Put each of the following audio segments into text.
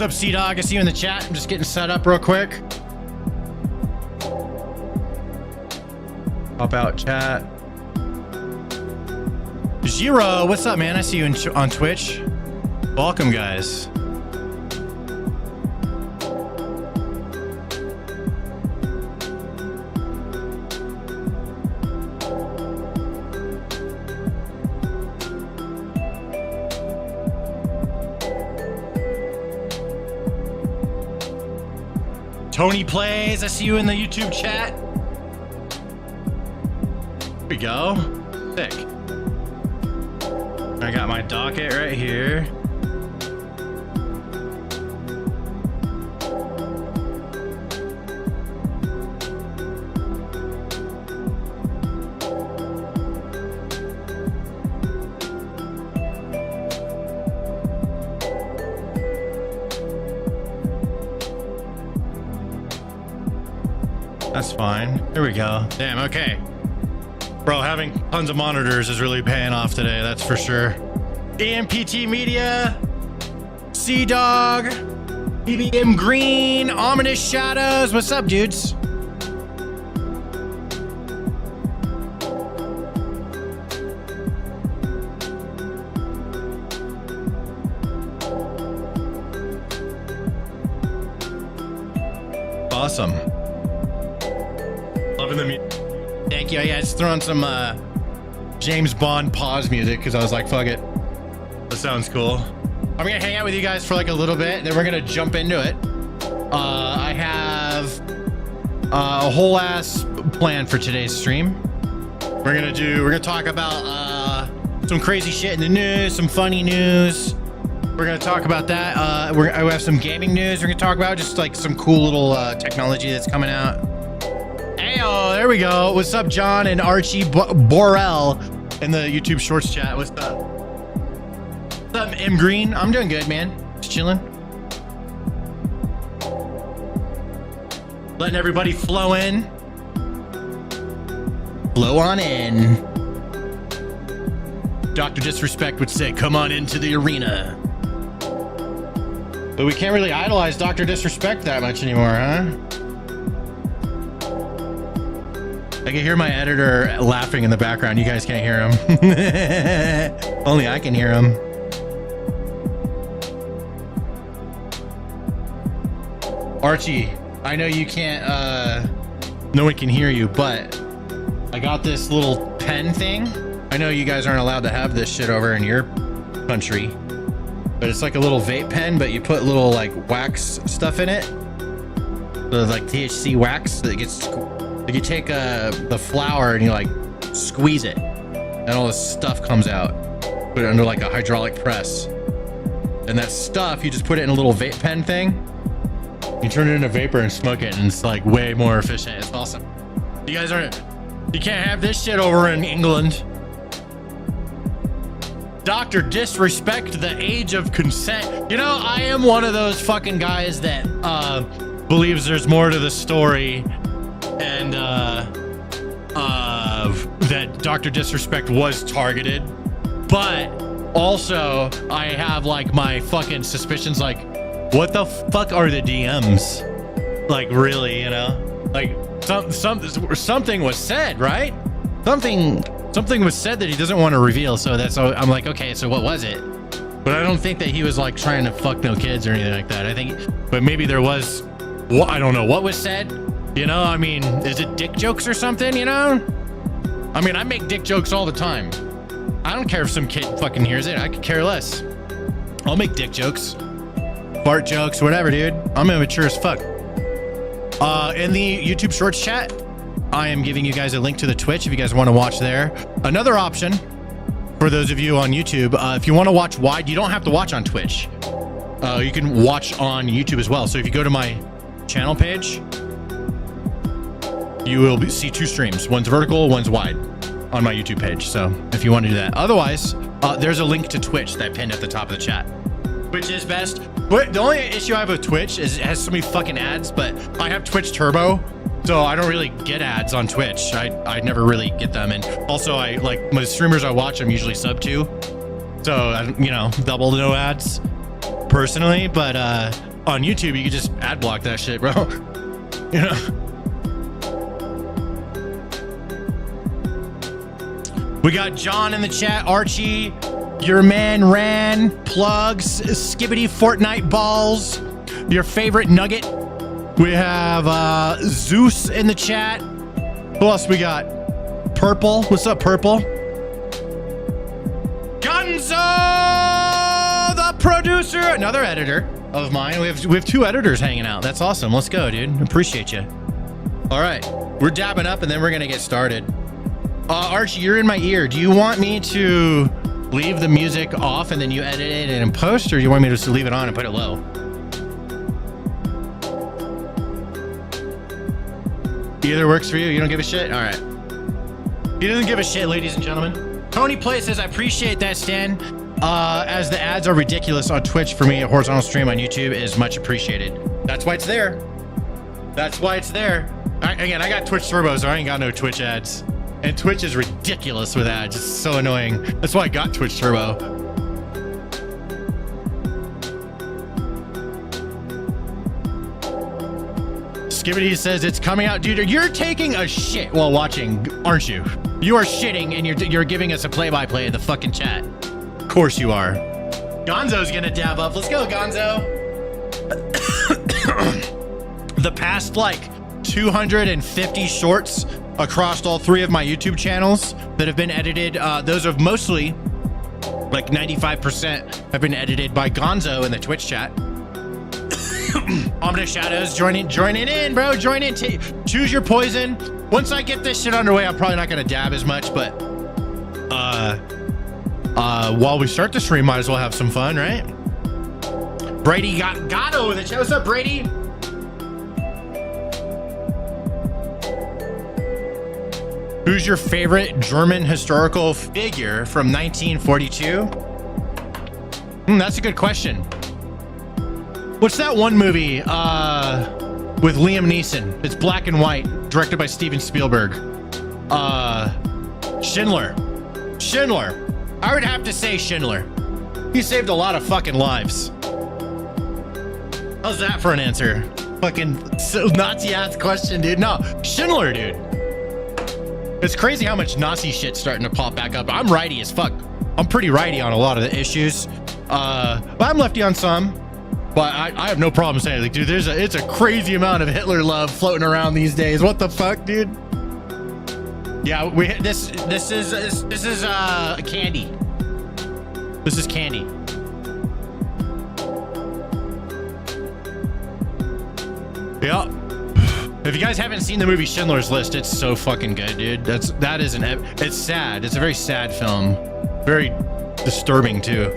What's up, C-Dog? I see you in the chat. I'm just getting set up real quick. Pop out chat. Zero, what's up, man? I see you on Twitch. Welcome, guys. Tony Plays, I see you in the YouTube chat. There we go. Sick. I got my docket right here. That's fine. There we go. Damn, okay. Bro, having tons of monitors is really paying off today, that's for sure. EMPT Media, C-Dog, BBM Green, Ominous Shadows. What's up, dudes? Awesome. Loving the music. Thank you. Yeah, I just threw on some James Bond pause music because I was like, fuck it. That sounds cool. I'm going to hang out with you guys for like a little bit, then we're going to jump into it. I have a whole ass plan for today's stream. We're going to talk about some crazy shit in the news, some funny news. We're going to talk about that. I have some gaming news we're going to talk about, just like some cool little technology that's coming out. Heyo, there we go. What's up, John and Archie Borrell in the YouTube Shorts chat? What's up? What's up, M Green? I'm doing good, man. Just chilling. Letting everybody flow in. Flow on in. Dr. Disrespect would say, come on into the arena. But we can't really idolize Dr. Disrespect that much anymore, huh? I can hear my editor laughing in the background. You guys can't hear him. Only I can hear him. Archie, I know you can't, no one can hear you, but I got this little pen thing. I know you guys aren't allowed to have this shit over in your country, but it's like a little vape pen, but you put little like wax stuff in it. So like THC wax that gets, you take the flower and you like squeeze it and all this stuff comes out. Put it under like a hydraulic press. And that stuff, you just put it in a little vape pen thing. You turn it into vapor and smoke it, and it's like way more efficient. It's awesome. You guys you can't have this shit over in England. Dr. Disrespect the age of consent. You know, I am one of those fucking guys that believes there's more to the story, and that Dr. Disrespect was targeted. But also, I have like my fucking suspicions, like, what the fuck are the DMs? Like, really, you know? Like, something was said, right? Something was said that he doesn't want to reveal, so I'm like, okay, so what was it? But I don't think that he was like trying to fuck no kids or anything like that. I think, but maybe there was, I don't know what was said, you know? I mean, is it dick jokes or something, you know? I mean, I make dick jokes all the time. I don't care if some kid fucking hears it. I could care less. I'll make dick jokes, fart jokes, whatever, dude. I'm immature as fuck. In the YouTube Shorts chat, I am giving you guys a link to the Twitch if you guys want to watch there. Another option for those of you on YouTube, if you want to watch wide, you don't have to watch on Twitch. You can watch on YouTube as well. So if you go to my channel page, you will see two streams. One's vertical, one's wide on my YouTube page. So if you want to do that. Otherwise, there's a link to Twitch that I pinned at the top of the chat. Twitch is best. But the only issue I have with Twitch is it has so many fucking ads, but I have Twitch Turbo, so I don't really get ads on Twitch. I never really get them. And also, I like my streamers I watch, I'm usually sub to. So, you know, double no ads personally. But on YouTube, you can just ad block that shit, bro. You know. We got John in the chat, Archie, your man Ran, Plugs, Skibbity Fortnite Balls, your favorite Nugget. We have Zeus in the chat. Who else we got? Purple. What's up, Purple? Gonzo, the producer, another editor of mine. We have 2 editors hanging out. That's awesome. Let's go, dude. Appreciate you. All right, we're dabbing up, and then we're gonna get started. Archie, you're in my ear. Do you want me to leave the music off and then you edit it in post, or do you want me to just leave it on and put it low? Either works for you. You don't give a shit? All right. He doesn't give a shit, ladies and gentlemen. Tony Play says, I appreciate that, Stan. As the ads are ridiculous on Twitch, for me, a horizontal stream on YouTube is much appreciated. That's why it's there. That's why it's there. Again, I got Twitch Turbo, so I ain't got no Twitch ads. And Twitch is ridiculous with ads. It's so annoying. That's why I got Twitch Turbo. Skibbity says it's coming out. Dude, you're taking a shit while watching, aren't you? You are shitting and you're giving us a play-by-play in the fucking chat. Of course you are. Gonzo's gonna dab up. Let's go, Gonzo. The past, like, 250 shorts across all 3 of my YouTube channels that have been edited. Those have mostly, like 95%, have been edited by Gonzo in the Twitch chat. Ominous Shadows, join in, bro. Join in. Choose your poison. Once I get this shit underway, I'm probably not gonna dab as much, but while we start the stream, might as well have some fun, right? Brady Gatto in the chat. What's up, Brady? Who's your favorite German historical figure from 1942? That's a good question. What's that one movie with Liam Neeson? It's black and white, directed by Steven Spielberg. Schindler. I would have to say Schindler. He saved a lot of fucking lives. How's that for an answer? Fucking Nazi-ass question, dude. No, Schindler, dude. It's crazy how much Nazi shit's starting to pop back up. I'm righty as fuck. I'm pretty righty on a lot of the issues. But I'm lefty on some. But I have no problem saying, like, dude, it's a crazy amount of Hitler love floating around these days. What the fuck, dude? Yeah, this is candy. This is candy. Yeah. If you guys haven't seen the movie Schindler's List, it's so fucking good, dude. It's sad. It's a very sad film. Very disturbing too.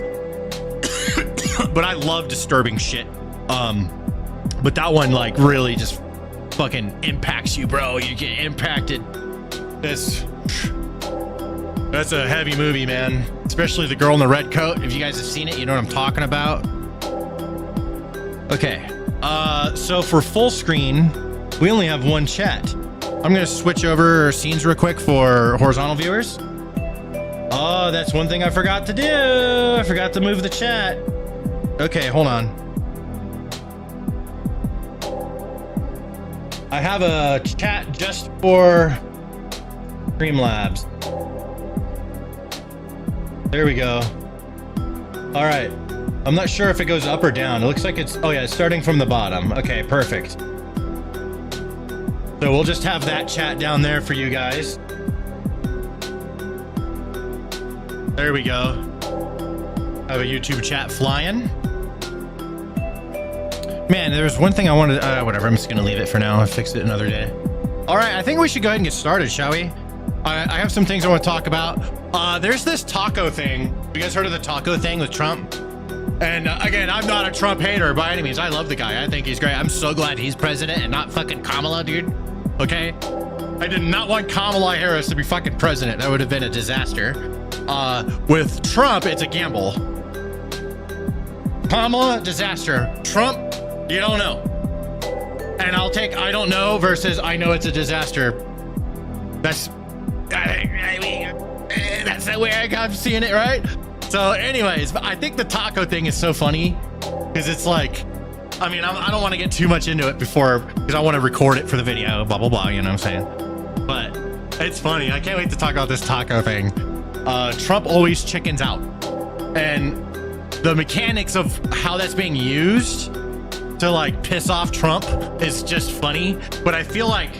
But I love disturbing shit. But that one, like, really just fucking impacts you, bro. You get impacted. That's a heavy movie, man. Especially the girl in the red coat. If you guys have seen it, you know what I'm talking about. Okay. So for full screen, we only have one chat. I'm gonna switch over scenes real quick for horizontal viewers. Oh, that's one thing I forgot to do. I forgot to move the chat. Okay, hold on. I have a chat just for Streamlabs. There we go. All right. I'm not sure if it goes up or down. It looks like it's, oh yeah, it's starting from the bottom. Okay, perfect. So we'll just have that chat down there for you guys. There we go. I have a YouTube chat flying. Man, there's one thing I wanted, whatever, I'm just gonna leave it for now. I'll fix it another day. All right, I think we should go ahead and get started, shall we? I have some things I want to talk about. There's this taco thing. You guys heard of the taco thing with Trump? And again, I'm not a Trump hater by any means. I love the guy. I think he's great. I'm so glad he's president and not fucking Kamala, dude. Okay? I did not want Kamala Harris to be fucking president. That would have been a disaster. With Trump, it's a gamble. Kamala, disaster. Trump, you don't know. And I'll take I don't know versus I know it's a disaster. That's the way I'm seeing it, right? So anyways, I think the taco thing is so funny because it's like, I mean, I don't want to get too much into it because I want to record it for the video, blah, blah, blah, you know what I'm saying? But it's funny. I can't wait to talk about this taco thing. Trump always chickens out. And the mechanics of how that's being used to like piss off Trump is just funny. But I feel like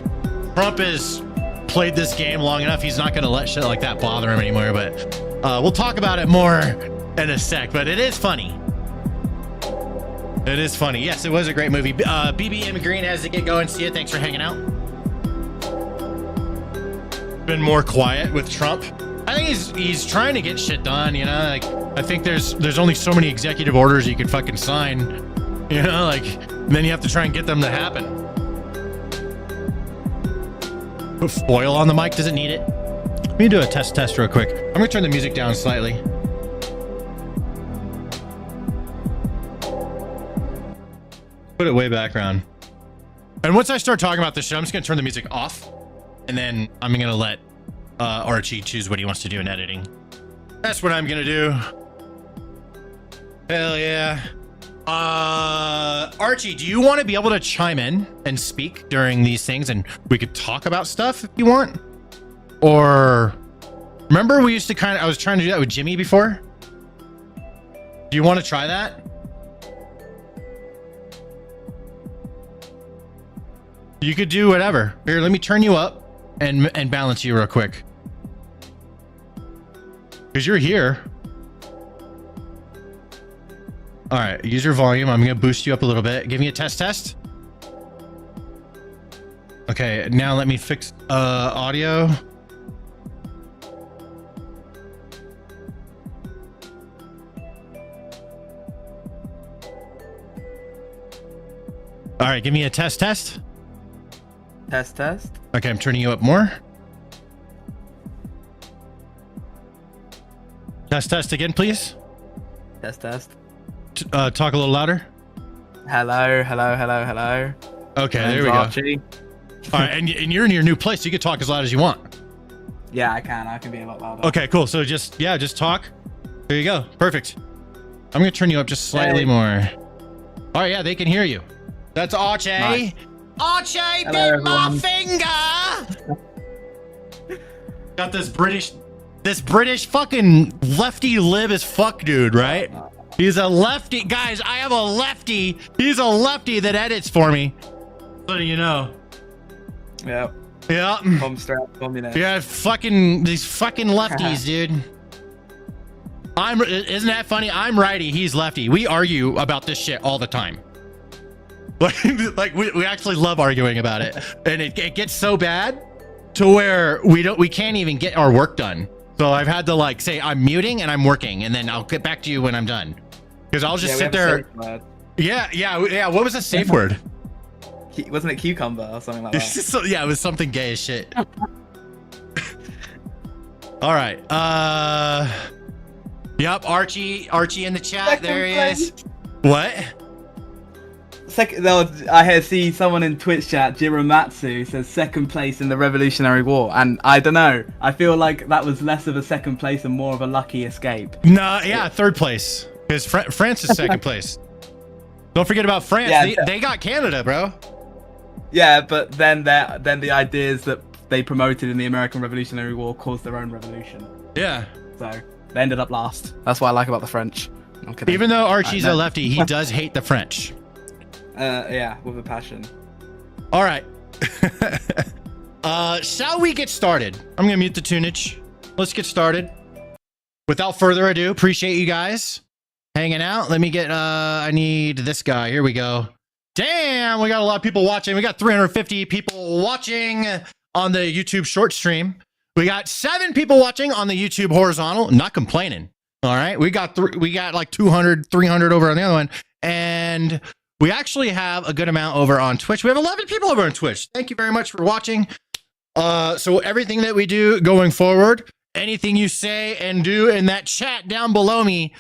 Trump has played this game long enough. He's not going to let shit like that bother him anymore. But we'll talk about it more in a sec. But it is funny. It is funny. Yes, it was a great movie. BBM Green has to get going. See you. Thanks for hanging out. Been more quiet with Trump. I think he's trying to get shit done, you know? Like, I think there's only so many executive orders you can fucking sign, you know? Like, then you have to try and get them to happen. Put foil on the mic. Does it need it? Let me do a test real quick. I'm gonna turn the music down slightly. Put it way background. And once I start talking about this shit, I'm just gonna turn the music off, and then I'm gonna let Archie choose what he wants to do in editing. That's what I'm gonna do. Hell yeah. Archie, do you want to be able to chime in and speak during these things, and we could talk about stuff if you want? Or remember we used to I was trying to do that with Jimmy before? Do you want to try that? You could do whatever. Here, let me turn you up and balance you real quick. Because you're here. All right, use your volume. I'm going to boost you up a little bit. Give me a test. Okay, now let me fix audio. All right, give me a test. Test. Okay, I'm turning you up more. Test again, please. Test. Talk a little louder. Hello. Okay, there we Archie. go. All right, and you're in your new place, so you can talk as loud as you want. Yeah, I can be a lot louder. Okay, cool. So just talk. There you go. Perfect. I'm gonna turn you up just slightly more. All right, yeah, they can hear you. That's Archie. Nice. Archie bit my finger. Got this British fucking lefty lib as fuck dude, right? He's a lefty. Guys, I have a lefty. He's a lefty that edits for me. So you know. Yep. Yeah. Home strap communist. Yeah, these fucking lefties, dude. Isn't that funny? I'm righty, he's lefty. We argue about this shit all the time. Like we actually love arguing about it, and it gets so bad to where we can't even get our work done. So I've had to like say I'm muting and I'm working, and then I'll get back to you when I'm done, because I'll just sit there. Yeah. What was the safe word? Wasn't it cucumber or something like that? Yeah, it was something gay as shit. All right. Yep. Archie in the chat. There he is. What? I see someone in Twitch chat, Jiramatsu, says second place in the Revolutionary War, and I don't know. I feel like that was less of a second place and more of a lucky escape. No, yeah, third place, because France is second place. Don't forget about France. Yeah, they got Canada, bro. Yeah, but then the ideas that they promoted in the American Revolutionary War caused their own revolution. Yeah. So they ended up last. That's what I like about the French. Even though Archie's a lefty, he does hate the French. Yeah, with a passion. All right. Shall we get started? I'm gonna mute the tunage. Let's get started. Without further ado, appreciate you guys hanging out. Let me get I need this guy. Here we go. Damn, we got a lot of people watching. We got 350 people watching on the YouTube short stream. We got 7 people watching on the YouTube horizontal. Not complaining. All right. We got like 200, 300 over on the other one. And we actually have a good amount over on Twitch. We have 11 people over on Twitch. Thank you very much for watching. So everything that we do going forward, anything you say and do in that chat down below me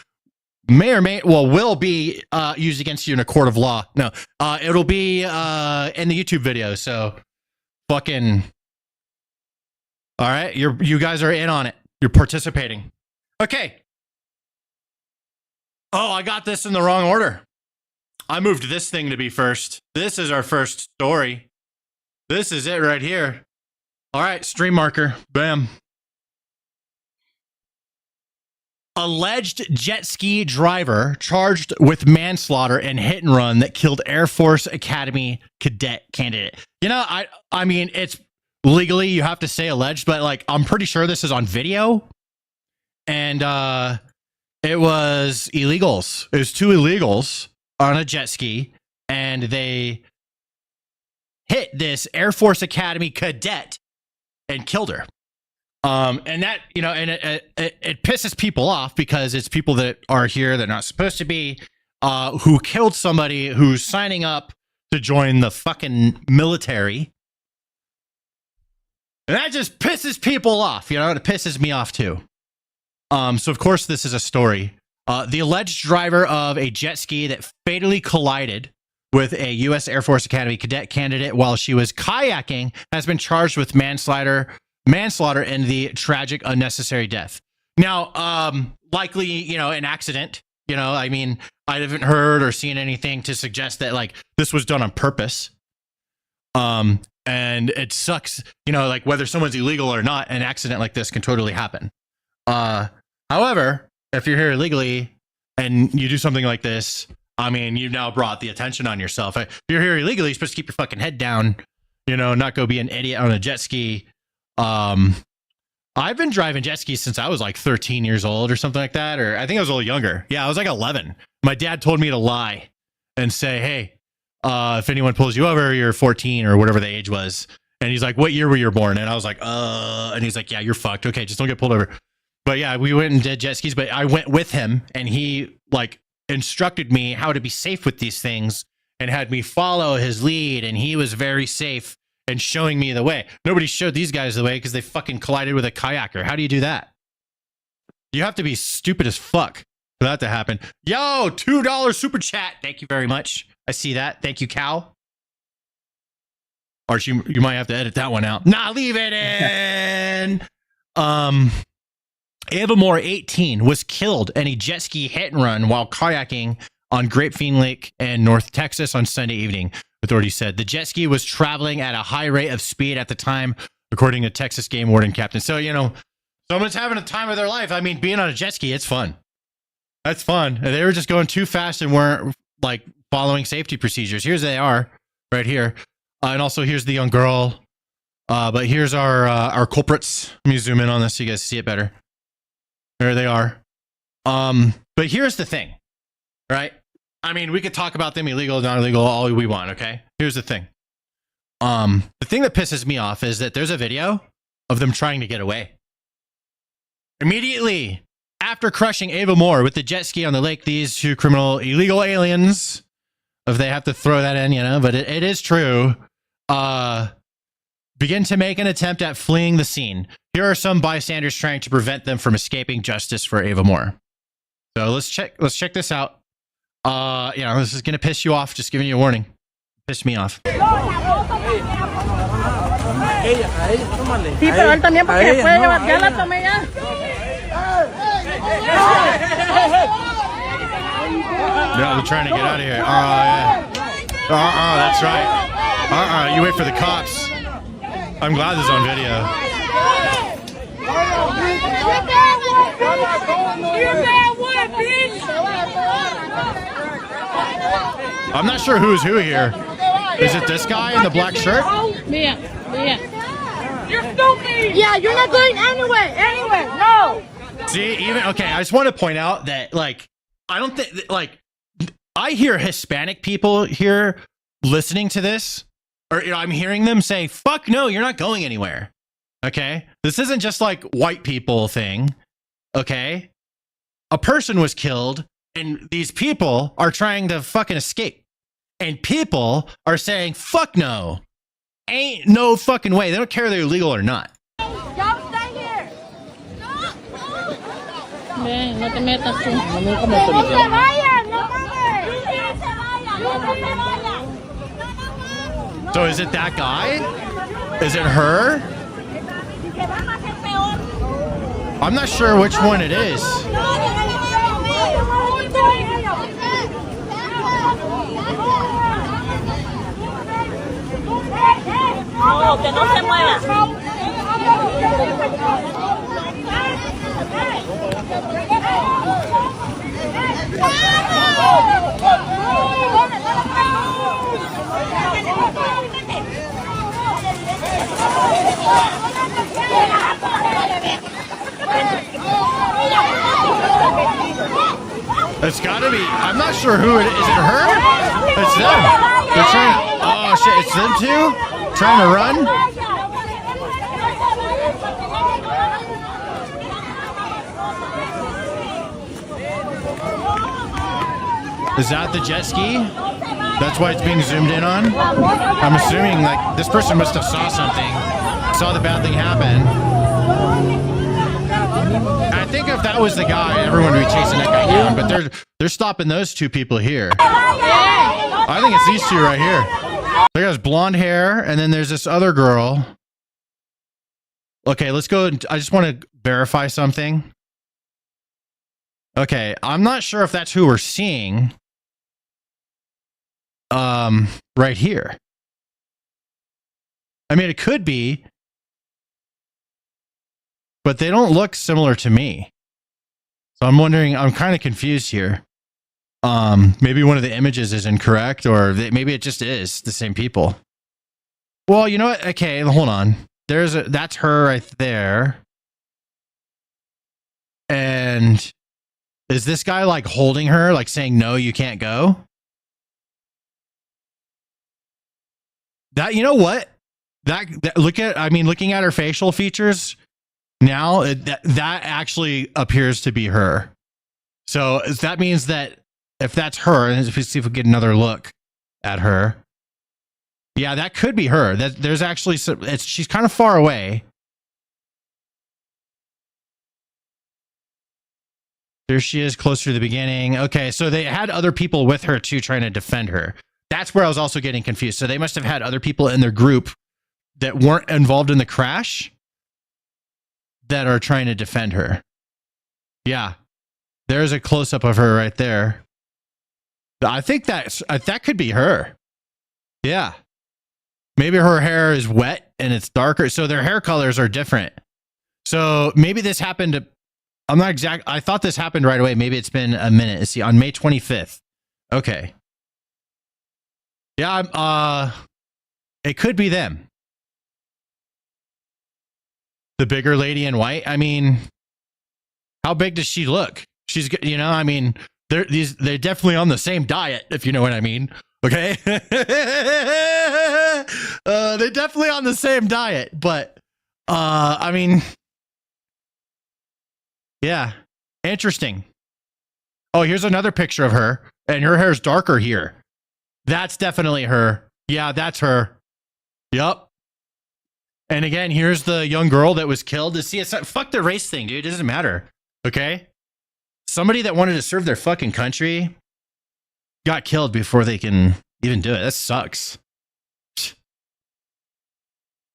will be used against you in a court of law. No, it'll be in the YouTube video. So fucking, all right. You guys are in on it. You're participating. Okay. Oh, I got this in the wrong order. I moved this thing to be first. This is our first story. This is it right here. All right, stream marker. Bam. Alleged jet ski driver charged with manslaughter and hit and run that killed Air Force Academy cadet candidate. You know, I mean, it's legally you have to say alleged, but like I'm pretty sure this is on video. And it was illegals. It was two illegals on a jet ski, and they hit this Air Force Academy cadet and killed her. And that, you know, and it pisses people off because it's people that are here that are not supposed to be, who killed somebody who's signing up to join the fucking military. And that just pisses people off, you know, it pisses me off too. So of course this is a story. The alleged driver of a jet ski that fatally collided with a U.S. Air Force Academy cadet candidate while she was kayaking has been charged with manslaughter in the tragic unnecessary death. Now, likely, you know, an accident, you know, I mean, I haven't heard or seen anything to suggest that like this was done on purpose. And it sucks, you know, like whether someone's illegal or not, an accident like this can totally happen. However, if you're here illegally and you do something like this, I mean, you've now brought the attention on yourself. If you're here illegally, you're supposed to keep your fucking head down, you know, not go be an idiot on a jet ski. I've been driving jet skis since I was like 13 years old or something like that. Or I think I was a little younger. Yeah, I was like 11. My dad told me to lie and say, hey, if anyone pulls you over, you're 14 or whatever the age was. And he's like, what year were you born? And I was like, and he's like, yeah, you're fucked. Okay, just don't get pulled over. But yeah, we went and did jet skis, but I went with him and he like instructed me how to be safe with these things and had me follow his lead. And he was very safe and showing me the way. Nobody showed these guys the way because they fucking collided with a kayaker. How do you do that? You have to be stupid as fuck for that to happen. Yo, $2 super chat. Thank you very much. I see that. Thank you, Cal. Or you might have to edit that one out. Nah, leave it in. Ava Moore, 18, was killed in a jet ski hit and run while kayaking on Grapevine Lake in North Texas on Sunday evening, authorities said. The jet ski was traveling at a high rate of speed at the time, according to Texas game warden captain. So, you know, someone's having a time of their life. I mean, being on a jet ski, it's fun. That's fun. They were just going too fast and weren't, like, following safety procedures. Here's they are, right here. And also, here's the young girl. But here's our culprits. Let me zoom in on this so you guys see it better. There they are. But here's the thing, right? I mean, we could talk about them illegal, not illegal, all we want, okay? Here's the thing. The thing that pisses me off is that there's a video of them trying to get away. Immediately after crushing Ava Moore with the jet ski on the lake, these two criminal illegal aliens, if they have to throw that in, you know, but it is true, begin to make an attempt at fleeing the scene. Here are some bystanders trying to prevent them from escaping justice for Ava Moore. So let's check this out. You know, this is gonna piss you off, just giving you a warning. Piss me off. Sí, pero él también porque se puede llevar, ya la tomé ya. No, they're trying to get out of here. Yeah. That's right. You wait for the cops. I'm glad this is on video. I'm not sure who's who here. Is it this guy in the black shirt? Yeah. You're stupid. Yeah, you're not going anywhere. No. See, even okay. I just want to point out that, like, I don't think, like, I hear Hispanic people here listening to this, or you know, I'm hearing them say, "Fuck no, you're not going anywhere." Okay, this isn't just like white people thing. Okay, a person was killed, and these people are trying to fucking escape, and people are saying, "Fuck no." Ain't no fucking way. They don't care if they're illegal or not. Y'all stay here. Ven, no te metas tú. No se vayan, no mames. So is it that guy? Is it her? I'm not sure which one it is. que no se mueva. It's gotta be. I'm not sure who it is. Is it her? It's them. They're trying. Oh shit! It's them too. Trying to run. Is that the jet ski? That's why it's being zoomed in on. I'm assuming like this person must have saw something, saw the bad thing happen. I think if that was the guy, everyone would be chasing that guy down. But they're stopping those two people here. I think it's these two right here. There goes blonde hair, and then there's this other girl. Okay, let's go. I just want to verify something. Okay, I'm not sure if that's who we're seeing. Right here. I mean, it could be, but they don't look similar to me. So I'm wondering, I'm kind of confused here. Maybe one of the images is incorrect, or maybe it just is the same people. Well, you know what? Okay, hold on. That's her right there. And is this guy like holding her, like saying, no, you can't go? That, you know what? Looking at her facial features now, that actually appears to be her. So that means that if that's her, and if we see if we get another look at her, yeah, that could be her. That there's actually she's kind of far away. There she is, closer to the beginning. Okay, so they had other people with her too, trying to defend her. That's where I was also getting confused. So they must have had other people in their group that weren't involved in the crash that are trying to defend her. Yeah. There's a close-up of her right there. I think that could be her. Yeah. Maybe her hair is wet and it's darker. So their hair colors are different. So maybe this happened. I'm not exact. I thought this happened right away. Maybe it's been a minute. Let's see, on May 25th. Okay. Yeah, it could be them. The bigger lady in white. I mean, how big does she look? She's, you know, I mean, they're definitely on the same diet, if you know what I mean. Okay. They're definitely on the same diet, but, I mean, yeah, interesting. Oh, here's another picture of her, and her hair's darker here. That's definitely her. Yeah, that's her. Yup. And again, here's the young girl that was killed. Fuck the race thing, dude. It doesn't matter. Okay? Somebody that wanted to serve their fucking country got killed before they can even do it. That sucks.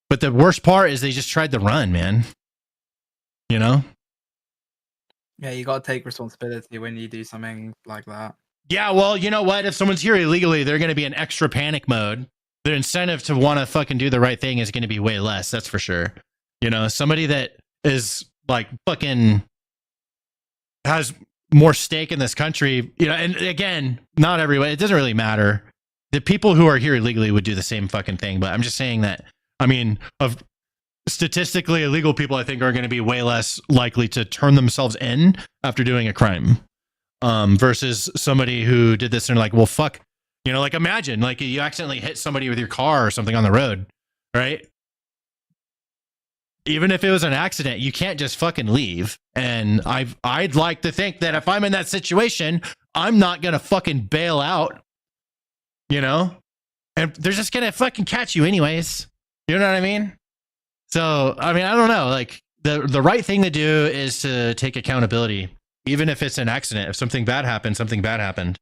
But the worst part is they just tried to run, man. You know? Yeah, you got to take responsibility when you do something like that. Yeah, well, you know what? If someone's here illegally, they're going to be in extra panic mode. Their incentive to want to fucking do the right thing is going to be way less. That's for sure. You know, somebody that is like fucking has more stake in this country, you know, and again, not everybody, it doesn't really matter. The people who are here illegally would do the same fucking thing. But I'm just saying that, I mean, of statistically illegal people, I think are going to be way less likely to turn themselves in after doing a crime. Versus somebody who did this and like, well, fuck, you know, like imagine like you accidentally hit somebody with your car or something on the road, right? Even if it was an accident, you can't just fucking leave. And I'd like to think that if I'm in that situation, I'm not going to fucking bail out, you know, and they're just going to fucking catch you anyways. You know what I mean? So, I mean, I don't know, like the right thing to do is to take accountability. Even if it's an accident, if something bad happened, something bad happened.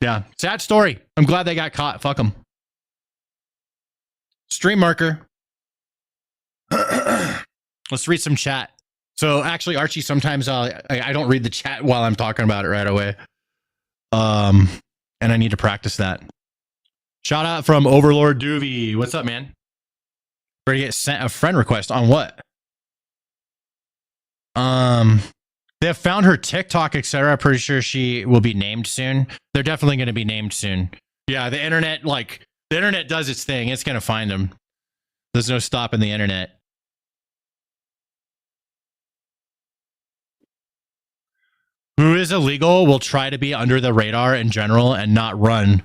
Yeah, sad story. I'm glad they got caught. Fuck them. Stream marker. Let's read some chat. So actually, Archie, sometimes I don't read the chat while I'm talking about it right away. And I need to practice that. Shout out from Overlord Doovie. What's up, man? Ready to get sent a friend request on what? They have found her TikTok, etc. Pretty sure she will be named soon. They're definitely going to be named soon. Yeah, the internet does its thing. It's going to find them. There's no stopping the internet. Who is illegal will try to be under the radar in general and not run.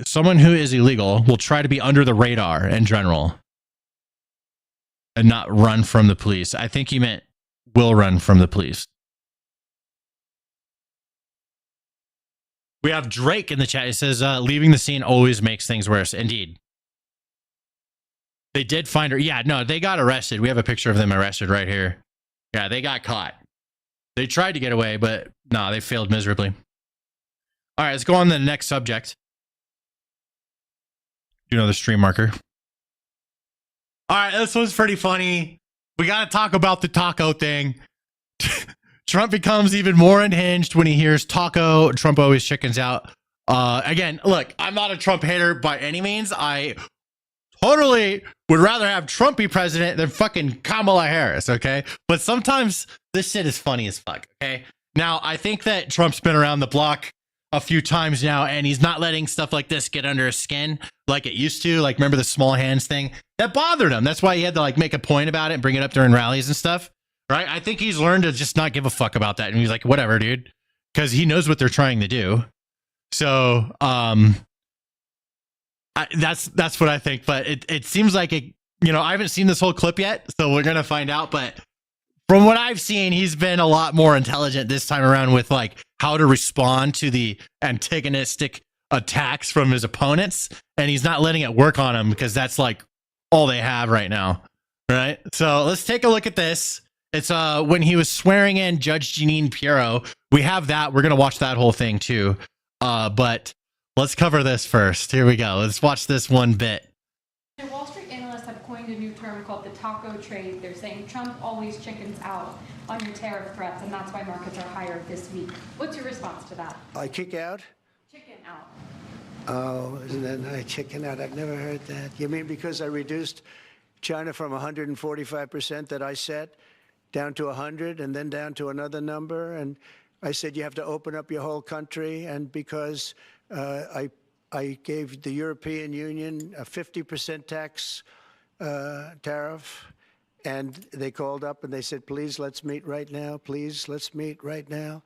Someone who is illegal will try to be under the radar in general and not run from the police. I think he meant will run from the police. We have Drake in the chat. It says, leaving the scene always makes things worse. Indeed. They did find her. Yeah, no, they got arrested. We have a picture of them arrested right here. Yeah, they got caught. They tried to get away, but no, they failed miserably. All right, let's go on to the next subject. You know the stream marker. All right, this one's pretty funny. We got to talk about the taco thing. Trump becomes even more unhinged when he hears taco. Trump always chickens out. Again, look, I'm not a Trump hater by any means. I totally would rather have Trump be president than fucking Kamala Harris, okay? But sometimes this shit is funny as fuck, okay? Now, I think that Trump's been around the block a few times now, and he's not letting stuff like this get under his skin like it used to. Like, remember the small hands thing? That bothered him. That's why he had to, like, make a point about it and bring it up during rallies and stuff, right? I think he's learned to just not give a fuck about that. And he's like, whatever, dude, because he knows what they're trying to do. So, that's what I think. But it seems like it, you know, I haven't seen this whole clip yet, so we're gonna find out. But from what I've seen, he's been a lot more intelligent this time around with like how to respond to the antagonistic attacks from his opponents, and he's not letting it work on him because that's like all they have right now, right? So let's take a look at this. It's when he was swearing in Judge Jeanine Pirro. We have that. We're gonna watch that whole thing too. But let's cover this first. Here we go. Let's watch this one bit. Wall Street analysts have coined a new term called the taco trade. They're saying Trump always chickens out on your tariff threats, and that's why markets are higher this week. What's your response to that? I kick out? Chicken out. Oh, isn't that nice? Chicken out. I've never heard that. You mean because I reduced China from 145% that I set down to 100 and then down to another number? And I said you have to open up your whole country, and because I gave the European Union a 50% tax tariff, and they called up and they said, please, let's meet right now. Please, let's meet right now.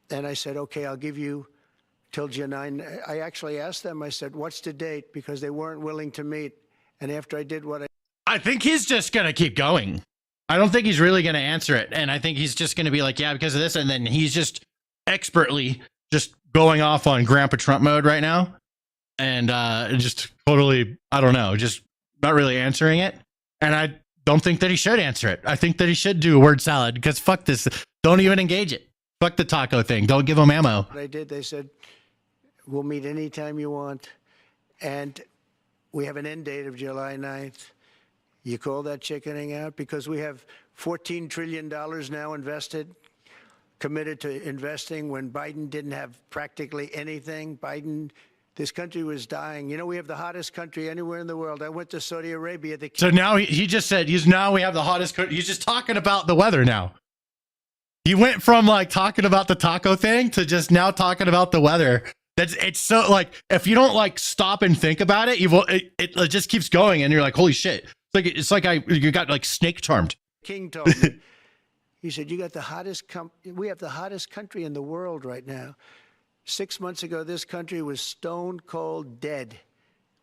And I said, okay, I'll give you till Jeanine. I actually asked them, I said, what's the date? Because they weren't willing to meet. And after I did what I think he's just going to keep going. I don't think he's really going to answer it. And I think he's just going to be like, yeah, because of this. And then he's just expertly just going off on Grandpa Trump mode right now. And just totally, I don't know, just not really answering it. And I don't think that he should answer it. I think that he should do a word salad because fuck this. Don't even engage it. Fuck the taco thing. Don't give him ammo. I did, they said, we'll meet anytime you want. And we have an end date of July 9th. You call that chickening out? Because we have $14 trillion now invested, committed to investing when Biden didn't have practically anything. This country was dying. You know, we have the hottest country anywhere in the world. I went to Saudi Arabia. So now he just said, now we have the hottest country. He's just talking about the weather now. He went from like talking about the taco thing to just now talking about the weather. It's so like, if you don't like stop and think about it, it just keeps going and you're like, holy shit. It's like you got like snake charmed. King told me, he said, you got the hottest, we have the hottest country in the world right now. 6 months ago, this country was stone cold dead.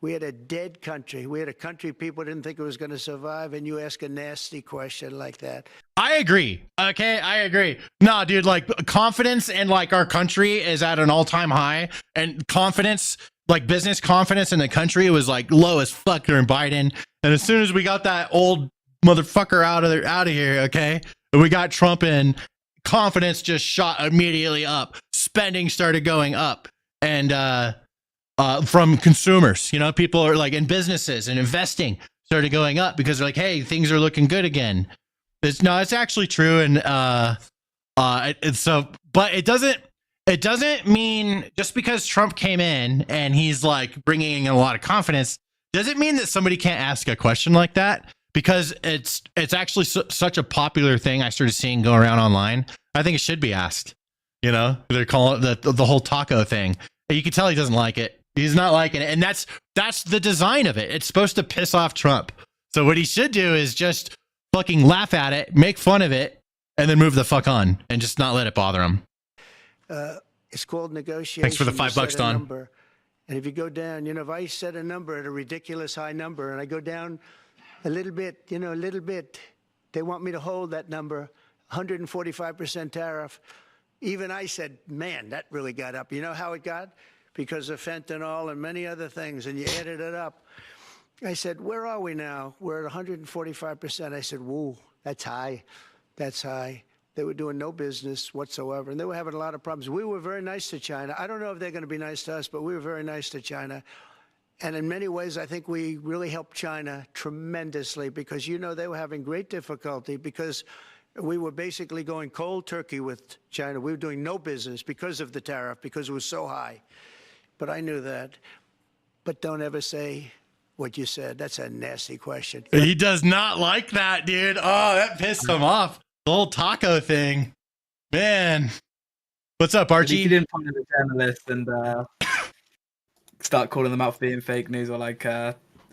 We had a dead country. We had a country people didn't think it was going to survive, and you ask a nasty question like that. I agree. Okay, I agree. No, dude, like confidence in like our country is at an all-time high, and confidence, like business confidence in the country was like low as fuck during Biden. And as soon as we got that old motherfucker out of here, okay, and we got Trump in, confidence just shot immediately up. Spending started going up, and from consumers, you know, people are like in businesses and investing started going up because they're like, hey, things are looking good again. It's actually true, and it's so, but it doesn't. it doesn't mean just because Trump came in and he's like bringing in a lot of confidence, doesn't mean that somebody can't ask a question like that, because it's actually such a popular thing I started seeing go around online. I think it should be asked. You know, they're calling it the whole taco thing. You can tell he doesn't like it. He's not liking it. And that's the design of it. It's supposed to piss off Trump. So what he should do is just fucking laugh at it, make fun of it, and then move the fuck on and just not let it bother him. It's called negotiation. Thanks for the $5, Don. Number, and if you go down, if I set a number at a ridiculous high number and I go down a little bit, a little bit, they want me to hold that number, 145% tariff. Even I said, man, that really got up. You know how it got? Because of fentanyl and many other things, and you added it up. I said, where are we now? We're at 145%. I said, whoa, that's high. That's high. They were doing no business whatsoever, and they were having a lot of problems. We were very nice to China. I don't know if they're going to be nice to us, but we were very nice to China. And in many ways, I think we really helped China tremendously because, they were having great difficulty because we were basically going cold turkey with China. We were doing no business because of the tariff, because it was so high. But I knew that. But don't ever say what you said. That's a nasty question. He does not like that, dude. Oh, that pissed him off. The whole taco thing. Man. What's up, Archie? He didn't point at the journalist and start calling them out for being fake news or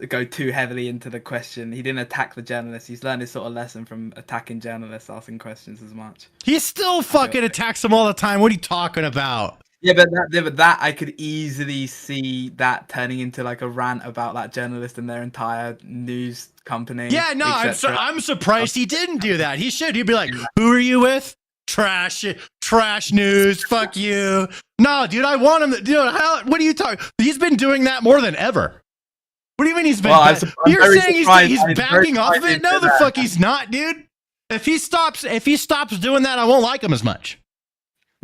go too heavily into the question. He didn't attack the journalist. He's learned his sort of lesson from attacking journalists, asking questions as much. He still fucking attacks them all the time. What are you talking about? Yeah, but that I could easily see that turning into like a rant about that journalist and their entire news company. Yeah, no, I'm surprised he didn't do that. He should. He'd be like, "Who are you with? Trash news. Fuck you." No, dude, I want him to. Dude, what are you talking? He's been doing that more than ever. What do you mean he's been? Well, you're saying he's backing off of it? No, the fuck he's not, dude. If he stops doing that, I won't like him as much.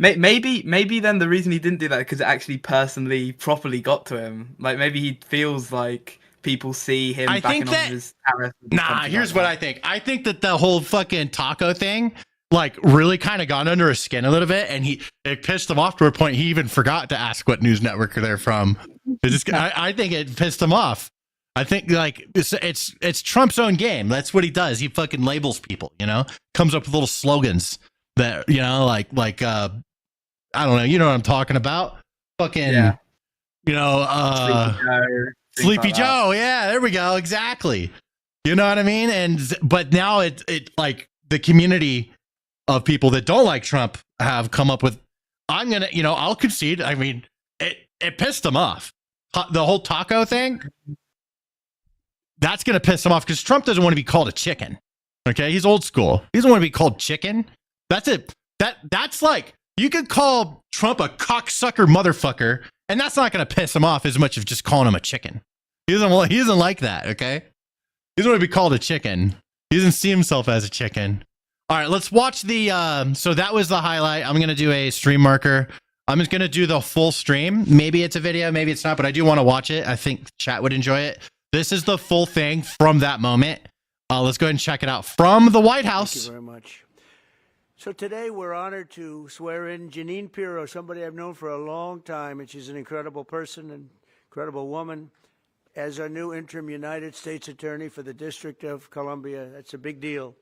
Maybe then the reason he didn't do that because it actually properly got to him. Like maybe he feels like people see him backing off his tariff. Nah, here's what I think. I think that the whole fucking taco thing, like, really kind of got under his skin a little bit, and it pissed him off to a point he even forgot to ask what news network they're from. I think it pissed him off. I think like it's Trump's own game. That's what he does. He fucking labels people, comes up with little slogans that, I don't know. You know what I'm talking about? Fucking, yeah. Sleepy Joe. Yeah, there we go. Exactly. You know what I mean? But now it like the community of people that don't like Trump have come up with, I'll concede. I mean, it pissed them off. The whole taco thing, that's going to piss him off because Trump doesn't want to be called a chicken. Okay. He's old school. He doesn't want to be called chicken. That's it. That's like, you could call Trump a cocksucker motherfucker, and that's not going to piss him off as much as just calling him a chicken. He doesn't like that, okay? He doesn't want to be called a chicken. He doesn't see himself as a chicken. All right, let's watch so that was the highlight. I'm going to do a stream marker. I'm just going to do the full stream. Maybe it's a video, maybe it's not, but I do want to watch it. I think chat would enjoy it. This is the full thing from that moment. Let's go ahead and check it out from the White House. Thank you very much. So today we're honored to swear in Jeanine Pirro, somebody I've known for a long time, and she's an incredible person, an incredible woman, as our new interim United States Attorney for the District of Columbia. That's a big deal.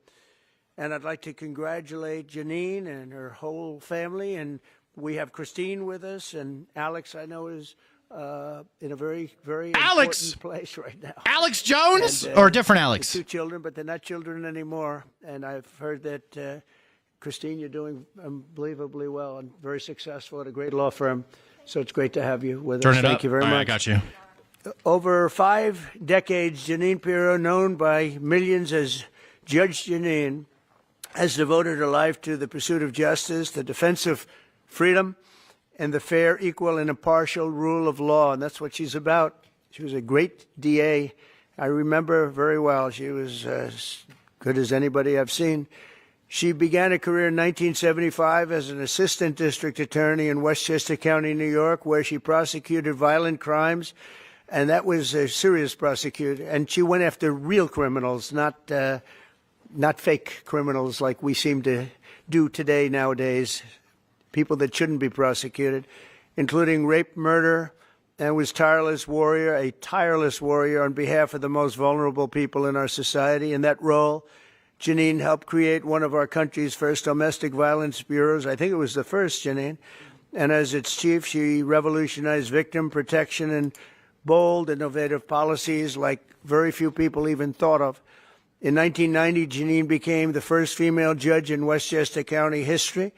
And I'd like to congratulate Jeanine and her whole family. And we have Christine with us, and Alex, I know, is in a very, very important place right now. Alex Jones? Or different Alex? 2 children, but they're not children anymore. And I've heard that... Christine, you're doing unbelievably well and very successful at a great law firm. So it's great to have you with us. Thank you very much. I got you. Over 5 decades, Jeanine Pirro, known by millions as Judge Jeanine, has devoted her life to the pursuit of justice, the defense of freedom, and the fair, equal, and impartial rule of law. And that's what she's about. She was a great DA. I remember very well. She was as good as anybody I've seen. She began a career in 1975 as an assistant district attorney in Westchester County, New York, where she prosecuted violent crimes, and that was a serious prosecution. And she went after real criminals, not fake criminals like we seem to do today nowadays. people that shouldn't be prosecuted, including rape, murder, and was a tireless warrior on behalf of the most vulnerable people in our society. In that role, Jeanine helped create one of our country's first domestic violence bureaus. I think it was the first, Jeanine. And as its chief, she revolutionized victim protection and bold, innovative policies like very few people even thought of. In 1990, Jeanine became the first female judge in Westchester County history.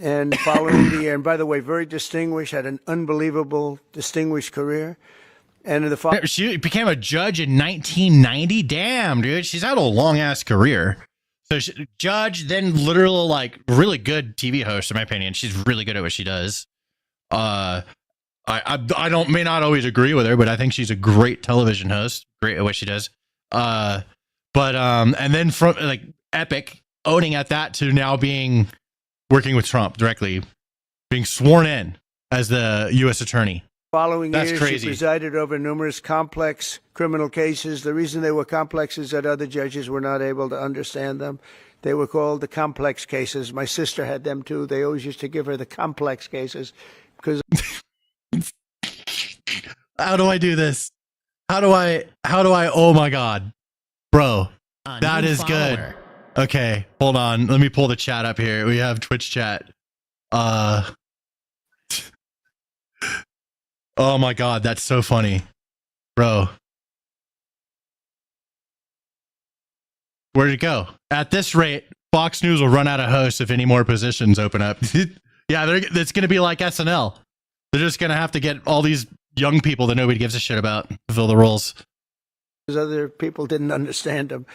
And following the year, and by the way, very distinguished, had an unbelievable, distinguished career. And in the she became a judge in 1990. Damn, dude, she's had a long ass career. So judge, then literal, like really good TV host, in my opinion. She's really good at what she does. I may not always agree with her, but I think she's a great television host, great at what she does. And then from like epic owning at that to now working with Trump directly, being sworn in as the U.S. attorney. Following That's years, crazy. she presided over numerous complex criminal cases. The reason they were complex is that other judges were not able to understand them. They were called the complex cases. My sister had them too. They always used to give her the complex cases because. How do I do this? How do I? Oh my God, bro, that is good. Okay, hold on. Let me pull the chat up here. We have Twitch chat. Oh my God, that's so funny, bro. Where'd it go? At this rate, Fox News will run out of hosts if any more positions open up. Yeah, it's going to be like SNL. They're just going to have to get all these young people that nobody gives a shit about to fill the roles. Other people didn't understand them,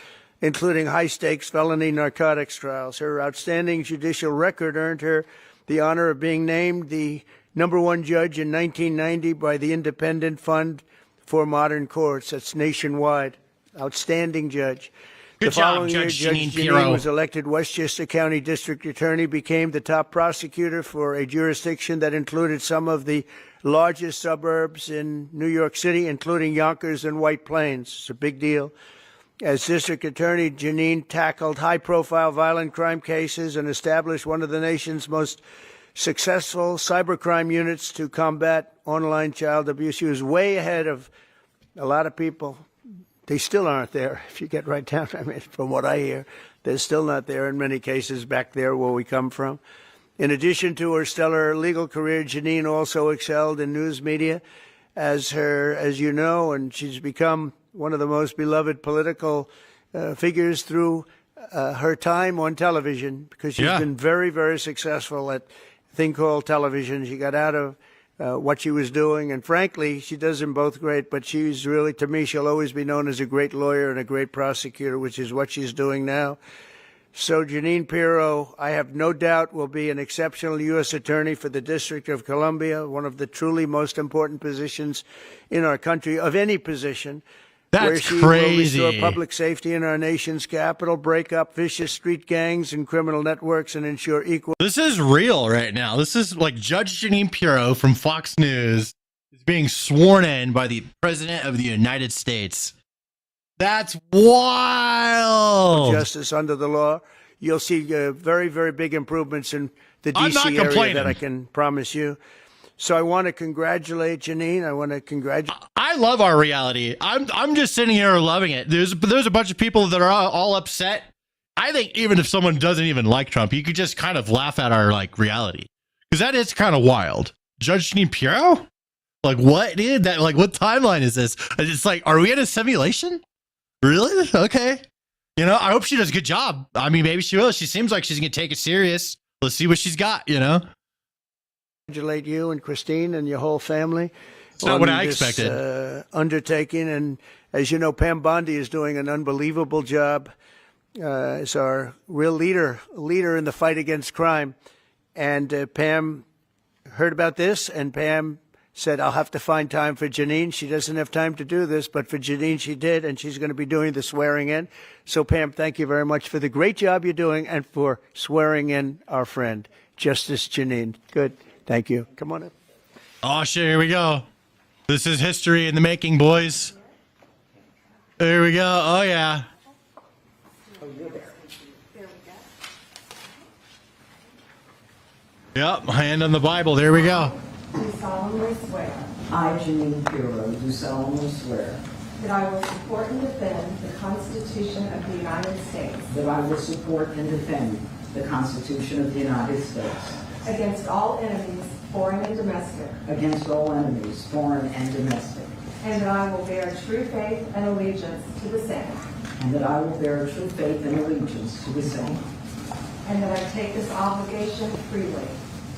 including high-stakes felony narcotics trials. Her outstanding judicial record earned her the honor of being named the #1 judge in 1990 by the Independent Fund for Modern Courts. That's nationwide. Outstanding judge. Good The job, following year, Judge Judge Jeanine Jeanine Pirro. was elected Westchester County District Attorney, became the top prosecutor for a jurisdiction that included some of the largest suburbs in New York City, including Yonkers and White Plains. It's a big deal. As District Attorney, Jeanine tackled high-profile violent crime cases and established one of the nation's most successful cybercrime units to combat online child abuse. She was way ahead of a lot of people. They still aren't there, if you get right down. I mean, from what I hear, they're still not there in many cases back there where we come from. In addition to her stellar legal career, Jeanine also excelled in news media as you know, and she's become one of the most beloved political figures through her time on television because she's been very, very successful at a thing called television. She got out of what she was doing, and frankly, she does them both great, but she's really, to me, she'll always be known as a great lawyer and a great prosecutor, which is what she's doing now. So Jeanine Pirro, I have no doubt, will be an exceptional U.S. attorney for the District of Columbia, one of the truly most important positions in our country, of any position. That's where she crazy. will restore public safety in our nation's capital, break up vicious street gangs and criminal networks, and ensure equal. This is real right now. This is like Judge Jeanine Pirro from Fox News is being sworn in by the President of the United States. That's wild. Justice under the law. You'll see very, very big improvements in the I'm not D.C. area complaining. that I can promise you. So I want to congratulate Jeanine. I want to congratulate. I love our reality. I'm just sitting here loving it. There's a bunch of people that are all upset. I think even if someone doesn't even like Trump, you could just kind of laugh at our like reality because that is kind of wild. Judge Jeanine Pirro, like what, dude? That like what timeline is this? It's like, are we in a simulation? Really? Okay. You know, I hope she does a good job. I mean, maybe she will. She seems like she's gonna take it serious. Let's see what she's got. You know. Congratulate you and Christine and your whole family. It's not what I expected. Undertaking, and as you know, Pam Bondi is doing an unbelievable job as our real leader in the fight against crime. And Pam heard about this, and Pam said, "I'll have to find time for Jeanine. She doesn't have time to do this, but for Jeanine, she did, and she's going to be doing the swearing in." So, Pam, thank you very much for the great job you're doing and for swearing in our friend, Justice Jeanine. Good. Thank you. Come on up. Oh shit, here we go. This is history in the making, boys. Here we go. Oh yeah. Yep, hand on the Bible. There we go. Do solemnly swear I, Jeanine Pirro, do solemnly swear that I will support and defend the Constitution of the United States that I will support and defend the Constitution of the United States against all enemies, foreign and domestic, against all enemies, foreign and domestic, and that I will bear true faith and allegiance to the same, and that I will bear true faith and allegiance to the same, and that I take this obligation freely,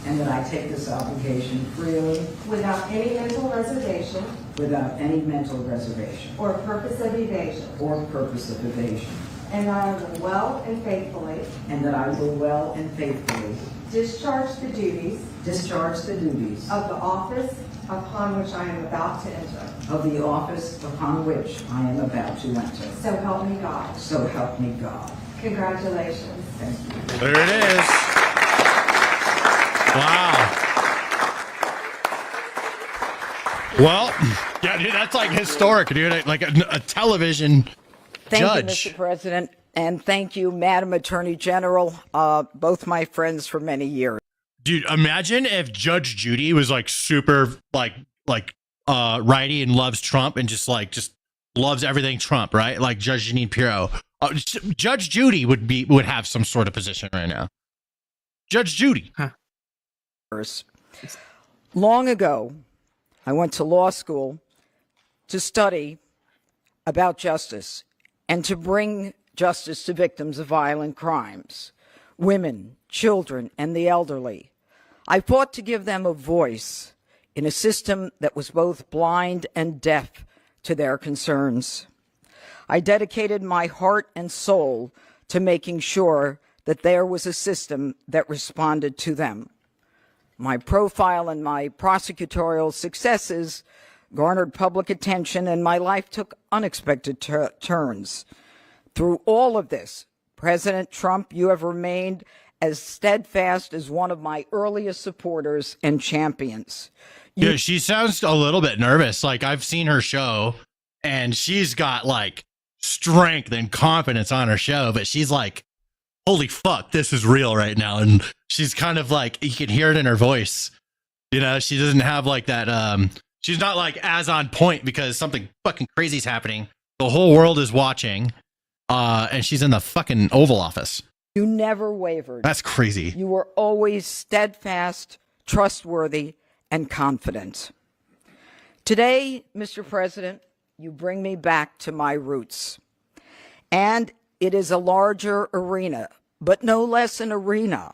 and that I take this obligation freely without any mental reservation without any mental reservation or purpose of evasion, or purpose of evasion, and that I will well and faithfully and that I will well and faithfully discharge the duties of the office upon which I am about to enter. the office upon which I am about to enter. So help me God. So help me God. Congratulations. Thank you. There it is. Wow. Well, yeah, dude, that's like historic, dude. Like a television Thank judge. you, Mr. President, and thank you, Madam Attorney General, both my friends for many years. Dude, imagine if Judge Judy was like super righty and loves Trump and just loves everything Trump, right? Like Judge Jeanine Pirro. Judge Judy would have some sort of position right now. Judge Judy. Huh. Long ago, I went to law school to study about justice and to bring justice to victims of violent crimes, women, children, and the elderly. I fought to give them a voice in a system that was both blind and deaf to their concerns. I dedicated my heart and soul to making sure that there was a system that responded to them. My profile and my prosecutorial successes garnered public attention, and my life took unexpected turns. Through all of this, President Trump, you have remained as steadfast as one of my earliest supporters and champions. Yeah, she sounds a little bit nervous. Like, I've seen her show, and she's got, like, strength and confidence on her show, but she's like, holy fuck, this is real right now. And she's kind of like, you can hear it in her voice. You know, she doesn't have like that, she's not like as on point because something fucking crazy is happening. The whole world is watching, and she's in the fucking Oval Office. You never wavered. That's crazy. You were always steadfast, trustworthy, and confident. Today, Mr. President, you bring me back to my roots. And it is a larger arena, but no less an arena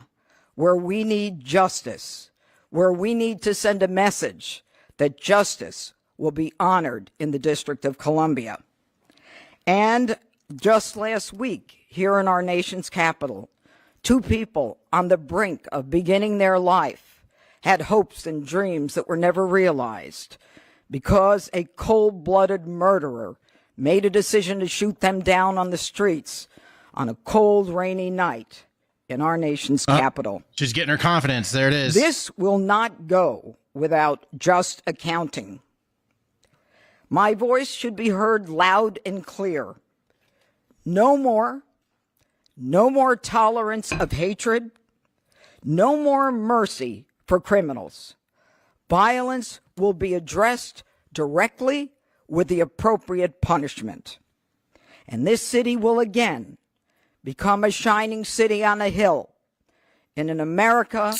where we need justice, where we need to send a message that justice will be honored in the District of Columbia. And just last week, here in our nation's capital, two people on the brink of beginning their life had hopes and dreams that were never realized because a cold-blooded murderer made a decision to shoot them down on the streets on a cold, rainy night in our nation's capital. She's getting her confidence. There it is. This will not go without just accounting. My voice should be heard loud and clear. No more tolerance of hatred, no more mercy for criminals. Violence will be addressed directly with the appropriate punishment. And this city will again become a shining city on a hill in an America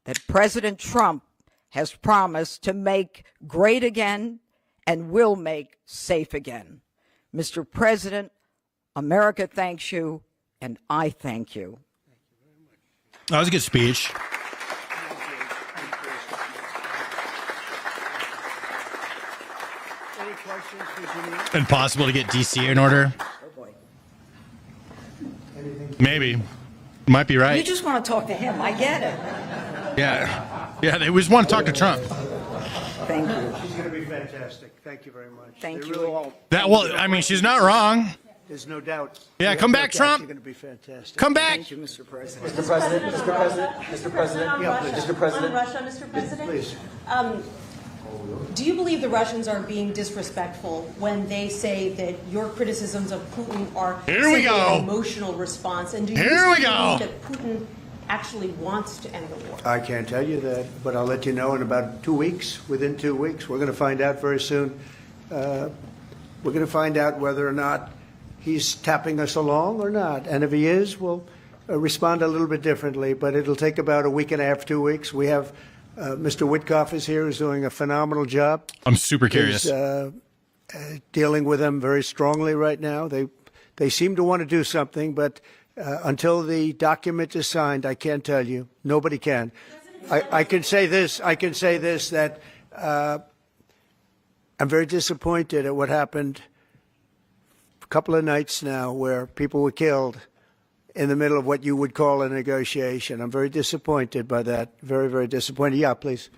that President Trump has promised to make great again and will make safe again. Mr. President, America thanks you, and I thank you. That was a good speech. Any questions for Jeanine? Impossible to get DC in order. Oh boy. Maybe. Might be You right. just want to talk to him. I get it. Yeah. Yeah, they just want to talk to Trump. Thank you. She's going to be fantastic. Thank you very much. Thank They you really- all. I mean, she's not wrong. There's no doubt. Yeah, There's come no back, doubt Trump. You're going to be fantastic. Come back. Thank you, Mr. President. Mr. President, Mr. President, Mr. President, Yeah, please. Mr. President. On Russia, Mr. President? Please. Do you believe the Russians are being disrespectful when they say that your criticisms of Putin are Here we simply go. an emotional response? And do you Here we still go. believe that Putin actually wants to end the war? I can't tell you that, but I'll let you know in about 2 weeks. Within 2 weeks, we're going to find out very soon. We're going to find out whether or not he's tapping us along or not. And if he is, we'll respond a little bit differently. But it'll take about a week and a half, 2 weeks. We have Mr. Witkoff is here, who's doing a phenomenal job. I'm super curious. He's dealing with them very strongly right now. They seem to want to do something, but until the document is signed, I can't tell you. Nobody can. I can say this. I can say this, that I'm very disappointed at what happened a couple of nights now where people were killed in the middle of what you would call a negotiation. I'm very disappointed by that. Very, very disappointed. Yeah, please.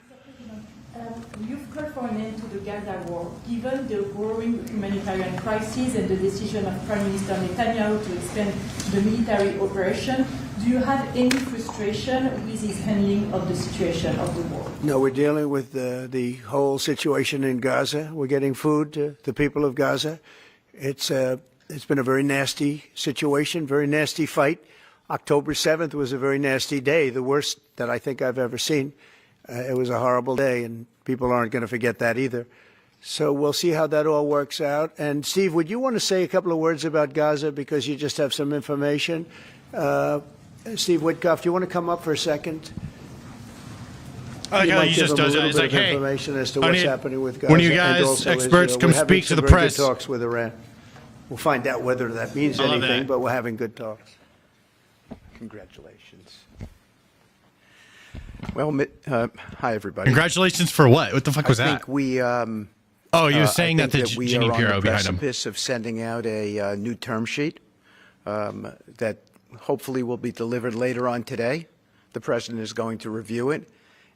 You've called for an end to the Gaza war. Given the growing humanitarian crisis and the decision of Prime Minister Netanyahu to expand the military operation, do you have any frustration with his handling of the situation of the war? No, we're dealing with the whole situation in Gaza. We're getting food to the people of Gaza. It's been a very nasty situation, very nasty fight. October 7th was a very nasty day, the worst that I think I've ever seen. It was a horrible day, and people aren't going to forget that either. So we'll see how that all works out. And Steve, would you want to say a couple of words about Gaza because you just have some information? Steve Witkoff, do you want to come up for a second? I like how he just does it. It's like, hey, information as to what's happening with Gaza. When you guys, experts, come speak to the press. Good talks with Iran. We'll find out whether that means anything, but we're having good talks. Congratulations. Well, hi, everybody. Congratulations for what? What the fuck was that? I think we... oh, he was saying that the Jeanine Pirro behind him. We are on the precipice of sending out a new term sheet that hopefully will be delivered later on today. The President is going to review it.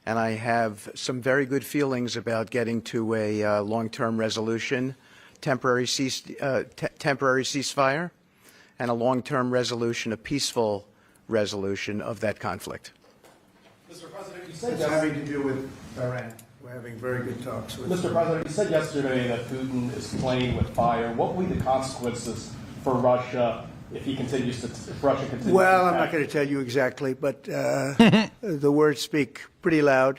And I have some very good feelings about getting to a long-term resolution, temporary ceasefire, and a long-term resolution, a peaceful resolution of that conflict. Mr. President, you said It's having to do with Iran. We're having very good talks with Mr. President, you said yesterday that Putin is playing with fire. What will be the consequences for Russia if Russia continues to Well, I'm not going to tell you exactly, but the words speak pretty loud.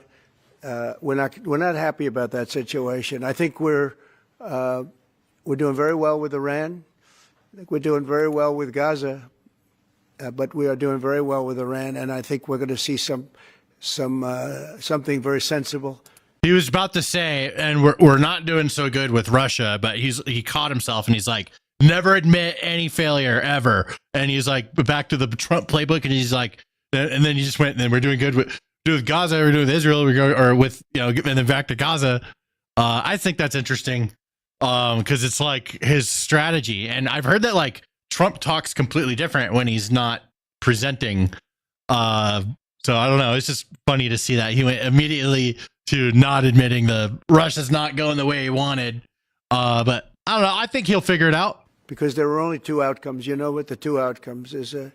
We're not happy about that situation. I think we're doing very well with Iran. I think we're doing very well with Gaza, but we are doing very well with Iran, and I think we're going to see something very sensible. He was about to say, and we're not doing so good with Russia, but he caught himself and he's like, never admit any failure ever. And he's like, back to the Trump playbook, and he's like, and then he just went, and then we're doing good with Gaza, we're doing with Israel, we go, or with, and then back to Gaza. I think that's interesting because it's like his strategy. And I've heard that like Trump talks completely different when he's not presenting. So I don't know. It's just funny to see that he went immediately to not admitting the Russia's not going the way he wanted. But I don't know. I think he'll figure it out. Because there are only two outcomes. You know what the two outcomes is: a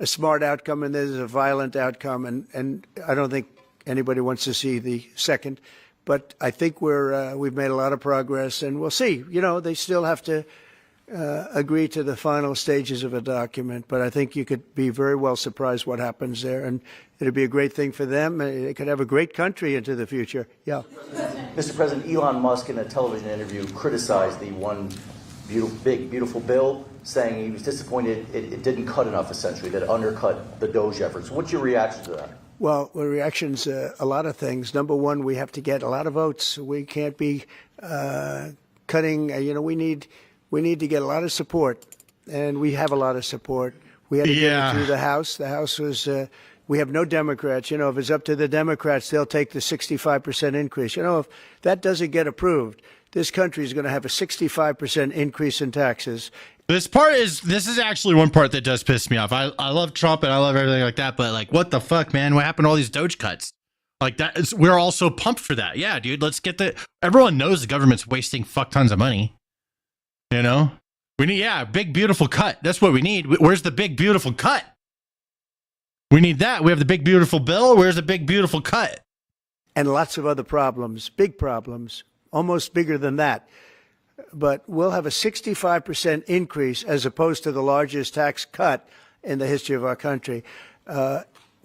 smart outcome and there's a violent outcome. And I don't think anybody wants to see the second. But I think we've made a lot of progress, and we'll see. They still have to agree to the final stages of a document. But I think you could be very well surprised what happens there, and it'd be a great thing for them. They could have a great country into the future. Yeah. Mr. President, Elon Musk in a television interview criticized the one big, beautiful bill, saying he was disappointed it didn't cut enough, essentially, that it undercut the Doge efforts. What's your reaction to that? Well, the reaction's a lot of things. Number one, we have to get a lot of votes. We can't be cutting. We need to get a lot of support, and we have a lot of support. We had to get it through the House. The House was. We have no Democrats. If it's up to the Democrats, they'll take the 65% increase. If that doesn't get approved, this country is going to have a 65% increase in taxes. This is actually one part that does piss me off. I love Trump and I love everything like that, but like, what the fuck, man? What happened to all these Doge cuts? Like we're all so pumped for that. Yeah, dude, let's get everyone knows the government's wasting fuck tons of money. We need, big, beautiful cut. That's what we need. Where's the big, beautiful cut? We need that. We have the big, beautiful bill. Where's the big, beautiful cut? And lots of other problems, big problems, almost bigger than that. But we'll have a 65% increase as opposed to the largest tax cut in the history of our country.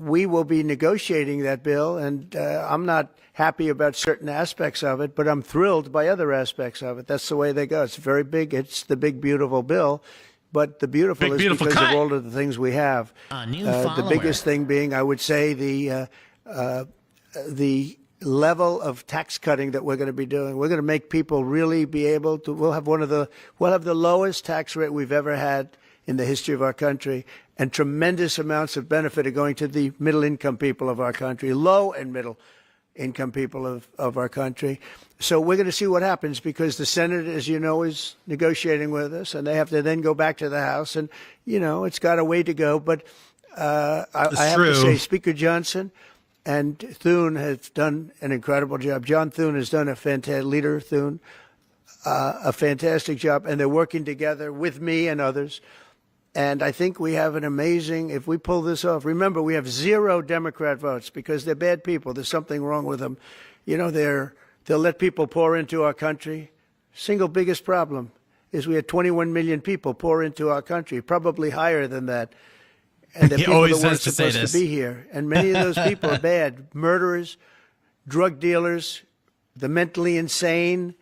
we will be negotiating that bill, and I'm not happy about certain aspects of it, but I'm thrilled by other aspects of it. That's the way they go. It's very big. It's the big, beautiful bill, but the beautiful Big, is beautiful because cut. of all of the things we have. The biggest thing being, I would say, the level of tax cutting that we're going to be doing. We're going to make people really be able to. We'll have the lowest tax rate we've ever had in the history of our country, and tremendous amounts of benefit are going to the middle-income people of our country, low and middle-income people of our country. So we're going to see what happens, because the Senate, as you know, is negotiating with us, and they have to then go back to the House, and, you know, it's got a way to go. But I have to say, Speaker Johnson and Thune have done an incredible job. John Thune has done a fantastic job, and they're working together with me and others. And I think we have an amazing, if we pull this off, remember, we have 0 Democrat votes because they're bad people. There's something wrong with them. You know, they'll let people pour into our country. Single biggest problem is we had 21 million people pour into our country, probably higher than that. And the people that weren't supposed to be here. And many of those people are bad. Murderers, drug dealers, the mentally insane.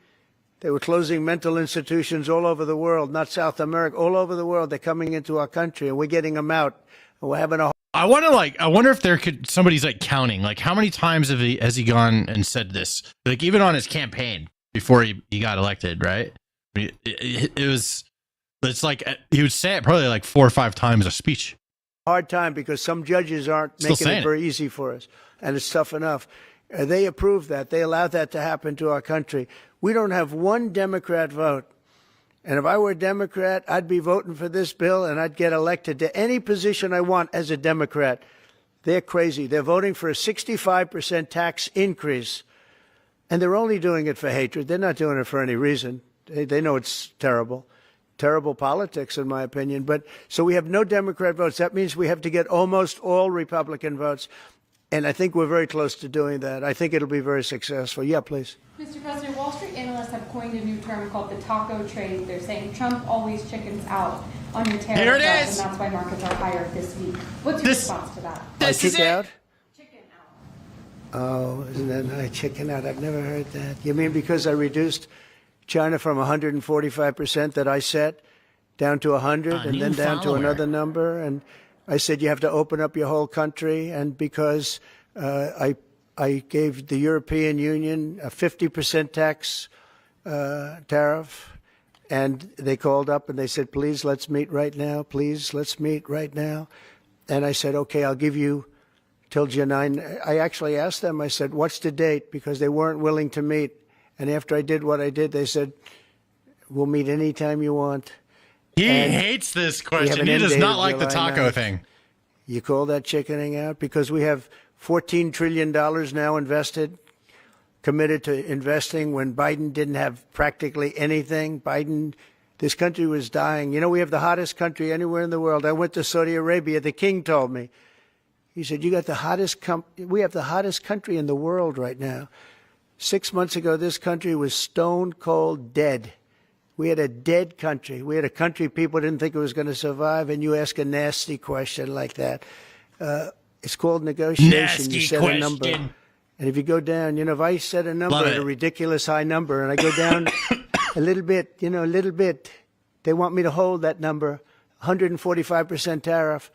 They were closing mental institutions all over the world, not South America, all over the world. They're coming into our country, and we're getting them out. And we're having a. I wonder if somebody's like counting, like how many times has he gone and said this, like even on his campaign before he got elected, right? It's like he would say it probably like 4 or 5 times a speech. Hard time because some judges aren't making it very easy for us, and it's tough enough. They approve that. They allowed that to happen to our country. We don't have one Democrat vote. And if I were a Democrat, I'd be voting for this bill, and I'd get elected to any position I want as a Democrat. They're crazy. They're voting for a 65% tax increase, and they're only doing it for hatred. They're not doing it for any reason. They know it's terrible. Terrible politics, in my opinion. But so we have no Democrat votes. That means we have to get almost all Republican votes. And I think we're very close to doing that. I think it'll be very successful. Yeah, please. Mr. President, Wall Street analysts have coined a new term called the taco trade. They're saying Trump always chickens out on your tariff Here it threats, is. and that's why markets are higher this week. What's your response to that? This is it. Chicken out. Oh, isn't that nice? Chicken out. I've never heard that. You mean because I reduced China from 145% that I set down to 100 and then down to another number? And I said you have to open up your whole country, and because I gave the European Union a 50% tax tariff, and they called up and they said, please, let's meet right now. Please, let's meet right now. And I said, okay, I'll give you till Jeanine. I actually asked them, I said, what's the date? Because they weren't willing to meet. And after I did what I did, they said, we'll meet anytime you want. He hates this question. He does not like the taco thing. You call that chickening out? Because we have $14 trillion now invested, committed to investing when Biden didn't have practically anything. This country was dying. You know, we have the hottest country anywhere in the world. I went to Saudi Arabia. The king told me. He said, you got the hottest we have the hottest country in the world right now. 6 months ago, this country was stone cold dead. We had a dead country. We had a country people didn't think it was going to survive, and you ask a nasty question like that. It's called negotiation. Nasty you set question. a number. And if you go down, you know, if I set a number at a ridiculous high number and I go down a little bit, a little bit, they want me to hold that number, 145% tariff.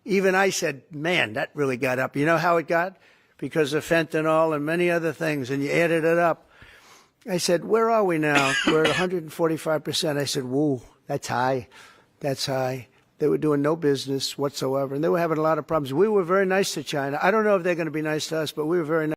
Even I said, man, that really got up. You know how it got? Because of fentanyl and many other things, and you added it up. I said, where are we now? We're at 145%. I said, whoa, that's high. That's high. They were doing no business whatsoever, and they were having a lot of problems. We were very nice to China. I don't know if they're going to be nice to us, but we were very nice.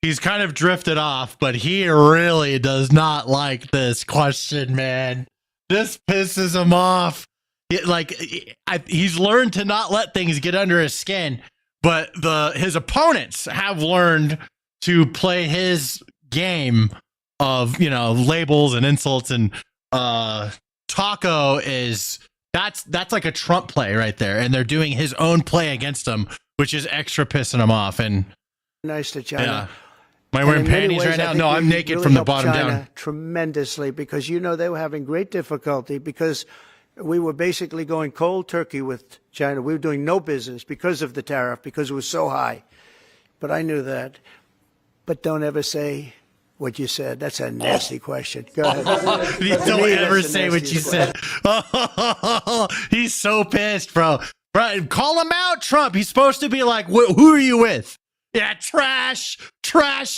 He's kind of drifted off, but he really does not like this question, man. This pisses him off. He's learned to not let things get under his skin, but his opponents have learned to play his game of, labels and insults, and taco is that's like a Trump play right there, and they're doing his own play against him, which is extra pissing him off. And nice to China. Yeah. Am I wearing panties right now? No, I'm naked from the bottom down. Tremendously, because they were having great difficulty because we were basically going cold turkey with China. We were doing no business because of the tariff, because it was so high. But I knew that. But don't ever say what you said. That's a nasty question. Go ahead. Don't ever say what you said. He's so pissed, bro. Right, call him out, Trump. He's supposed to be like, who are you with? Yeah, trash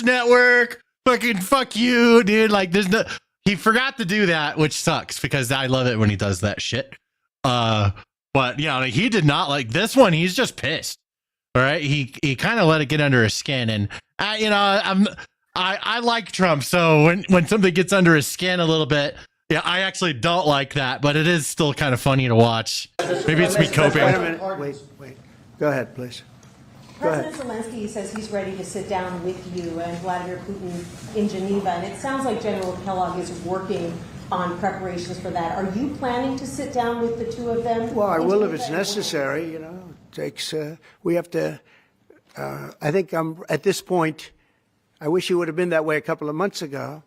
network. Fucking fuck you, dude. Like, there's no. He forgot to do that, which sucks because I love it when he does that shit. But yeah, like, he did not like this one. He's just pissed. All right, he kind of let it get under his skin, and I like Trump. So when something gets under his skin a little bit. Yeah, I actually don't like that, but it is still kind of funny to watch. Maybe it's me coping. Wait a minute. Wait. Go ahead, please. Go ahead. President Zelensky says he's ready to sit down with you and Vladimir Putin in Geneva, and it sounds like General Kellogg is working on preparations for that. Are you planning to sit down with the two of them? Well, I will if it's necessary. You know, it takes. We have to. I think I'm at this point. I wish you would have been that way a couple of months ago.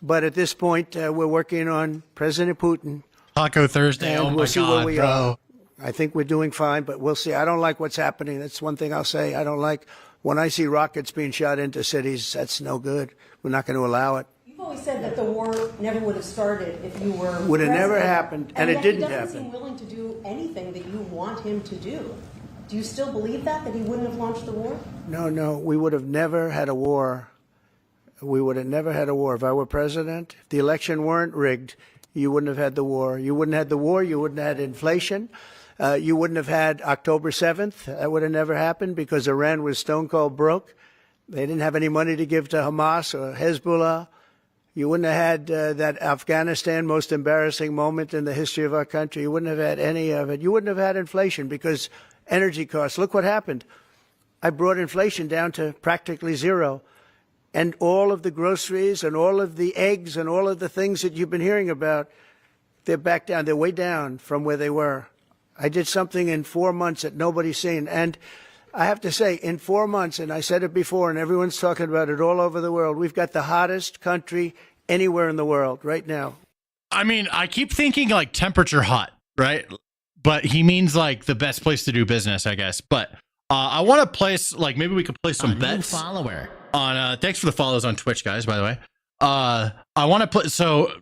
But at this point, we're working on President Putin. Taco Thursday. And oh my we'll see God, where we bro. are. I think we're doing fine, but we'll see. I don't like what's happening. That's one thing I'll say. I don't like when I see rockets being shot into cities. That's no good. We're not going to allow it. You've always said that the war never would have started if you were Would have never president. happened, and it yet didn't he doesn't happen. seem willing to do anything that you want him to do. Do you still believe that he wouldn't have launched the war? No. We would have never had a war. We would have never had a war. If I were president, if the election weren't rigged, you wouldn't have had the war. You wouldn't have had the war. You wouldn't have had inflation. You wouldn't have had October 7th. That would have never happened because Iran was stone cold broke. They didn't have any money to give to Hamas or Hezbollah. You wouldn't have had that Afghanistan most embarrassing moment in the history of our country. You wouldn't have had any of it. You wouldn't have had inflation because energy costs. Look what happened. I brought inflation down to practically zero. And all of the groceries and all of the eggs and all of the things that you've been hearing about, they're back down. They're way down from where they were. I did something in 4 months that nobody's seen. And I have to say, in 4 months, and I said it before, and everyone's talking about it all over the world, we've got the hottest country anywhere in the world right now. I mean, I keep thinking like temperature hot, right? But he means like the best place to do business, I guess. But I want to place, like, maybe we could play some bets. Follower. On thanks for the follows on Twitch, guys, by the way. I want to put, so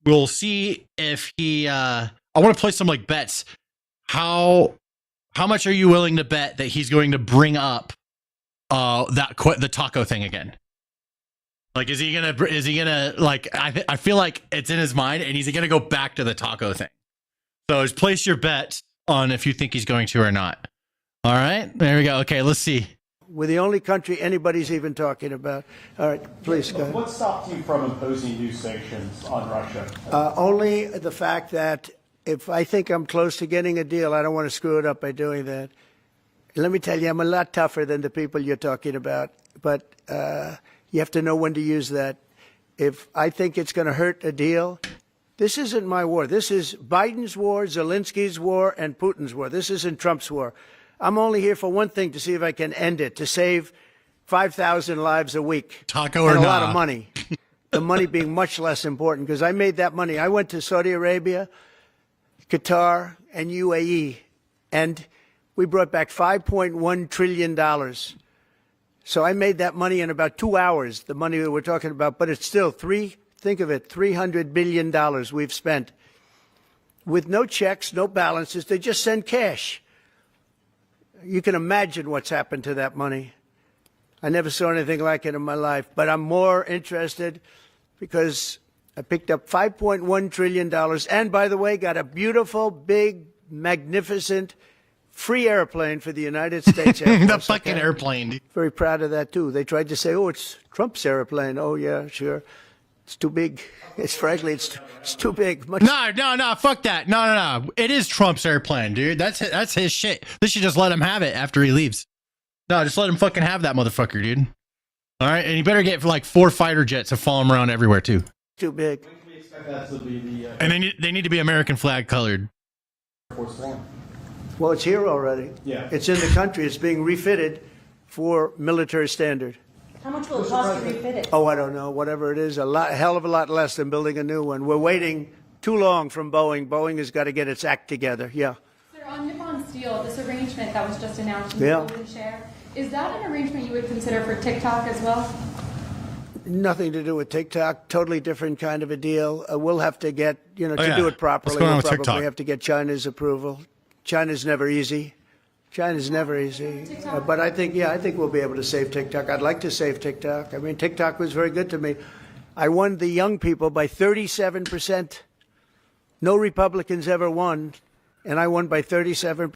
we'll see if he I want to play some like bets. How much are you willing to bet that he's going to bring up the taco thing again? Like, is he gonna like, I feel like it's in his mind and he's gonna go back to the taco thing. So just place your bet on if you think he's going to or not. All right, there we go. Okay, let's see. We're the only country anybody's even talking about. All right, please go ahead. What stopped you from imposing new sanctions on Russia? Only the fact that if I think I'm close to getting a deal, I don't want to screw it up by doing that. Let me tell you, I'm a lot tougher than the people you're talking about, but you have to know when to use that. If I think it's going to hurt a deal, this isn't my war. This is Biden's war, Zelensky's war, and Putin's war. This isn't Trump's war. I'm only here for one thing, to see if I can end it, to save 5,000 lives a week. Taco or and a nah. lot of money. The money being much less important, because I made that money. I went to Saudi Arabia, Qatar, and UAE, and we brought back $5.1 trillion. So I made that money in about 2 hours, the money that we're talking about, but it's still think of it, $300 billion we've spent. With no checks, no balances, they just send cash. You can imagine what's happened to that money. I never saw anything like it in my life, but I'm more interested because I picked up $5.1 trillion and, by the way, got a beautiful, big, magnificent, free airplane for the United States Air Force. The fucking airplane. Very proud of that, too. They tried to say, oh, it's Trump's airplane. Oh, yeah, sure. It's too big. Frankly, it's too big. No, fuck that. No. It is Trump's airplane, dude. That's his shit. They should just let him have it after he leaves. No, just let him fucking have that motherfucker, dude. All right, and you better get like 4 fighter jets to follow him around everywhere too. Too big. When can we expect that to be the And they need to be American flag colored. Air Force One? Well, it's here already. Yeah. It's in the country. It's being refitted for military standard. How much will it cost to refit it? Oh, I don't know. Whatever it is, a hell of a lot less than building a new one. We're waiting too long from Boeing. Boeing has got to get its act together. Yeah. Sir, on Nippon Steel, this arrangement that was just announced in the Golden Share, is that an arrangement you would consider for TikTok as well? Nothing to do with TikTok. Totally different kind of a deal. We'll have to get, to do it properly. What's going on We'll with TikTok? probably have to get China's approval. China's never easy. China's never easy. But I think we'll be able to save TikTok. I'd like to save TikTok. I mean, TikTok was very good to me. I won the young people by 37%. No Republicans ever won, and I won by 37%.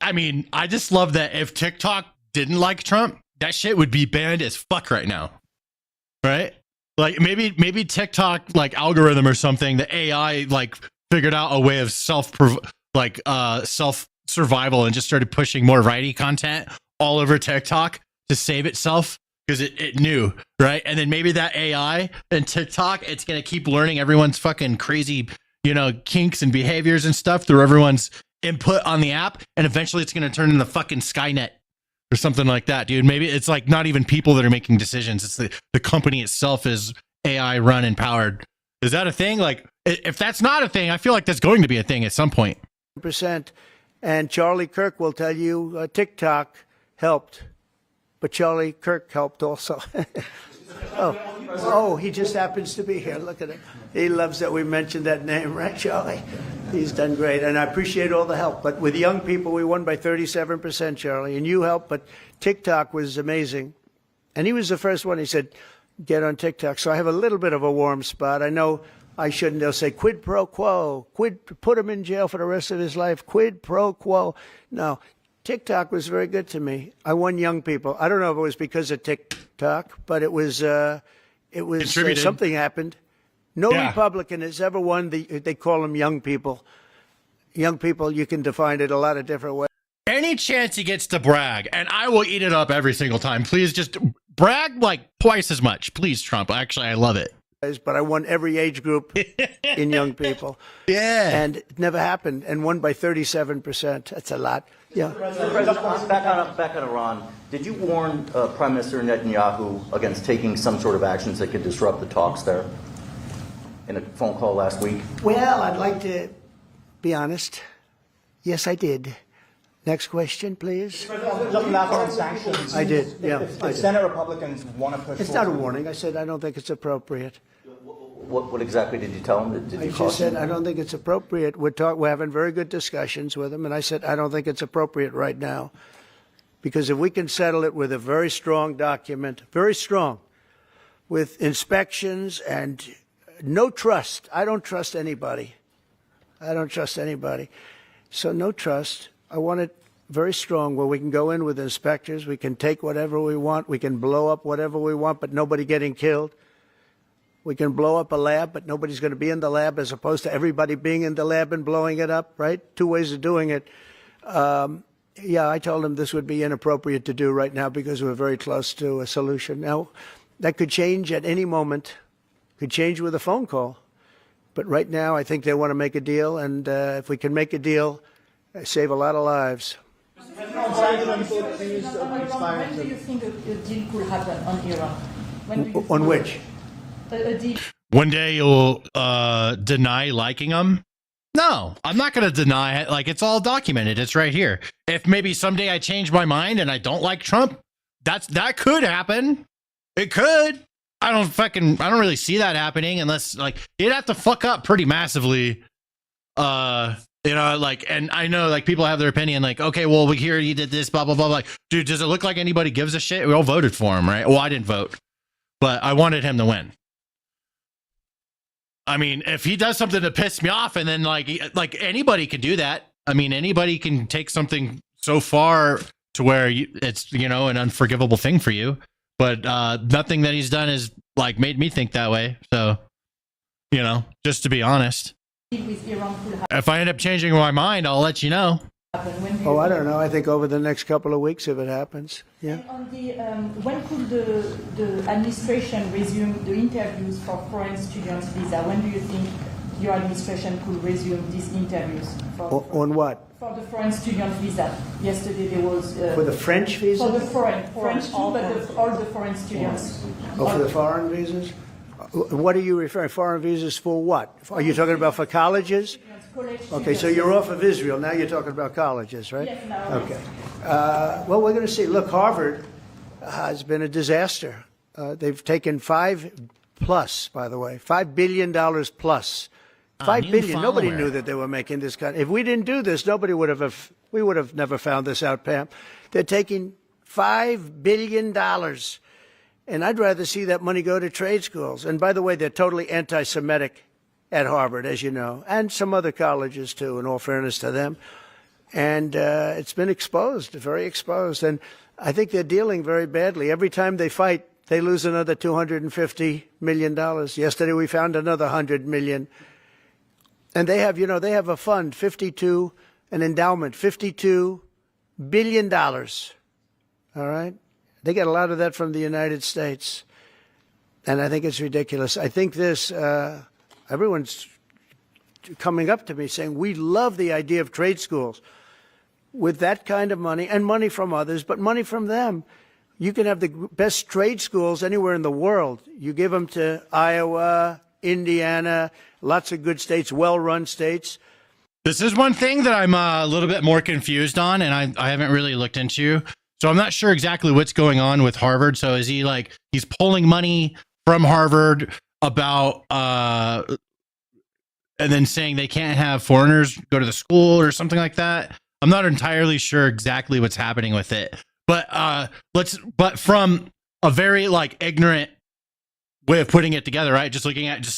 I just love that if TikTok didn't like Trump, that shit would be banned as fuck right now. Right? Like maybe TikTok like algorithm or something, the AI like figured out a way of self survival and just started pushing more righty content all over TikTok to save itself because it knew, right? And then maybe that AI and TikTok, it's gonna keep learning everyone's fucking crazy, kinks and behaviors and stuff through everyone's input on the app, and eventually it's gonna turn into fucking Skynet or something like that, dude. Maybe it's like not even people that are making decisions. It's the company itself is AI run and powered. Is that a thing? Like, if that's not a thing, I feel like that's going to be a thing at some point. And Charlie Kirk will tell you TikTok helped, but Charlie Kirk helped also. He just happens to be here. Look at it. He loves that we mentioned that name, right, Charlie? He's done great, and I appreciate all the help. But with young people, we won by 37%, Charlie, and you helped. But TikTok was amazing, and he was the first one. He said, "Get on TikTok." So I have a little bit of a warm spot. I know I shouldn't. They'll say quid pro quo, put him in jail for the rest of his life. Quid pro quo. No, TikTok was very good to me. I won young people. I don't know if it was because of TikTok, but it was something happened. No Republican has ever won they call them young people. Young people, you can define it a lot of different ways. Any chance he gets to brag, and I will eat it up every single time. Please just brag like twice as much. Please, Trump. Actually, I love it. But I won every age group in young people. Yeah. And it never happened, and won by 37%. That's a lot. Yeah. Back on Iran, did you warn Prime Minister Netanyahu against taking some sort of actions that could disrupt the talks there in a phone call last week? Well, I'd like to be honest. Yes, I did. Next question, please. Just last on sanctions. I did, yeah. If Senate Republicans want to push It's not a warning. I said I don't think it's appropriate. What exactly did you tell him? Did you I just said I don't think it's appropriate. We're having very good discussions with him, and I said I don't think it's appropriate right now. Because if we can settle it with a very strong document, very strong, with inspections and no trust. I don't trust anybody. So no trust. I want it very strong where we can go in with inspectors. We can take whatever we want. We can blow up whatever we want, but nobody getting killed. We can blow up a lab, but nobody's going to be in the lab, as opposed to everybody being in the lab and blowing it up, right? Two ways of doing it. I told him this would be inappropriate to do right now because we're very close to a solution. Now, that could change at any moment. Could change with a phone call. But right now, I think they want to make a deal, and if we can make a deal, save a lot of lives. When do you think a deal could happen on Iran? On which? A deal. One day you'll deny liking them? No, I'm not going to deny it. Like, it's all documented. It's right here. If maybe someday I change my mind and I don't like Trump, that could happen. It could. I don't really see that happening unless, like, you'd have to fuck up pretty massively. And I know, like, people have their opinion, like, okay, well, we hear you did this, blah, blah, blah. Like, dude, does it look like anybody gives a shit? We all voted for him, right? Well, I didn't vote, but I wanted him to win. I mean, if he does something to piss me off, and then like anybody can do that. I mean, anybody can take something so far to where it's, an unforgivable thing for you. But nothing that he's done has like made me think that way. So, just to be honest, if I end up changing my mind, I'll let you know. I don't know. I think over the next couple of weeks, if it happens. Yeah. And on the when could the administration resume the interviews for foreign students visa? When do you think your administration could resume these interviews? On what? For the foreign student visa. Yesterday there was for the French visa. For the French too, but all the foreign students. For the foreign visas. What are you referring? Foreign visas for what? Are you talking about for colleges? Okay, so you're off of Israel. Now you're talking about colleges, right? Yes, now. Okay. Well, we're going to see. Look, Harvard has been a disaster. They've taken $5 billion plus. $5 billion. Nobody knew that they were making this kind. If we didn't do this, we would have never found this out, Pam. They're taking $5 billion. And I'd rather see that money go to trade schools. And by the way, they're totally anti-Semitic at Harvard, as you know, and some other colleges too, in all fairness to them. And it's been exposed, very exposed. And I think they're dealing very badly. Every time they fight, they lose another $250 million. Yesterday we found another $100 million. And they have, they have a fund, an endowment, $52 billion. All right? They get a lot of that from the United States. And I think it's ridiculous. I think everyone's coming up to me saying, we love the idea of trade schools with that kind of money and money from others, but money from them. You can have the best trade schools anywhere in the world. You give them to Iowa, Indiana, lots of good states, well-run states. This is one thing that I'm a little bit more confused on, and I haven't really looked into. So I'm not sure exactly what's going on with Harvard. So is he he's pulling money from Harvard about, and then saying they can't have foreigners go to the school or something like that? I'm not entirely sure exactly what's happening with it. But but from a very ignorant way of putting it together, right? Just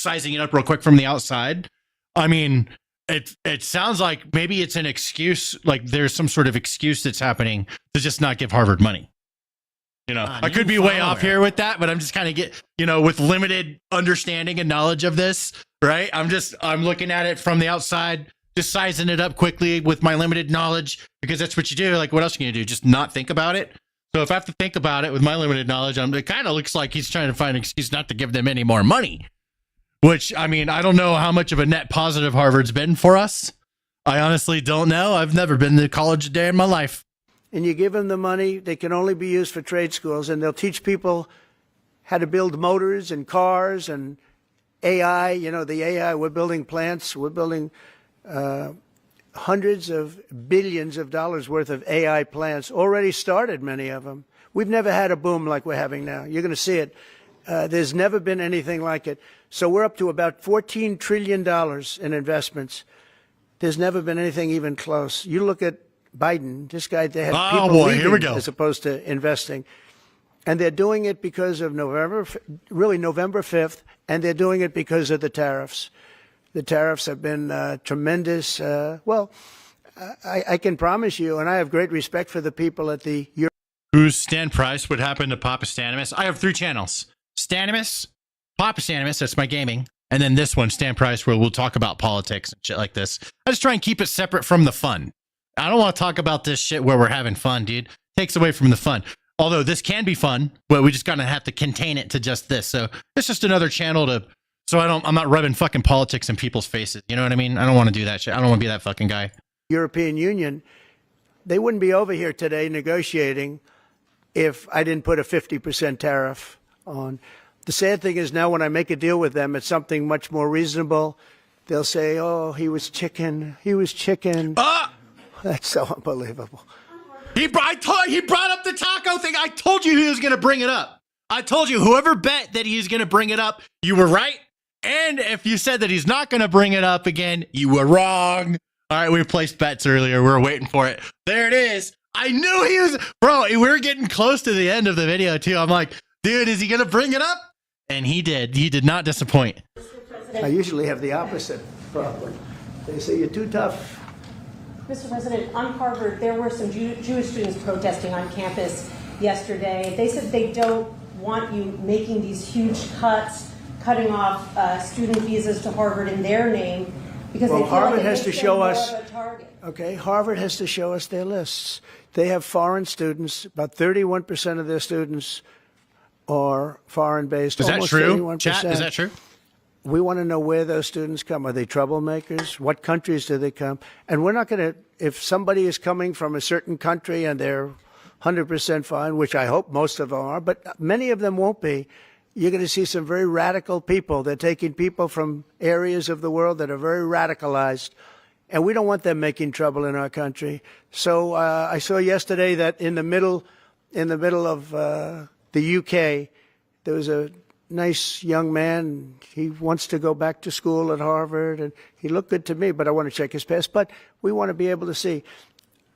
sizing it up real quick from the outside. I mean, it sounds like maybe it's an excuse, like there's some sort of excuse that's happening to just not give Harvard money. I could be way off here with that, but I'm just kind of with limited understanding and knowledge of this, right? I'm looking at it from the outside, just sizing it up quickly with my limited knowledge, because that's what you do. Like, what else can you do? Just not think about it. So if I have to think about it with my limited knowledge, it kind of looks like he's trying to find an excuse not to give them any more money. Which, I mean, I don't know how much of a net positive Harvard's been for us. I honestly don't know. I've never been to college a day in my life. And you give them the money, they can only be used for trade schools, and they'll teach people how to build motors and cars and AI. The AI, we're building plants, we're building hundreds of billions of dollars worth of AI plants, already started, many of them. We've never had a boom like we're having now. You're going to see it. There's never been anything like it. So we're up to about $14 trillion in investments. There's never been anything even close. You look at Biden, this guy, they have people leaving here we go. As opposed to investing. And they're doing it because of November 5th, and they're doing it because of the tariffs. The tariffs have been tremendous. I can promise you, and I have great respect for the people at the... Who's Stan Price? What happened to Papa Stanimus? I have 3 channels. Stanimus, Papa Stanimus, that's my gaming. And then this one, Stan Price, where we'll talk about politics and shit like this. I just try and keep it separate from the fun. I don't want to talk about this shit where we're having fun, dude. Takes away from the fun. Although this can be fun, but we just gotta have to contain it to just this. So it's just another channel so I'm not rubbing fucking politics in people's faces. You know what I mean? I don't want to do that shit. I don't want to be that fucking guy. European Union, they wouldn't be over here today negotiating if I didn't put a 50% tariff on. The sad thing is now when I make a deal with them, it's something much more reasonable. They'll say, oh, he was chicken. That's so unbelievable. He brought up the taco thing. I told you he was going to bring it up. I told you whoever bet that he's going to bring it up, you were right. And if you said that he's not going to bring it up again, you were wrong. All right, we placed bets earlier. We were waiting for it. There it is. I knew he was. Bro, we were getting close to the end of the video, too. I'm like, dude, is he going to bring it up? And he did. He did not disappoint. I usually have the opposite problem. They say you're too tough. Mr. President, on Harvard, there were some Jewish students protesting on campus yesterday. They said they don't want you making these huge cuts, cutting off student visas to Harvard in their name, because they feel Harvard like has to show us. Target. Okay, Harvard has to show us their lists. They have foreign students. About 31% of their students are foreign-based. Is that true? 31%. Chat, is that true? We want to know where those students come. Are they troublemakers? What countries do they come? And we're not going to, if somebody is coming from a certain country and they're 100% fine, which I hope most of them are, but many of them won't be, you're going to see some very radical people. They're taking people from areas of the world that are very radicalized, and we don't want them making trouble in our country. So I saw yesterday that in the middle of the UK, there was a nice young man. He wants to go back to school at Harvard, and he looked good to me, but I want to check his past. But we want to be able to see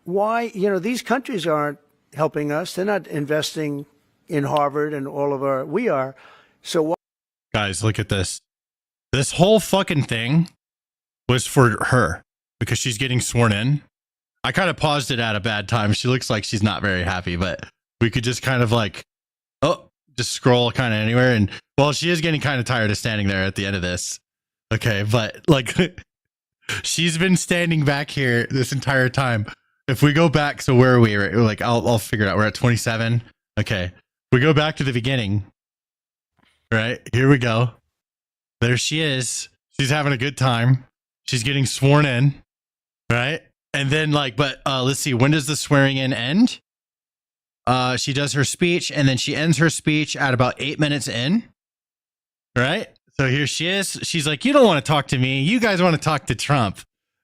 why, these countries aren't helping us. They're not investing in Harvard and all of our, we are. So why? Guys, look at this. This whole fucking thing was for her because she's getting sworn in. I kind of paused it at a bad time. She looks like she's not very happy, but we could just kind of just scroll kind of anywhere. And well, she is getting kind of tired of standing there at the end of this. Okay. But she's been standing back here this entire time. If we go back, so where are we? I'll figure it out. We're at 27. Okay. We go back to the beginning. Right. Here we go. There she is. She's having a good time. She's getting sworn in. Right. And then let's see. When does the swearing in end? She does her speech and then she ends her speech at about 8 minutes in. Right. So here she is. She's like, you don't want to talk to me. You guys want to talk to Trump.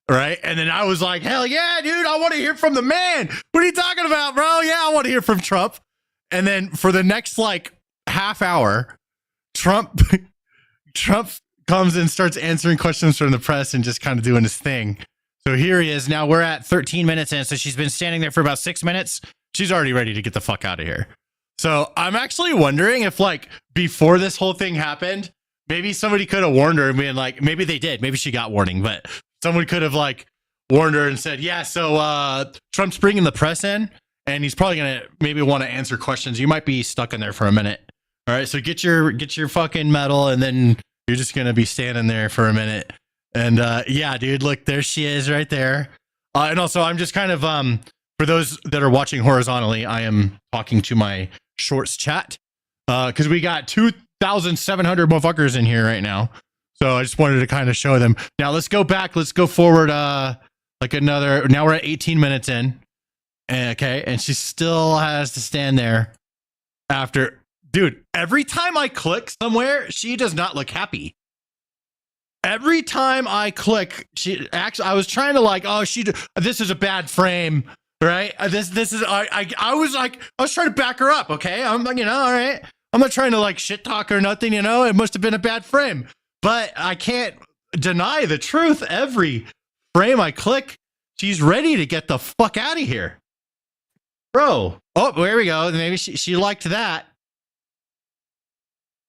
Right. And then I was like, hell yeah, dude. I want to hear from the man. What are you talking about, bro? Yeah, I want to hear from Trump. And then for the next half hour, Trump comes and starts answering questions from the press and just kind of doing his thing. So here he is. Now we're at 13 minutes in. So she's been standing there for about 6 minutes. She's already ready to get the fuck out of here. So I'm actually wondering if before this whole thing happened, maybe somebody could have warned her and been maybe they did. Maybe she got warning, but someone could have warned her and said, yeah, so Trump's bringing the press in and he's probably going to maybe want to answer questions. You might be stuck in there for a minute. All right. So get your fucking medal and then you're just going to be standing there for a minute. And yeah, dude, look, there she is right there. And also I'm just kind of, for those that are watching horizontally, I am talking to my shorts chat because we got 2,700 motherfuckers in here right now. So I just wanted to kind of show them. Now let's go back. Let's go forward now we're at 18 minutes in. Okay. And she still has to stand there after. Dude, every time I click somewhere, she does not look happy. Every time I click, I was trying to this is a bad frame, right? This is, I was trying to back her up. Okay. I'm all right. I'm not trying to shit talk or nothing, it must have been a bad frame, but I can't deny the truth. Every frame I click, she's ready to get the fuck out of here. Bro. Oh, there we go. Maybe she liked that.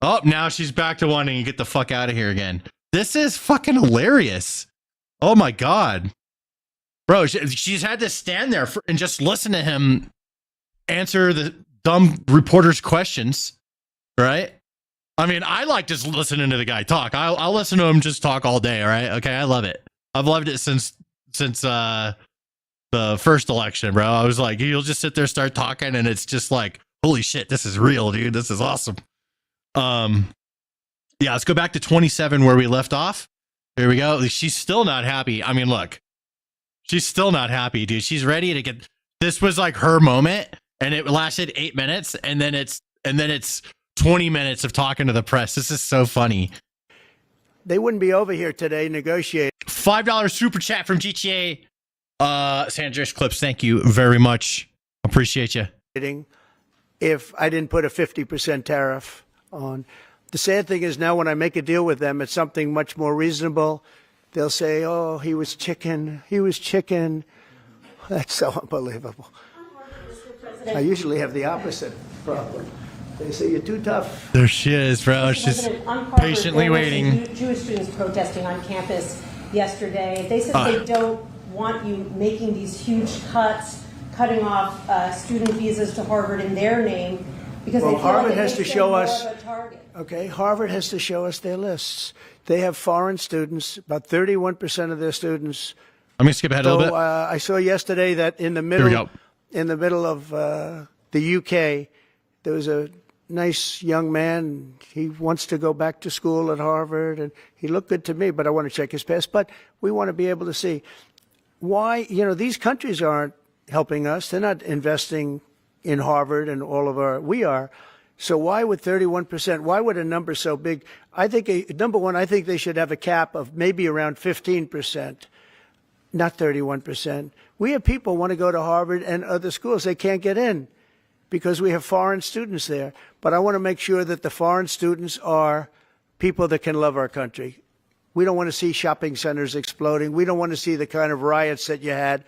Oh, now she's back to wanting to get the fuck out of here again. This is fucking hilarious. Oh my God. Bro, she's had to stand there and just listen to him answer the dumb reporter's questions, right? I mean, I like just listening to the guy talk. I'll listen to him just talk all day, all right? Okay, I love it. I've loved it since the first election, bro. I was like, you'll just sit there, start talking, and it's just holy shit, this is real, dude. This is awesome. Yeah, let's go back to 27 where we left off. Here we go. She's still not happy. I mean, look, she's still not happy, dude. She's ready to get, this was her moment and it lasted 8 minutes and then it's 20 minutes of talking to the press. This is so funny. They wouldn't be over here today negotiating. $5 super chat from GTA. Sanders Clips. Thank you very much. Appreciate you. If I didn't put a 50% tariff on. The sad thing is now when I make a deal with them, it's something much more reasonable. They'll say, oh, he was chicken. He was chicken. That's so unbelievable. I usually have the opposite problem. They say you're too tough. There she is, bro. She's patiently waiting. Jewish students protesting on campus yesterday. They said they don't want you making these huge cuts, cutting off student visas to Harvard in their name. Because well, Harvard has to show us. Okay, Harvard has to show us their lists. They have foreign students, about 31% of their students. Let me skip ahead a little bit. I saw yesterday that in the middle of the UK, there was a nice young man. He wants to go back to school at Harvard, and he looked good to me, but I want to check his past. But we want to be able to see why, these countries aren't helping us. They're not investing in Harvard and all of our, we are. So why would 31%? Why would a number so big? I think, number one, I think they should have a cap of maybe around 15%, not 31%. We have people want to go to Harvard and other schools. They can't get in because we have foreign students there. But I want to make sure that the foreign students are people that can love our country. We don't want to see shopping centers exploding. We don't want to see the kind of riots that you had.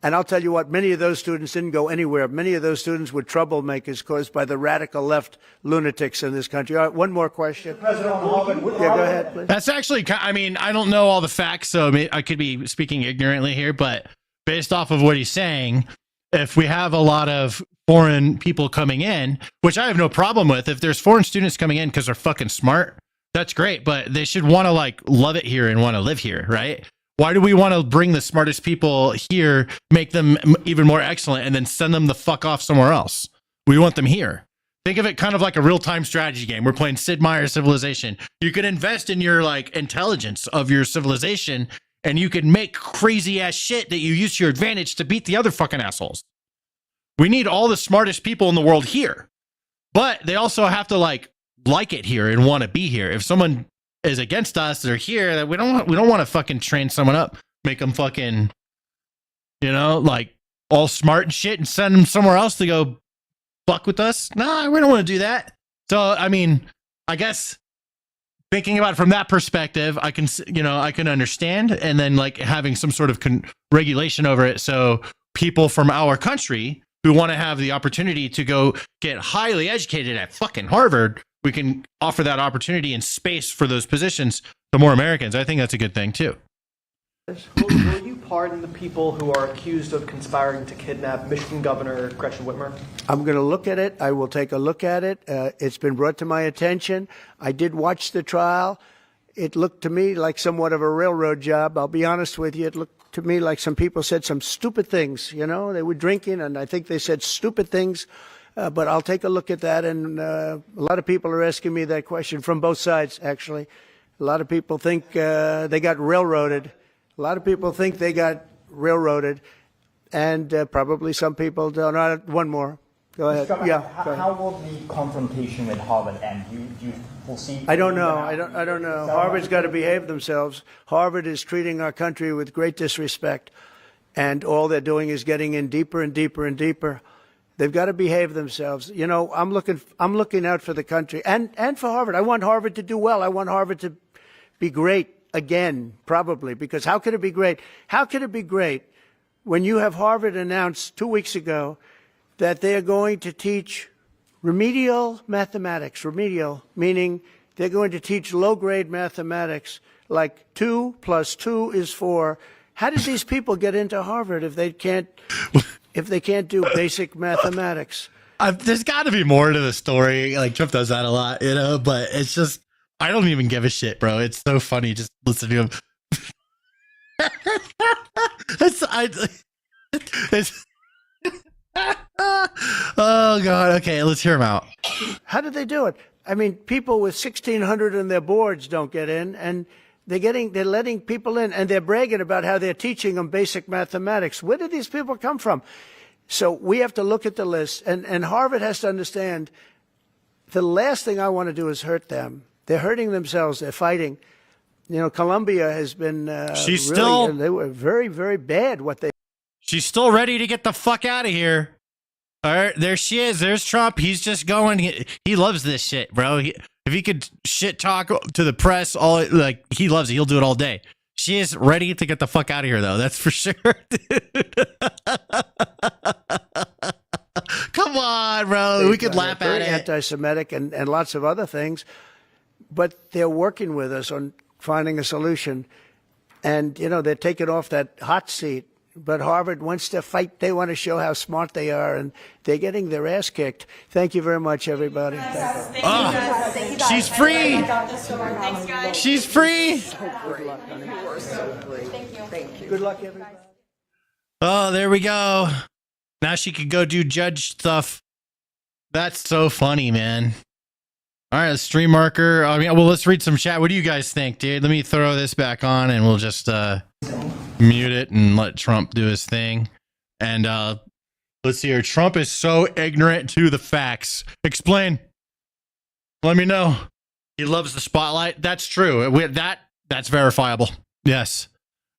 And I'll tell you what, many of those students didn't go anywhere. Many of those students were troublemakers caused by the radical left lunatics in this country. All right, one more question. President Harvard, Yeah, go ahead, please. That's actually, I mean, I don't know all the facts, so I could be speaking ignorantly here, but based off of what he's saying, if we have a lot of foreign people coming in, which I have no problem with, if there's foreign students coming in because they're fucking smart, that's great, but they should want to like love it here and want to live here, right? Why do we want to bring the smartest people here, make them even more excellent, and then send them the fuck off somewhere else? We want them here. Think of it kind of like a real-time strategy game. We're playing Sid Meier's Civilization. You could invest in your like intelligence of your civilization, and you could make crazy-ass shit that you use to your advantage to beat the other fucking assholes. We need all the smartest people in the world here. But they also have to like it here and want to be here. If someone is against us, they're here, that we don't want to fucking train someone up, make them fucking, you know, like all smart and shit and send them somewhere else to go fuck with us. Nah, we don't want to do that. So, I mean, I guess thinking about it from that perspective, I can understand, and then like having some sort of regulation over it. So people from our country who want to have the opportunity to go get highly educated at fucking Harvard, we can offer that opportunity and space for those positions to more Americans. I think that's a good thing too. Will you pardon the people who are accused of conspiring to kidnap Michigan Governor Gretchen Whitmer? I'm going to look at it. I will take a look at it. It's been brought to my attention. I did watch the trial. It looked to me like somewhat of a railroad job. I'll be honest with you. It looked to me like some people said some stupid things. You know, they were drinking, and I think they said stupid things. But I'll take a look at that, and a lot of people are asking me that question from both sides, actually. A lot of people think they got railroaded. A lot of people think they got railroaded, and probably some people don't. One more. Go ahead. How will the confrontation with Harvard end? Do you foresee? I don't know. I don't know. Harvard's got to behave themselves. Harvard is treating our country with great disrespect, and all they're doing is getting in deeper and deeper and deeper. They've got to behave themselves. You know, I'm looking out for the country and for Harvard. I want Harvard to do well. I want Harvard to be great again, probably, because how could it be great? How could it be great when you have Harvard announced 2 weeks ago that they are going to teach remedial mathematics, remedial, meaning they're going to teach low-grade mathematics, like 2 + 2 is 4. How did these people get into Harvard if they can't do basic mathematics? There's got to be more to the story. Like Trump does that a lot, you know, but it's just, I don't even give a shit, bro. It's so funny just listen to him. Oh God. Okay, let's hear him out. How did they do it? I mean, people with 1,600 in their boards don't get in, and they're letting people in, and they're bragging about how they're teaching them basic mathematics. Where did these people come from? So we have to look at the list, and Harvard has to understand the last thing I want to do is hurt them. They're hurting themselves. They're fighting. You know, Columbia has been they were very, very bad what they. She's still ready to get the fuck out of here. All right, there she is. There's Trump. He's just going. He loves this shit, bro. If he could shit talk to the press, he loves it. He'll do it all day. She is ready to get the fuck out of here, though. That's for sure. Come on, bro. We could laugh at it. Anti-Semitic and lots of other things, but they're working with us on finding a solution. And you know, they're taking off that hot seat. But Harvard wants to fight. They want to show how smart they are, and they're getting their ass kicked. Thank you very much, everybody. She's free. She's free. Good luck, honey. Thank you. Good luck, everybody. Oh, there we go. Now she could go do judge stuff. That's so funny, man. All right, stream marker. I mean, well, let's read some chat. What do you guys think, dude? Let me throw this back on, and we'll just mute it and let Trump do his thing. And let's see here. Trump is so ignorant to the facts. Explain. Let me know. He loves the spotlight. That's true. That's verifiable. Yes.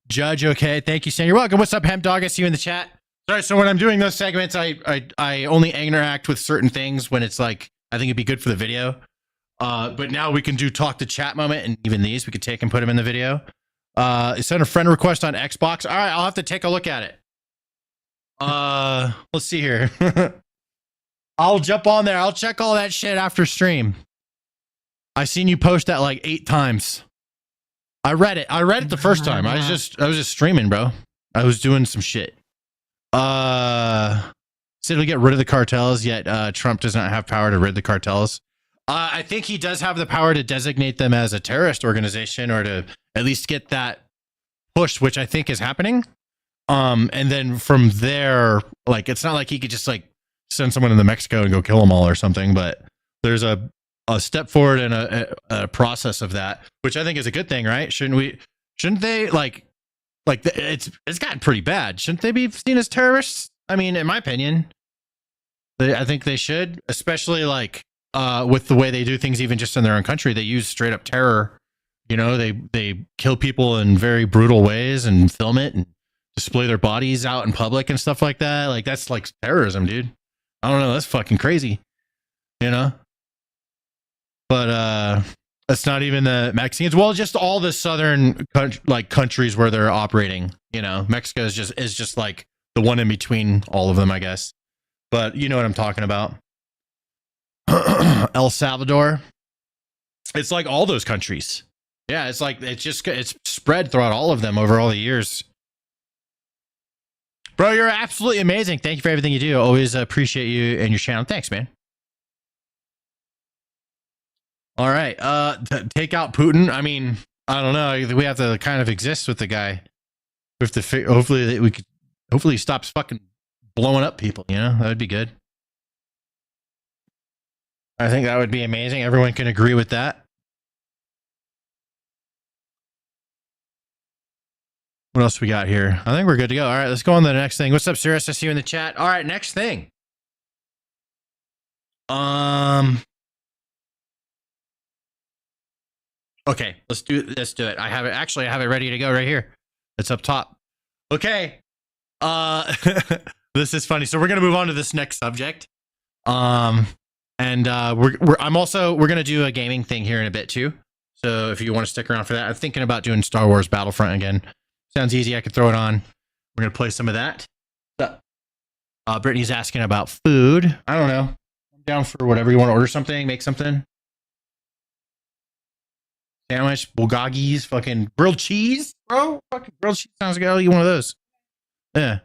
Judge, okay. Thank you, Sam. You're welcome. What's up, Hemp Dog? I see you in the chat. Sorry, so when I'm doing those segments, I only interact with certain things when it's like, I think it'd be good for the video. But now we can do talk to chat moment, and even these we could take and put them in the video. Send a friend request on Xbox. All right, I'll have to take a look at it. Let's see here. I'll jump on there. I'll check all that shit after stream. I seen you post that like 8 times. I read it the first time. I was just streaming, bro. I was doing some shit. Said we get rid of the cartels, yet Trump does not have power to rid the cartels. I think he does have the power to designate them as a terrorist organization, or to at least get that pushed, which I think is happening. And then from there, like, it's not like he could just like send someone into Mexico and go kill them all or something, but there's a step forward and a process of that, which I think is a good thing, right? Shouldn't they it's gotten pretty bad. Shouldn't they be seen as terrorists? I mean, in my opinion, I think they should, especially like with the way they do things, even just in their own country. They use straight up terror. You know, they kill people in very brutal ways and film it and display their bodies out in public and stuff like that. Like, that's like terrorism, dude. I don't know. That's fucking crazy, you know? But that's not even the Mexicans. Well, just all the southern countries where they're operating, you know. Mexico is just like the one in between all of them, I guess. But you know what I'm talking about. El Salvador. It's like all those countries. Yeah, it's like it's spread throughout all of them over all the years. Bro, you're absolutely amazing. Thank you for everything you do. Always appreciate you and your channel. Thanks, man. All right. Take out Putin. I mean, I don't know. We have to kind of exist with the guy. We have to hopefully he stops fucking blowing up people, you know? That would be good. I think that would be amazing. Everyone can agree with that. What else we got here? I think we're good to go. All right, let's go on to the next thing. What's up, Cirrus? I see you in the chat. All right, next thing. Okay, let's do it. I have it ready to go right here. It's up top. Okay. This is funny. So we're gonna move on to this next subject. We're gonna do a gaming thing here in a bit too. So if you want to stick around for that, I'm thinking about doing Star Wars Battlefront again. Sounds easy. I could throw it on. We're gonna play some of that. Brittany's asking about food. I don't know. I'm down for whatever you want to order. Something, make something. Sandwich, bulgogis, fucking grilled cheese, bro. Fucking grilled cheese sounds good. I'll eat one of those. Yeah.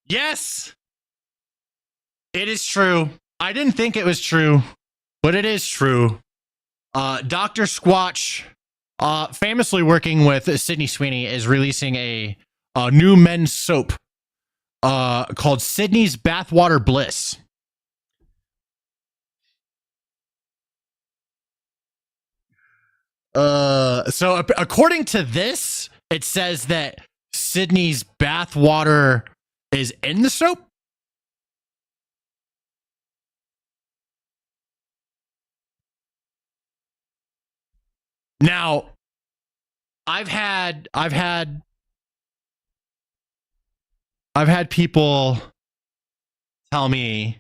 Yes. It is true. I didn't think it was true, but it is true. Dr. Squatch, famously working with Sydney Sweeney, is releasing a new men's soap called Sydney's Bathwater Bliss. So according to this, it says that Sydney's bathwater is in the soap. Now, I've had people tell me,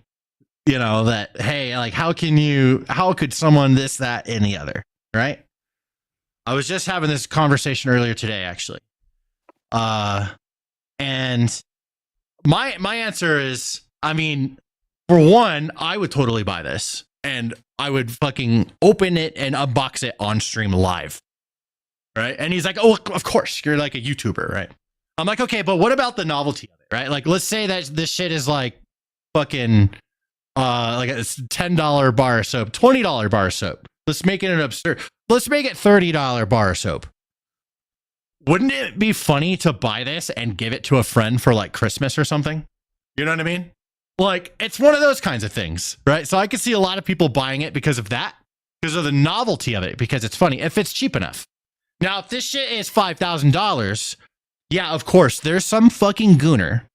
you know, that, hey, like, how could someone this, that, and the other, right? I was just having this conversation earlier today, actually. And my answer is, I mean, for one, I would totally buy this, and I would fucking open it and unbox it on stream live. Right? And he's like, oh, of course, you're like a YouTuber, right? I'm like, okay, but what about the novelty of it, right? Like, let's say that this shit is like fucking like a $10 bar of soap, $20 bar of soap. Let's make it an absurd. Let's make it $30 bar of soap. Wouldn't it be funny to buy this and give it to a friend for like Christmas or something? You know what I mean? Like, it's one of those kinds of things, right? So I could see a lot of people buying it because of that, because of the novelty of it, because it's funny, if it's cheap enough. Now, if this shit is $5,000, yeah, of course, there's some fucking gooner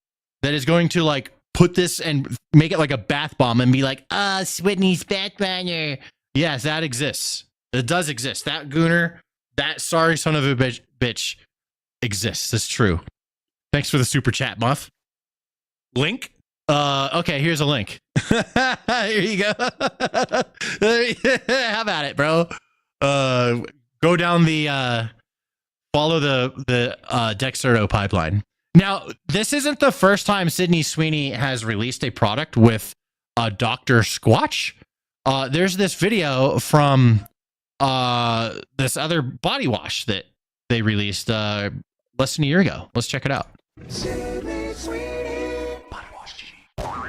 that is going to like put this and make it like a bath bomb and be like, Whitney's bath bomber. Yes, that exists. It does exist. That gooner, that sorry son of a bitch exists. That's true. Thanks for the super chat, Muff. Link? Okay, here's a link. Here you go. How about it, bro? Go down the follow the Dexerto pipeline. Now, this isn't the first time Sydney Sweeney has released a product with Dr. Squatch. There's this video from this other body wash that they released less than a year ago. Let's check it out.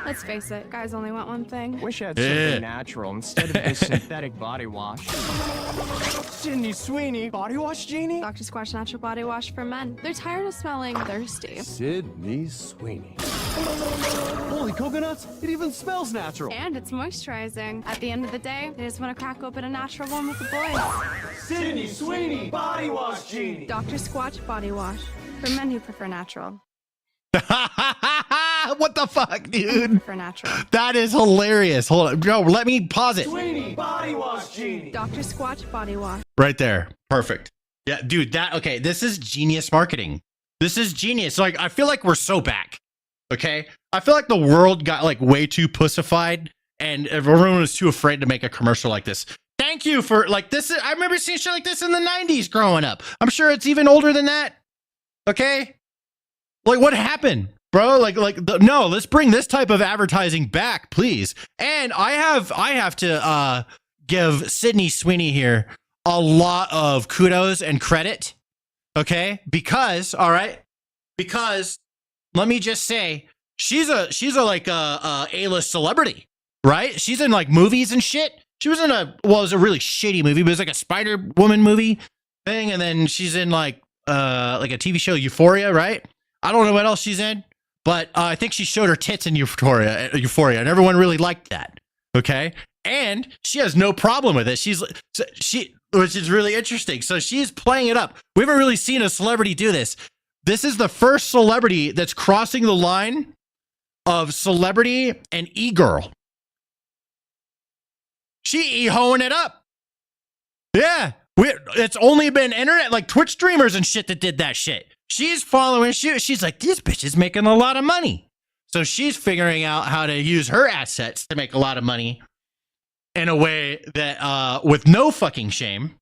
Let's face it, guys only want one thing. Wish I had something natural instead of this synthetic body wash. Sydney Sweeney, body wash genie? Dr. Squatch Natural Body Wash for Men. They're tired of smelling thirsty. Sydney Sweeney. Holy coconuts, it even smells natural. And it's moisturizing. At the end of the day, they just want to crack open a natural one with the boys. Sydney Sweeney, body wash genie. Dr. Squatch Body Wash for men who prefer natural. What the fuck, dude? For natural. That is hilarious. Hold on. Bro, let me pause it. Sweeney, body wash genie. Dr. Squatch Body Wash. Right there. Perfect. Yeah, dude, this is genius marketing. This is genius. Like, I feel like we're so back. Okay? I feel like the world got like way too pussified and everyone was too afraid to make a commercial like this. Thank you for like this. I remember seeing shit like this in the 90s growing up. I'm sure it's even older than that. Okay? Like, what happened, bro? No, let's bring this type of advertising back, please. And I have to give Sydney Sweeney here a lot of kudos and credit, okay? Because let me just say, she's a A-list celebrity, right? She's in like movies and shit. She was in it was a really shitty movie, but it was like a Spider-Woman movie thing, and then she's in like a TV show, Euphoria, right? I don't know what else she's in, but I think she showed her tits in Euphoria, and everyone really liked that. Okay, and she has no problem with it. Which is really interesting. So she's playing it up. We haven't really seen a celebrity do this. This is the first celebrity that's crossing the line of celebrity and e-girl. She e-hoing it up. Yeah, it's only been internet, like Twitch streamers and shit that did that shit. She's following shit. She's like, this bitch is making a lot of money. So she's figuring out how to use her assets to make a lot of money in a way that, with no fucking shame.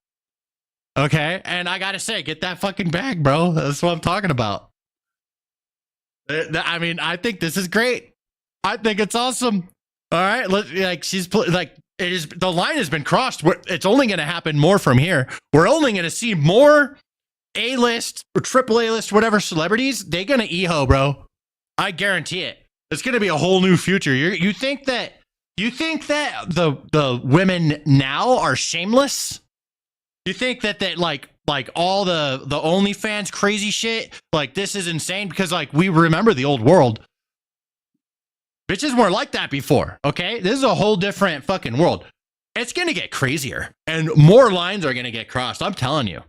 Okay. And I got to say, get that fucking bag, bro. That's what I'm talking about. I mean, I think this is great. I think it's awesome. All right. The line has been crossed. It's only going to happen more from here. We're only going to see more A-list or triple A-list, whatever celebrities, they're going to e-ho, bro. I guarantee it. It's going to be a whole new future. You think that the women now are shameless? You think that like all the OnlyFans crazy shit, like this is insane because like we remember the old world. Bitches weren't like that before, okay? This is a whole different fucking world. It's going to get crazier and more lines are going to get crossed. I'm telling you.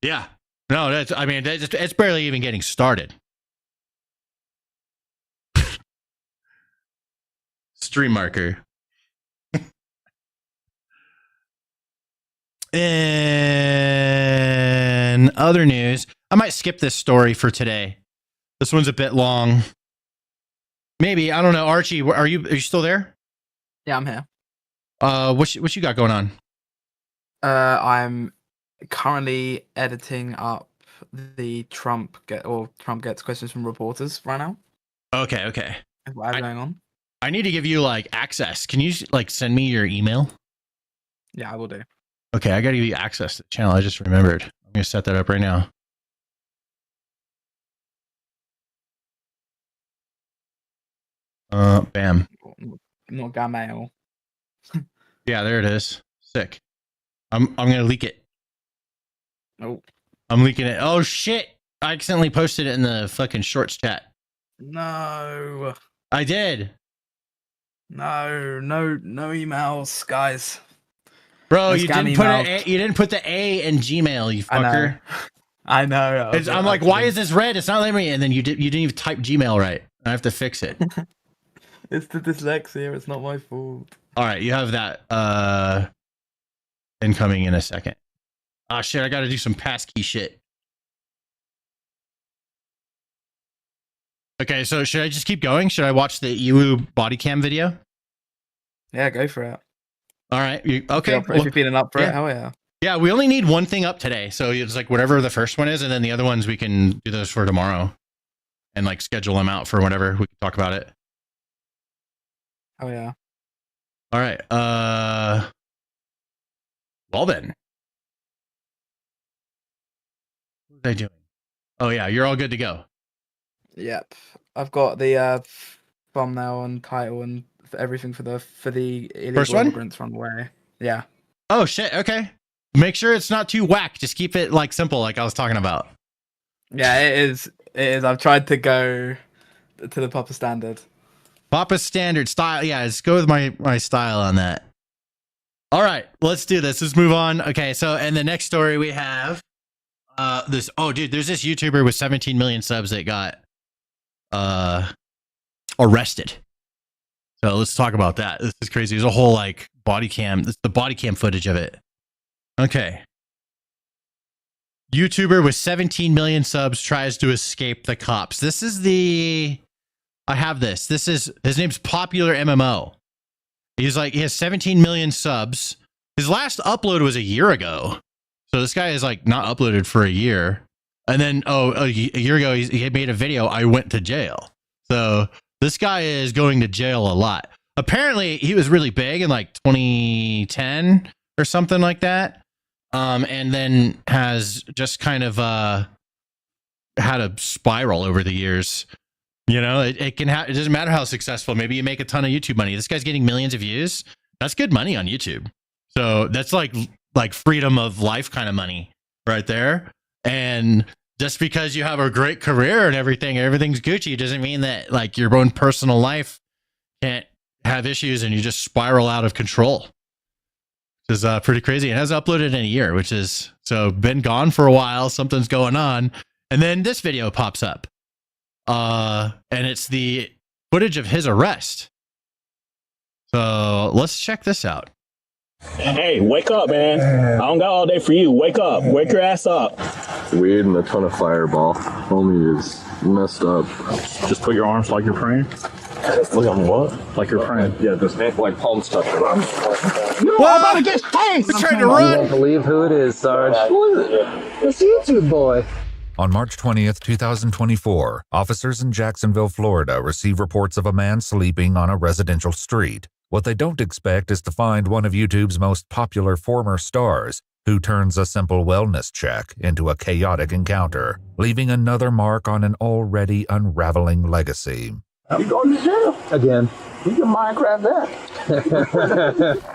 Yeah. No, it's barely even getting started. Stream marker. In other news, I might skip this story for today. This one's a bit long. Maybe, I don't know. Archie, are you still there? Yeah, I'm here. What you got going on? I'm currently editing up the Trump gets questions from reporters right now. Okay. What's going on? I need to give you like access. Can you like send me your email? Yeah, I will do. Okay, I gotta give you access to the channel. I just remembered. I'm gonna set that up right now. Bam. No Gmail. Yeah, there it is. Sick. I'm gonna leak it. Nope. I'm leaking it. Oh shit! I accidentally posted it in the fucking shorts chat. No. I did. No emails, guys. Bro, you didn't put the A in Gmail, you fucker. I know. I'm like, why is this red? It's not letting me. And then you didn't even type Gmail right. I have to fix it. It's the dyslexia. It's not my fault. All right, you have that incoming in a second. Ah, shit, I got to do some passkey shit. Okay, so should I just keep going? Should I watch the EU body cam video? Yeah, go for it. All right. Okay. If you're feeling up for it, hell yeah. Yeah, we only need one thing up today. So it's like whatever the first one is, and then the other ones we can do those for tomorrow and like schedule them out for whenever we can talk about it. Oh yeah. All right. Well then. What are they doing? Oh yeah, you're all good to go. Yep. I've got the thumbnail and title and everything for the illegal First one? immigrants run away. Yeah. Oh shit, okay. Make sure it's not too whack. Just keep it like simple, like I was talking about. Yeah, it is. It is. I've tried to go to the proper standard. Papa standard style. Yeah, let's go with my style on that. All right, let's do this. Let's move on. Okay, so and the next story we have this. Oh, dude, there's this YouTuber with 17 million subs that got arrested. So let's talk about that. This is crazy. There's a whole like body cam. This is the body cam footage of it. Okay. YouTuber with 17 million subs tries to escape the cops. This is the. I have this. This is his name's Popular MMO. He has 17 million subs. His last upload was a year ago. So this guy is like not uploaded for a year. And then a year ago he made a video. I went to jail. So this guy is going to jail a lot. Apparently he was really big in like 2010 or something like that. And then has just kind of had a spiral over the years. You know, it doesn't matter how successful. Maybe you make a ton of YouTube money. This guy's getting millions of views. That's good money on YouTube. So that's like freedom of life kind of money right there. And just because you have a great career and everything's Gucci doesn't mean that like your own personal life can't have issues and you just spiral out of control. Which is pretty crazy. It hasn't uploaded in a year, which is so been gone for a while. Something's going on. And then this video pops up. And it's the footage of his arrest. So let's check this out. Hey, wake up, man. I don't got all day for you. Wake up. Wake your ass up. Weed and a ton of Fireball. Homie is messed up. Just put your arms like you're praying. Look at what? Like you're praying. Yeah, just like palm stuff. No, I'm about to get chased. He's trying to run. You won't believe who it is, Sarge. It's YouTube boy. On March 20th, 2024, officers in Jacksonville, Florida receive reports of a man sleeping on a residential street. What they don't expect is to find one of YouTube's most popular former stars, who turns a simple wellness check into a chaotic encounter, leaving another mark on an already unraveling legacy. You going to jail again? You can Minecraft that.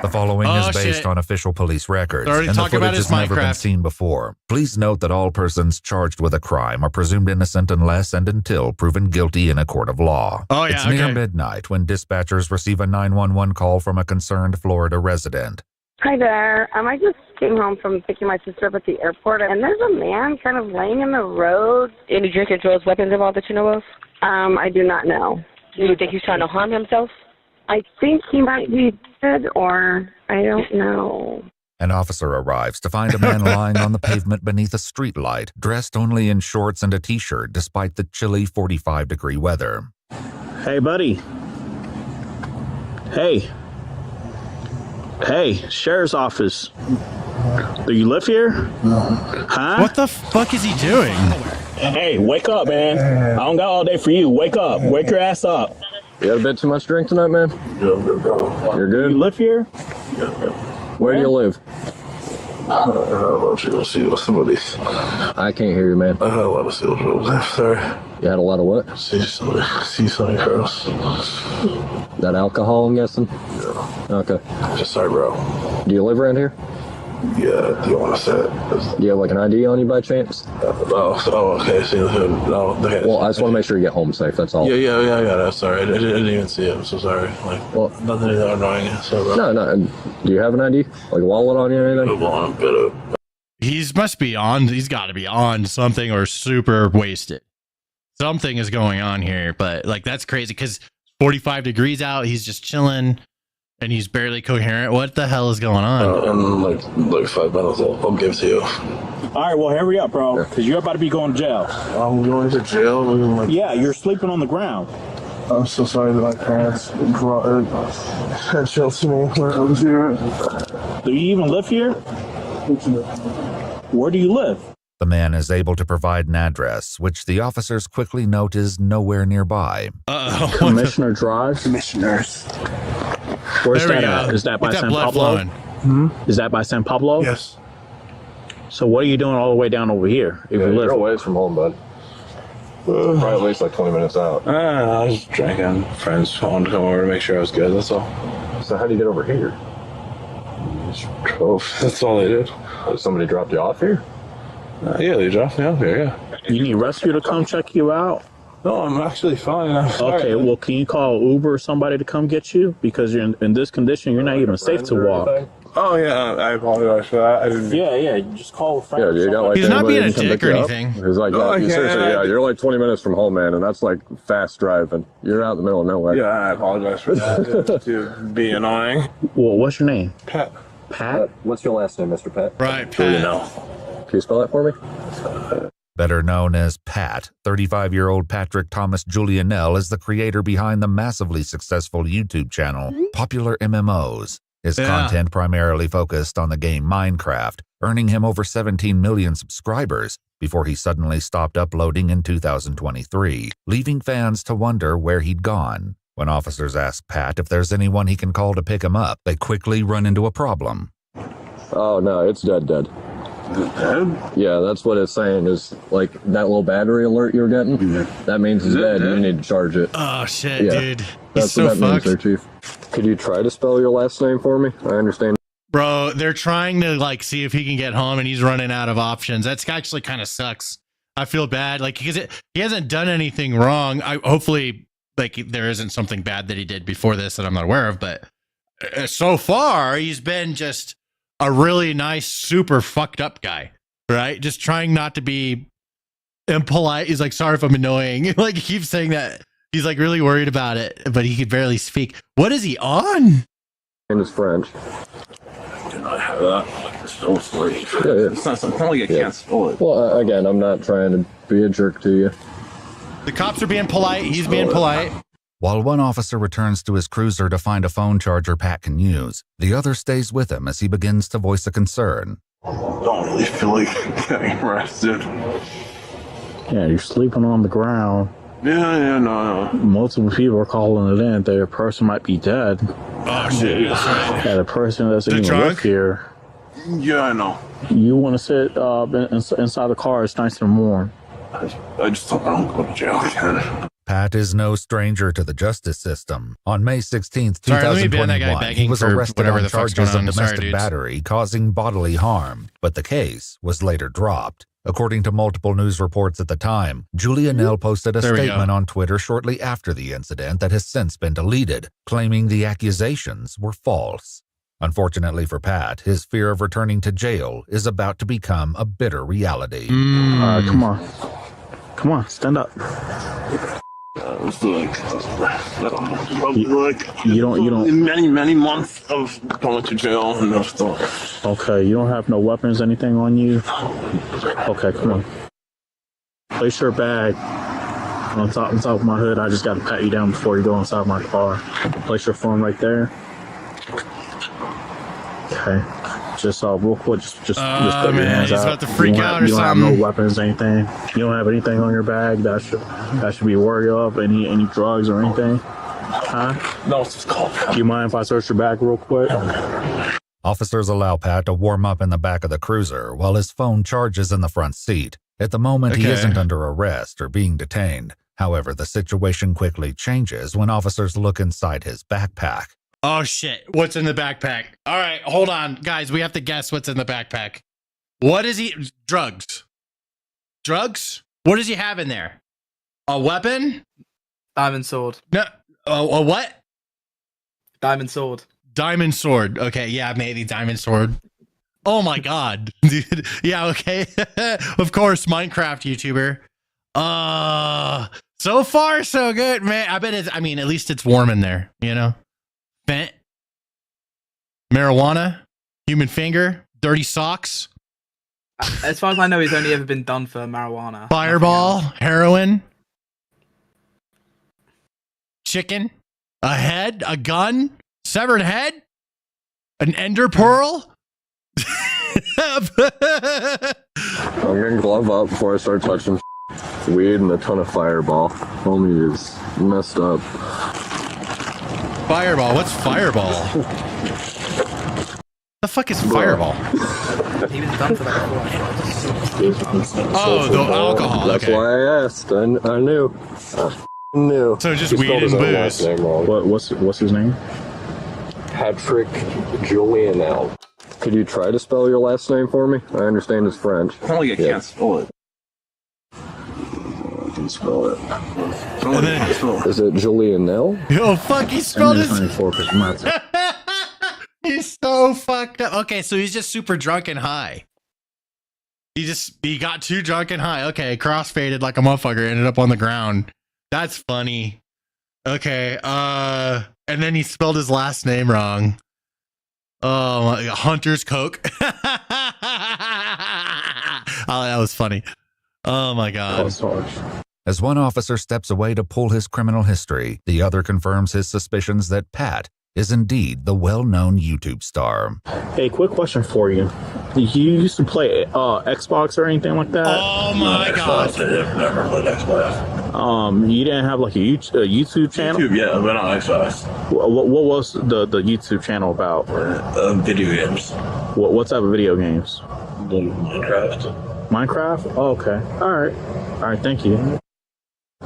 The following is based on official police records, and the footage has never been seen before. Please note that all persons charged with a crime are presumed innocent unless and until proven guilty in a court of law. It's near midnight when dispatchers receive a 911 call from a concerned Florida resident. Hi there. I just came home from picking my sister up at the airport, and there's a man kind of laying in the road. Any drink and drugs, weapons involved that you know of? I do not know. Do you think he's trying to harm himself? I think he might be dead, or I don't know. An officer arrives to find a man lying on the pavement beneath a streetlight, dressed only in shorts and a t-shirt despite the chilly 45-degree weather. Hey, buddy. Hey. Hey, sheriff's office. Do you live here? Huh? What the fuck is he doing? Hey, wake up, man. I don't got all day for you. Wake up. Wake your ass up. You had a bit too much drink tonight, man? You're good? You live here? Where do you live? I want you to see some of these. I can't hear you, man. I had a lot of silver left, sorry. You had a lot of what? See some girls. That alcohol, I'm guessing? Yeah. Okay. Just sorry, bro. Do you live around here? Yeah, do you want to say it? Do you have like an ID on you by chance? Okay. See, no, okay. Well, I just want to make sure you get home safe, that's all. Yeah, that's sorry. I didn't even see it. I'm so sorry. Like, well, nothing that annoying. Sorry, bro. No. Do you have an ID? Like a wallet on you or anything? A wallet, must be on. He's got to be on something or super wasted. Something is going on here, but like that's crazy because 45 degrees out. He's just chilling, and he's barely coherent. What the hell is going on? In like 5 minutes, I'll give it to you. All right, well, hurry up, bro, because you're about to be going to jail. I'm going to jail? Yeah, you're sleeping on the ground. I'm so sorry that my parents had jail to me when I was here. Do you even live here? Where do you live? The man is able to provide an address, which the officers quickly note is nowhere nearby. Commissioner Drive? Commissioners. Where's that at? Is that by San Pablo? Is that by San Pablo? Yes. So what are you doing all the way down over here? If you live? You're a ways from home, bud. Probably at least like 20 minutes out. I was drinking. Friends wanted to come over to make sure I was good, that's all. So how do you get over here? Just drove. That's all they did. Somebody dropped you off here? Yeah, they dropped me off here, yeah. You need rescue to come check you out? No, I'm actually fine. I'm sorry. Okay, well, can you call Uber or somebody to come get you? Because you're in this condition, you're not even safe to walk. Oh, yeah, I apologize for that. I didn't... Yeah, you just call a friend. Yeah, you got like He's not being a anybody dick to or come pick anything. you up? He's like, No, I yeah, can't. seriously, yeah, you're like 20 minutes from home, man, and that's like fast driving. You're out in the middle of nowhere. Yeah, I apologize for that. to be annoying. Well, what's your name? Pat. Pat? What's your last name, Mr. Pat? Right, Who you Pat. know? Can you spell that for me? Better known as Pat, 35-year-old Patrick Thomas Julianelle is the creator behind the massively successful YouTube channel, Popular MMOs. His content primarily focused on the game Minecraft, earning him over 17 million subscribers before he suddenly stopped uploading in 2023, leaving fans to wonder where he'd gone. When officers ask Pat if there's anyone he can call to pick him up, they quickly run into a problem. Oh, no, it's dead. Dead? Yeah, that's what it's saying is like that little battery alert you're getting. That means it's dead and you need to charge it. Oh, shit, Yeah, dude. that's He's so what that means fucked. there, Chief. Could you try to spell your last name for me? I understand. Bro, they're trying to like see if he can get home and he's running out of options. That's actually kind of sucks. I feel bad. Like, because he hasn't done anything wrong. Hopefully, like, there isn't something bad that he did before this that I'm not aware of, but so far, he's been just a really nice, super fucked up guy, right? Just trying not to be impolite. He's like, sorry if I'm annoying. Like, he keeps saying that. He's like really worried about it, but he could barely speak. What is he on? And it's French. Did not have that. It's so sweet. Yeah. It's not something like I can't spell it. Well, again, I'm not trying to be a jerk to you. The cops are being polite. He's being polite. While one officer returns to his cruiser to find a phone charger Pat can use, the other stays with him as he begins to voice a concern. I don't really feel like getting arrested. Yeah, you're sleeping on the ground. Yeah, no. Multiple people are calling it in. Their person might be dead. Oh, shit. Yeah, the person doesn't even live here. Yeah, I know. You want to sit inside the car. It's nice and warm. I just don't want to go to jail again. Pat is no stranger to the justice system. On May 16th, Sorry, let me ban that guy 2021, he begging was for arrested whatever on the fuck's charges going of on. Sorry, domestic dudes. battery causing bodily harm, but the case was later dropped. According to multiple news reports at the time, Julianelle posted a There we go. statement on Twitter shortly after the incident that has since been deleted, claiming the accusations were false. Unfortunately for Pat, his fear of returning to jail is about to become a bitter reality. Come on, stand up. It's like, probably like You don't. many months of going to jail and no stuff. Okay, you don't have no weapons, anything on you. Okay, come on. Place your bag on top of my hood. I just got to pat you down before you go inside my car. Place your phone right there. Okay. Just real quick, just put your hands he's out. about to freak out or You don't have something. no weapons, anything. You don't have anything on your bag that should be worried of. Any drugs or anything? Huh? No, it's just called. Do you mind if I search your bag real quick? Officers allow Pat to warm up in the back of the cruiser while his phone charges in the front seat. At the moment, he Okay. isn't under arrest or being detained. However, the situation quickly changes when officers look inside his backpack. Oh, shit. What's in the backpack? All right, hold on. Guys, we have to guess what's in the backpack. What is he? Drugs. Drugs? What does he have in there? A weapon? Diamond sword. No. A what? Diamond sword. Diamond sword. Okay, yeah, maybe diamond sword. Oh my god, dude. Yeah, okay. Of course, Minecraft YouTuber. So far so good, man. I bet it's. I mean, at least it's warm in there. You know, fent, marijuana, human finger, dirty socks. As far as I know, he's only ever been done for marijuana. Fireball, heroin, chicken, a head, a gun, severed head, an ender pearl. I'm gonna glove up before I start touching weed and a ton of Fireball. Homie is messed up. Fireball? What's Fireball? The fuck is Fireball? He was done for that. Oh, the alcohol. That's Okay. why I asked. I knew. I knew. So just He weed spelled and his own booze. last name wrong. What's his name? Patrick Julianel. Could you try to spell your last name for me? I understand it's French. Only I can't spell it. I can spell it. And then, Is it Julianel? oh fuck, he spelled his. 24%. He's so fucked up. Okay, so he's just super drunk and high. He got too drunk and high. Okay, crossfaded like a motherfucker, ended up on the ground. That's funny. Okay, and then he spelled his last name wrong. Oh, Hunter's Coke. Oh, that was funny. Oh my god. As one officer steps away to pull his criminal history, the other confirms his suspicions that Pat is indeed the well-known YouTube star. Hey, quick question for you. You used to play Xbox or anything like that? Oh my god. I never played Xbox. You didn't have like a YouTube channel? YouTube, yeah, but not Xbox. What was the YouTube channel about? Video games. What type of video games? Minecraft. Minecraft? Oh, okay. All right. Thank you.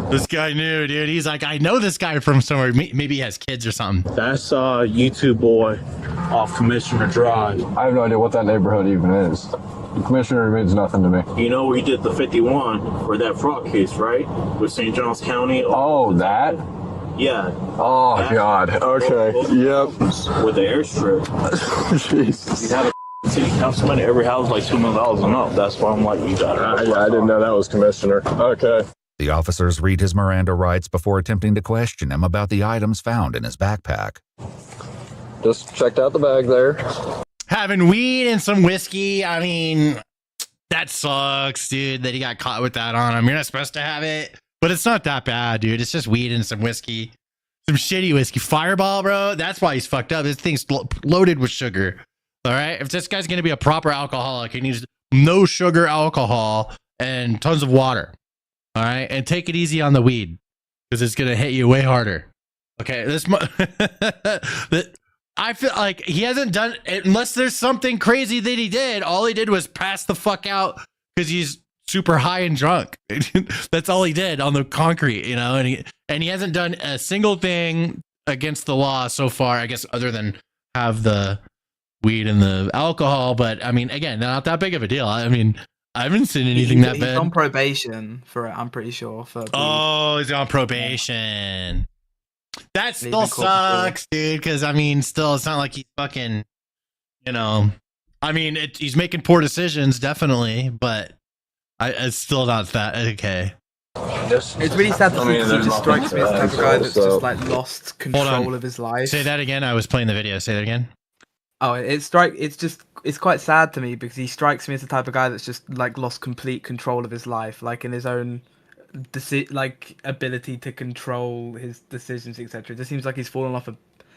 This guy knew, dude. He's like, I know this guy from somewhere. Maybe he has kids or something. That's YouTube boy off Commissioner Drive. I have no idea what that neighborhood even is. The commissioner means nothing to me. You know where you did the 51 for that fraud case, right? With St. Johns County. Oh, that? Yeah. Oh, God. Okay. Yep. With the airstrip. Jesus. You have a city councilman at every house like $2 million and up. That's why I'm like, you got it. I didn't know that was commissioner. Okay. The officers read his Miranda rights before attempting to question him about the items found in his backpack. Just checked out the bag there. Having weed and some whiskey, I mean, that sucks, dude, that he got caught with that on him. You're not supposed to have it, but it's not that bad, dude. It's just weed and some whiskey. Some shitty whiskey. Fireball, bro, that's why he's fucked up. This thing's loaded with sugar, all right? If this guy's going to be a proper alcoholic, he needs no sugar alcohol and tons of water. All right, and take it easy on the weed because it's gonna hit you way harder. Okay, I feel like he hasn't done unless there's something crazy that he did. All he did was pass the fuck out because he's super high and drunk. That's all he did on the concrete, you know. And he hasn't done a single thing against the law so far, I guess, other than have the weed and the alcohol. But I mean, again, not that big of a deal. I mean. I haven't seen anything that bad. He's on probation for it, I'm pretty sure. Oh, he's on probation. That still sucks, dude, because, I mean, still, it's not like he's fucking, you know. I mean, he's making poor decisions, definitely, but it's still not that okay. It's really sad to see because he just strikes me as the type of guy that's just, like, lost control of his life. Say that again. I was playing the video. Say that again. Oh, it's quite sad to me because he strikes me as the type of guy that's just like lost complete control of his life, like in his own ability to control his decisions, etc. It just seems like he's fallen off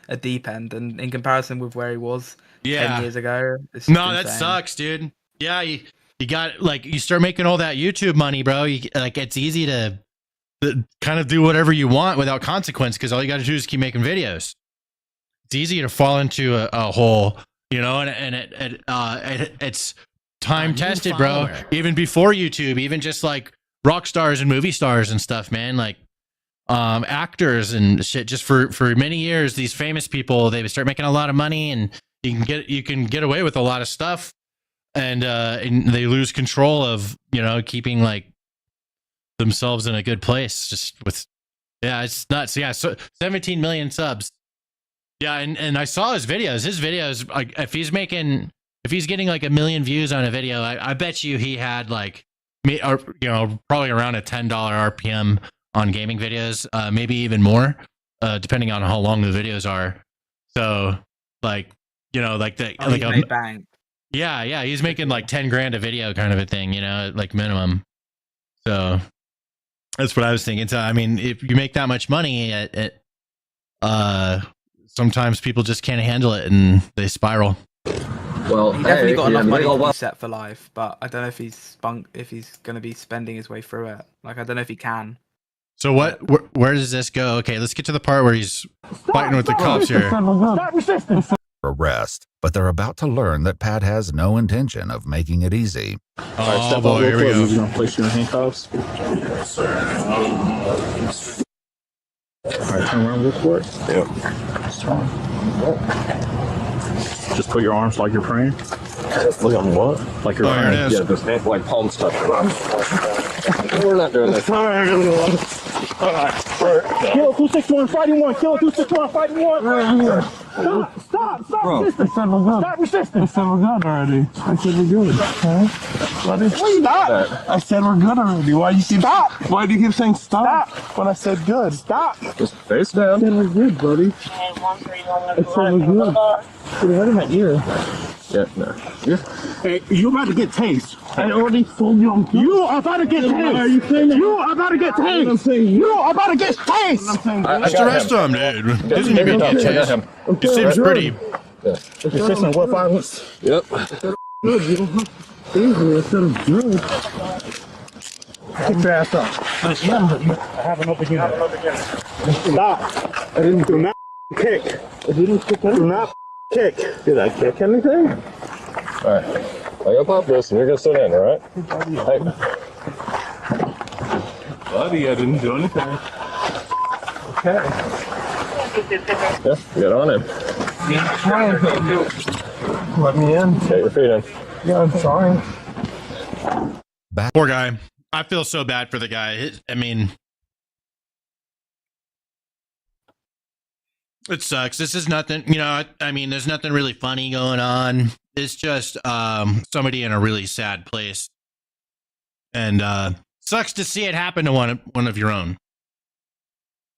a deep end, and in comparison with where he was 10 years ago, it's no, insane. that sucks, dude. Yeah, you got like you start making all that YouTube money, bro. It's easy to kind of do whatever you want without consequence because all you got to do is keep making videos. It's easy to fall into a hole, you know, and it's time tested, bro. Even before YouTube, even just like rock stars and movie stars and stuff, man, like actors and shit. Just for many years, these famous people, they start making a lot of money, and you can get away with a lot of stuff, and they lose control of, you know, keeping like themselves in a good place. Just with it's nuts. Yeah, so 17 million subs. Yeah, and I saw his videos. His videos, like, if he's making if he's getting like 1 million views on a video, I bet you he had like, probably around a $10 RPM on gaming videos, maybe even more, depending on how long the videos are. So like, like the like bank. Yeah, he's making like 10 grand a video kind of a thing, like minimum. So that's what I was thinking. So I mean, if you make that much money, sometimes people just can't handle it and they spiral. Well, he definitely got enough money to be set for life, but I don't know if he's going to be spending his way through it. Like, I don't know if he can. So where does this go? Okay, let's get to the part where he's fighting with the cops here. Stop resisting. Arrest, but they're about to learn that Pat has no intention of making it easy. Oh boy, here we go. He's gonna place you in handcuffs. All right, turn around real quick. Yeah. Just put your arms like you're praying. Look on what? Like you're praying. Yeah, just hand, like palms touch. We're not doing this. All right. Kilo 261 fighting one. Kilo 261 fighting one. Stop resisting. Stop resisting. I said we're good already. I said we're good. Okay. Stop. I said we're good already. Why you keep stop? Why do you keep saying stop? When I said good. Stop. Just face down. I said we're good, buddy. I said we're good. Put it right in my ear. Yeah, no. Hey, you about to get tased. I already told you I'm good. You are about to get tased. Are you saying that? You are about to get tased. I'm saying you are about to get tased. Just arrest him, dude. Doesn't even get chased. He seems pretty. You're facing what violence? Yep. Good. You don't have to easily instead of good. Kick your ass up. I have an open unit. Stop. I didn't do not kick. I didn't kick. Do not kick. Did I kick anything? Alright. I gotta pop this and you're gonna sit in, alright? Hey. Buddy, I didn't do anything. Okay. Yeah, get on him. Yeah, I'm trying. Let me in. Get your feet in. Yeah, I'm trying. Poor guy. I feel so bad for the guy. I mean, it sucks. This is nothing, I mean, there's nothing really funny going on. It's just somebody in a really sad place. And sucks to see it happen to one of your own.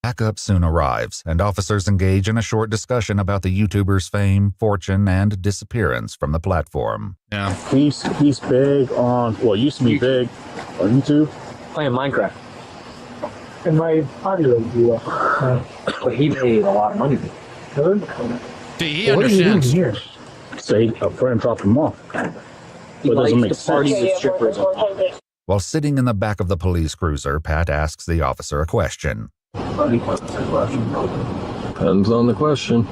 Backup soon arrives, and officers engage in a short discussion about the YouTuber's fame, fortune, and disappearance from the platform. Yeah. He's big on, well, used to be big on YouTube. Playing Minecraft. And my audio blew up. But he made a lot of money. Good. See, he understands. Here? Say a friend dropped him off. But it doesn't make sense. With strippers. While sitting in the back of the police cruiser, Pat asks the officer a question. Depends on the question.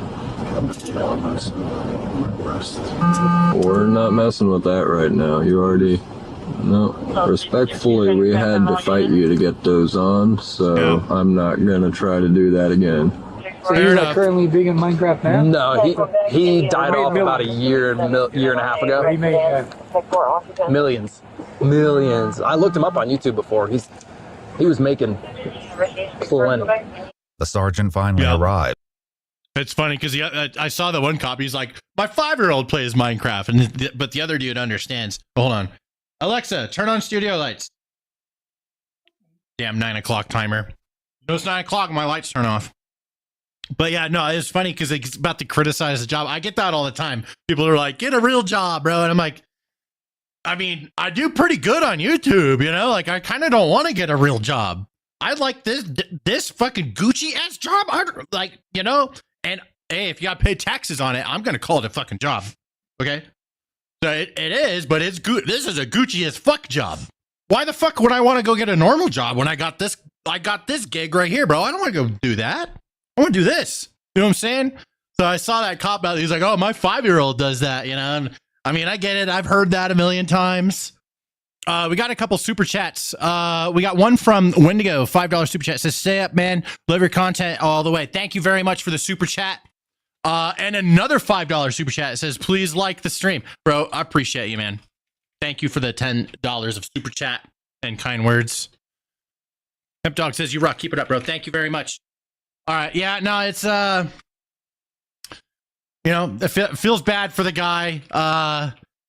We're not messing with that right now. You already... No. Respectfully, we had to fight you to get those on, so I'm not gonna try to do that again. So he's not currently big in Minecraft now? No, he died off about a year and a half ago. He made millions. I looked him up on YouTube before. He was making plenty. The sergeant finally arrived. It's funny because I saw the one cop. He's like, my 5-year-old plays Minecraft, but the other dude understands. Hold on, Alexa, turn on studio lights. Damn 9 o'clock timer. No, it's 9 o'clock. My lights turn off. But yeah, no, it's funny because it's about to criticize the job. I get that all the time. People are like, get a real job, bro. And I'm like, I mean, I do pretty good on YouTube, like I kind of don't want to get a real job. I like this fucking Gucci ass job. And hey, if you got to pay taxes on it, I'm going to call it a fucking job. Okay. So it is, but it's good. This is a Gucci as fuck job. Why the fuck would I want to go get a normal job when I got this gig right here, bro? I don't want to go do that. I want to do this. You know what I'm saying? So I saw that cop out. He's like, oh, my 5-year-old does that, and I mean, I get it. I've heard that a million times. We got a couple super chats. We got one from Wendigo, $5 super chat. It says, stay up, man. Love your content all the way. Thank you very much for the super chat. And another $5 super chat. It says, please like the stream. Bro, I appreciate you, man. Thank you for the $10 of super chat and kind words. Hemp Dog says, you rock. Keep it up, bro. Thank you very much. All right. Yeah, no, it's, it feels bad for the guy.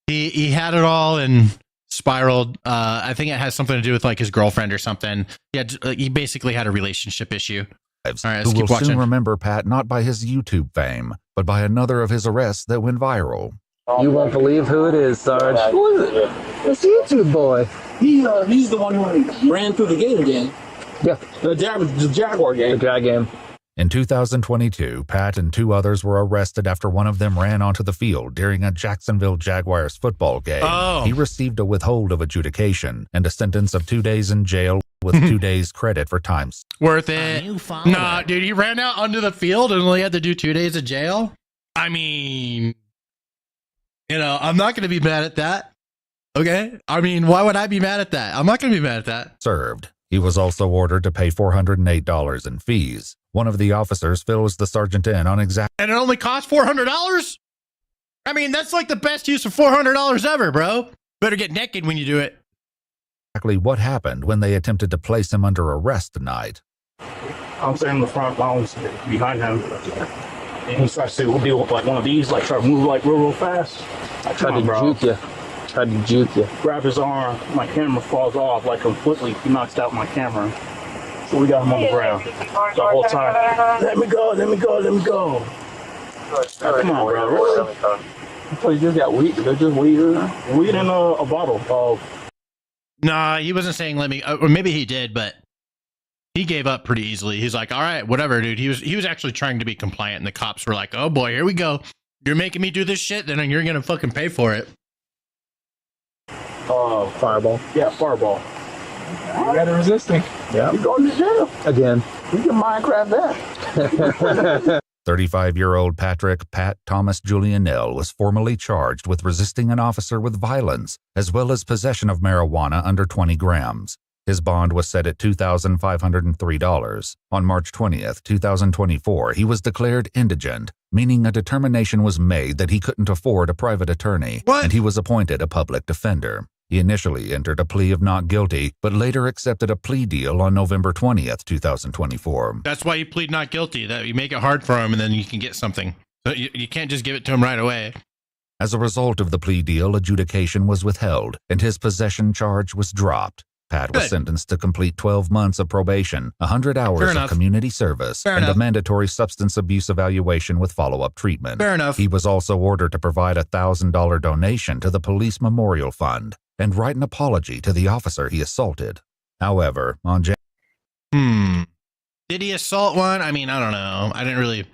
He had it all and spiraled. I think it has something to do with like his girlfriend or something. He basically had a relationship issue. All right, let's Who keep will soon watching. remember Pat not by his YouTube fame, but by another of his arrests that went viral. You won't believe who it is, Sarge. Who is it? It's the YouTube boy. He's the one who ran through the gate again. Yeah. The Jaguar game. The Jag game. In 2022, Pat and 2 others were arrested after one of them ran onto the field during a Jacksonville Jaguars football game. Oh. He received a withhold of adjudication and a sentence of 2 days in jail with 2 days credit for time. Worth it. Nah, dude, he ran out onto the field and only had to do 2 days of jail. I mean, I'm not going to be mad at that. Okay? I mean, why would I be mad at that? I'm not going to be mad at that. Served. He was also ordered to pay $408 in fees. One of the officers fills the sergeant in on exactly. And it only cost $400? I mean, that's like the best use of $400 ever, bro. Better get naked when you do it. Exactly what happened when they attempted to place him under arrest tonight. I'm standing in the front, I was behind him. And he starts to do like one of these, like try to move like real fast. I Tried to juke you. Tried to juke you. Grab his arm, my camera falls off like completely. He knocks out my camera. So we got him on the ground the whole time. Let me go, let me go, let me go. Come on, bro. Really? So you just got weed. They're just weed in a bottle of. Nah, he wasn't saying let me, or maybe he did, but he gave up pretty easily. He's like, all right, whatever, dude. He was actually trying to be compliant, and the cops were like, oh boy, here we go. You're making me do this shit, then you're gonna fucking pay for it. Fireball. Yeah, fireball. You got resisting. Yeah. You going to jail again. You can Minecraft that. 35-year-old Pat Thomas Julianell was formally charged with resisting an officer with violence, as well as possession of marijuana under 20 grams. His bond was set at $2,503. On March 20th, 2024, he was declared indigent, meaning a determination was made that he couldn't afford a private attorney, and he was appointed a public defender. He initially entered a plea of not guilty, but later accepted a plea deal on November 20th, 2024. That's why you plead not guilty, that you make it hard for him, and then you can get something. You can't just give it to him right away. As a result of the plea deal, adjudication was withheld, and his possession charge was dropped. Pat was sentenced to complete 12 months of probation, 100 hours of community service, and a mandatory substance abuse evaluation with follow-up treatment. Fair enough. He was also ordered to provide a $1,000 donation to the Police Memorial Fund and write an apology to the officer he assaulted. However, on Did he assault one? I mean, I don't know. I didn't really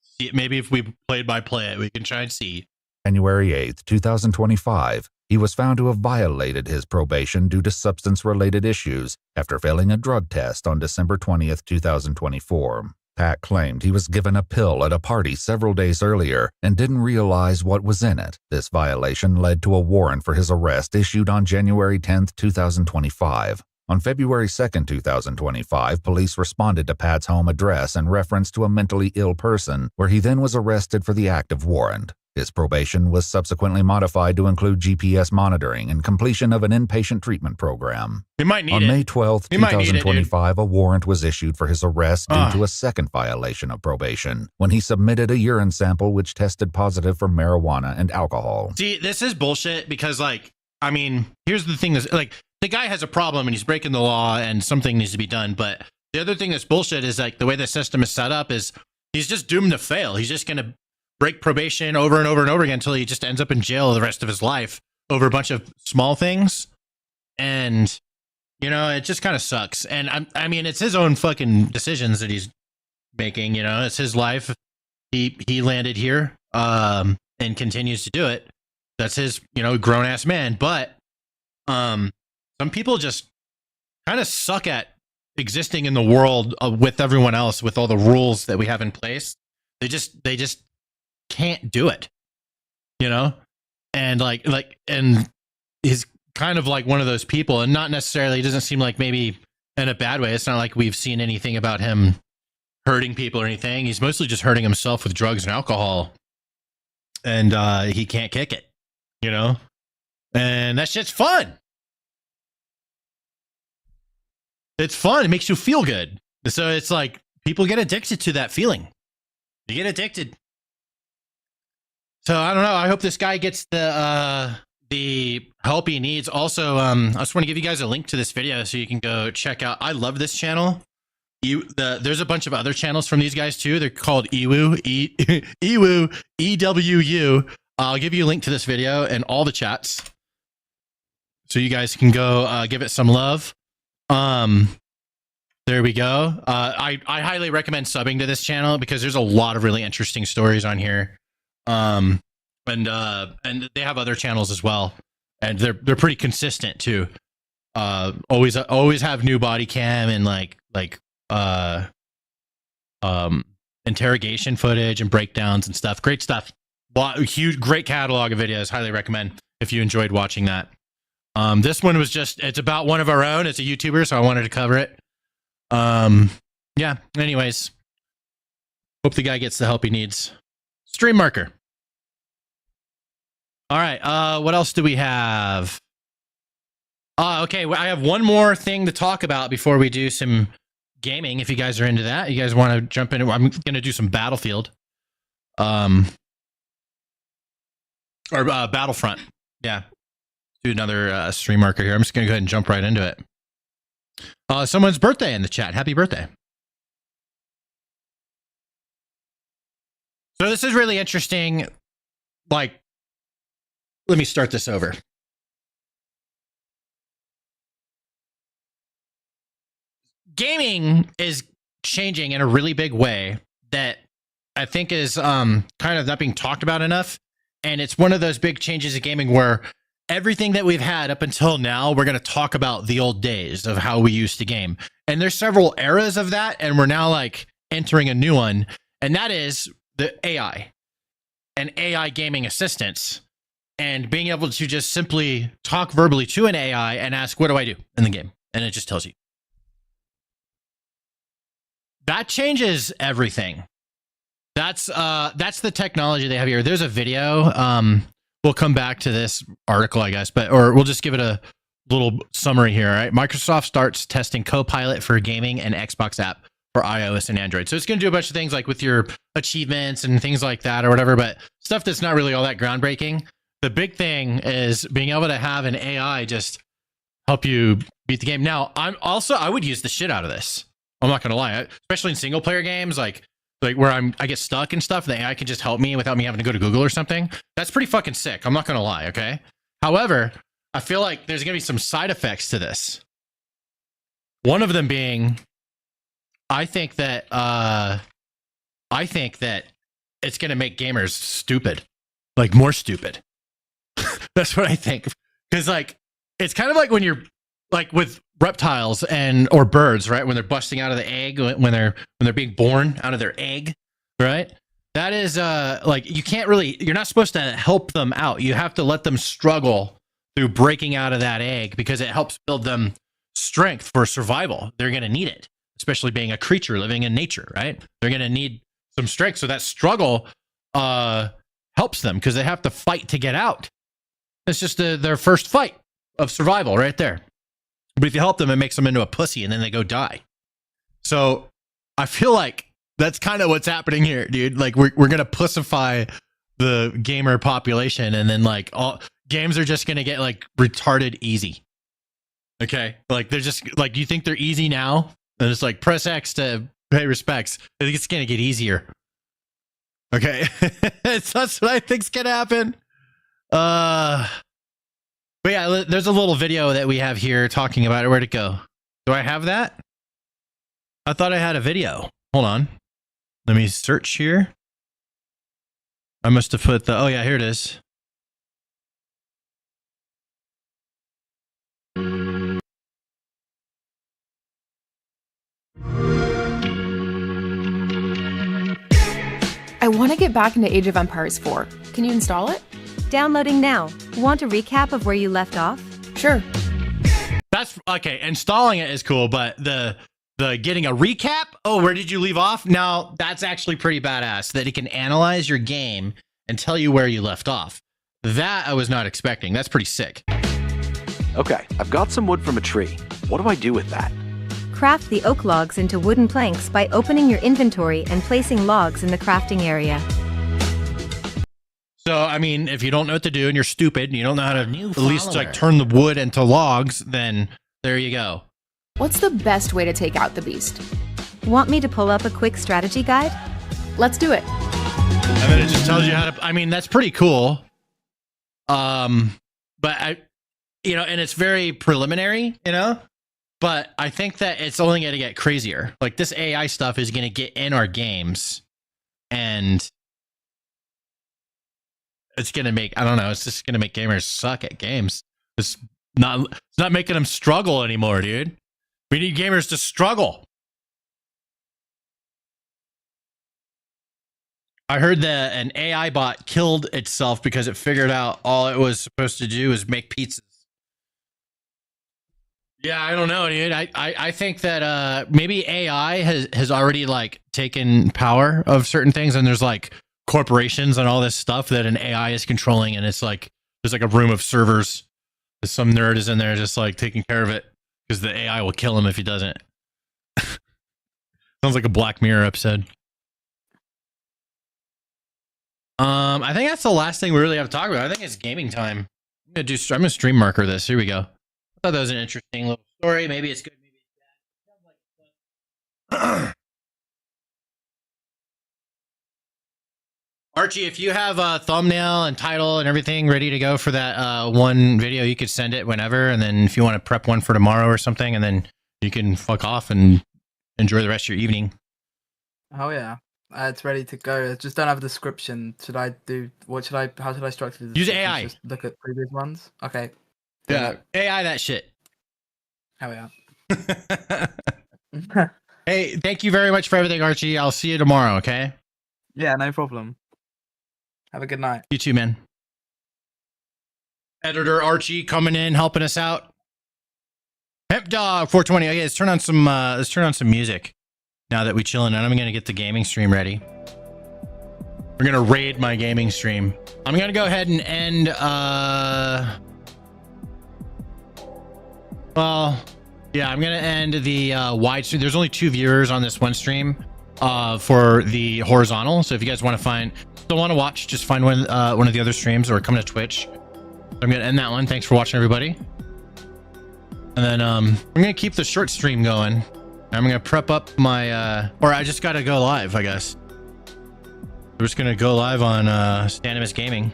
see it. Maybe if we played by play it, we can try and see. January 8th, 2025, he was found to have violated his probation due to substance-related issues after failing a drug test on December 20th, 2024. Pat claimed he was given a pill at a party several days earlier and didn't realize what was in it. This violation led to a warrant for his arrest issued on January 10th, 2025. On February 2nd, 2025, police responded to Pat's home address in reference to a mentally ill person, where he then was arrested for the active warrant. His probation was subsequently modified to include GPS monitoring and completion of an inpatient treatment program. He might need On it. May 12th, He might need it, 2025, a warrant was issued for his arrest due to a second violation of probation, when he submitted a urine sample which tested positive for marijuana and alcohol. See, this is bullshit because, like, I mean, here's the thing is, like, the guy has a problem and he's breaking the law and something needs to be done. But the other thing that's bullshit is, like, the way the system is set up is he's just doomed to fail. He's just going to break probation over and over and over again until he just ends up in jail the rest of his life over a bunch of small things. And, you know, it just kind of sucks. And I mean, it's his own fucking decisions that he's making, you know, it's his life. He landed here, and continues to do it. That's his, you know, grown ass man. But, some people just kind of suck at existing in the world with everyone else, with all the rules that we have in place. They just can't do it, you know? And and he's kind of like one of those people, and not necessarily, he doesn't seem like maybe in a bad way. It's not like we've seen anything about him hurting people or anything. He's mostly just hurting himself with drugs and alcohol. And he can't kick it, you know? And that shit's fun. It's fun. It makes you feel good. So it's like people get addicted to that feeling. You get addicted. So I don't know. I hope this guy gets the the help he needs. Also, I just want to give you guys a link to this video so you can go check out. I love this channel. There's a bunch of other channels from these guys too. They're called EWU, EWU, EWU. I'll give you a link to this video and all the chats, so you guys can go give it some love. There we go. I highly recommend subbing to this channel because there's a lot of really interesting stories on here. And they have other channels as well, and they're pretty consistent too. Always have new body cam and like interrogation footage and breakdowns and stuff. Great stuff. Huge, great catalog of videos. Highly recommend if you enjoyed watching that. This one was it's about one of our own. It's a YouTuber, so I wanted to cover it. Yeah. Anyways, hope the guy gets the help he needs. Stream marker. All right. What else do we have? Okay. I have one more thing to talk about before we do some gaming. If you guys are into that, you guys want to jump into, I'm going to do some Battlefield, or Battlefront. Yeah. Do another stream marker here. I'm just going to go ahead and jump right into it. Someone's birthday in the chat. Happy birthday. So this is really interesting. Like, let me start this over. Gaming is changing in a really big way that I think is kind of not being talked about enough. And it's one of those big changes in gaming where everything that we've had up until now, we're going to talk about the old days of how we used to game. And there's several eras of that, and we're now like entering a new one, and that is the AI and AI gaming assistants, and being able to just simply talk verbally to an AI and ask, what do I do in the game? And it just tells you. That changes everything. That's the technology they have here. There's a video. We'll come back to this article, I guess, or we'll just give it a little summary here. All right. Microsoft starts testing Copilot for gaming and Xbox app for iOS and Android. So it's going to do a bunch of things like with your achievements and things like that or whatever, but stuff that's not really all that groundbreaking. The big thing is being able to have an AI just help you beat the game. Now, I would use the shit out of this. I'm not going to lie, especially in single player games, like where I get stuck and stuff. The AI can just help me without me having to go to Google or something. That's pretty fucking sick. I'm not going to lie. Okay. However, I feel like there's going to be some side effects to this. One of them being, I think that it's going to make gamers stupid, like more stupid. That's what I think. Because like, it's kind of like when you're like with reptiles or birds, right? When they're busting out of the egg, when they're being born out of their egg, right? That is like, you're not supposed to help them out. You have to let them struggle through breaking out of that egg because it helps build them strength for survival. They're going to need it, especially being a creature living in nature, right? They're going to need some strength. So that struggle helps them because they have to fight to get out. It's just their first fight of survival right there. But if you help them, it makes them into a pussy and then they go die. So I feel like that's kind of what's happening here, dude. Like we're going to pussify the gamer population, and then like all games are just going to get like retarded easy. Okay. Like they're just like, you think they're easy now? And it's like press X to pay respects. I think it's going to get easier. Okay. That's what I think's going to happen. But yeah, there's a little video that we have here talking about it. Where'd it go? Do I have that? I thought I had a video. Hold on. Let me search here. I must have put oh yeah, here it is. I want to get back into Age of Empires 4. Can you install it? Downloading now. Want a recap of where you left off? Sure. That's okay. Installing it is cool, but the getting a recap. Oh, where did you leave off? Now that's actually pretty badass that it can analyze your game and tell you where you left off. That I was not expecting. That's pretty sick. Okay, I've got some wood from a tree. What do I do with that? Craft the oak logs into wooden planks by opening your inventory and placing logs in the crafting area. So, I mean, if you don't know what to do and you're stupid and you don't know how to at least like turn the wood into logs, then there you go. What's the best way to take out the beast? Want me to pull up a quick strategy guide? Let's do it. And then it just tells you how to, I mean, that's pretty cool. But and it's very preliminary, but I think that it's only going to get crazier. Like this AI stuff is going to get in our games and it's going to make, I don't know, it's just going to make gamers suck at games. It's not making them struggle anymore, dude. We need gamers to struggle. I heard that an AI bot killed itself because it figured out all it was supposed to do is make pizzas. Yeah, I don't know, dude. I think that maybe AI has already like taken power of certain things, and there's like corporations and all this stuff that an AI is controlling, and it's like there's like a room of servers. Some nerd is in there just like taking care of it because the AI will kill him if he doesn't. Sounds like a Black Mirror episode. I think that's the last thing we really have to talk about. I think it's gaming time. I'm gonna stream marker this. Here we go. I thought that was an interesting little story. Maybe it's good, maybe it's bad. Archie, if you have a thumbnail and title and everything ready to go for that one video, you could send it whenever. And then if you want to prep one for tomorrow or something, and then you can fuck off and enjoy the rest of your evening. Oh yeah, it's ready to go. I just don't have a description. How should I structure this? Use AI. Just look at previous ones. Okay. Yeah, AI that shit. Oh yeah. Hey, thank you very much for everything, Archie. I'll see you tomorrow, okay? Yeah, no problem. Have a good night. You too, man. Editor Archie coming in, helping us out. Hemp Dog 420. Okay, let's turn on some music. Now that we chilling, and I'm gonna get the gaming stream ready. We're gonna raid my gaming stream. I'm gonna go ahead and end. Well, yeah, I'm gonna end the wide stream. There's only 2 viewers on this one stream for the horizontal. So if you guys want to still want to watch, just find one of the other streams or come to Twitch. I'm gonna end that one. Thanks for watching, everybody. And then I'm gonna keep the short stream going. I'm gonna prep up my or I just gotta go live, I guess. We're just gonna go live on Stanimus Gaming.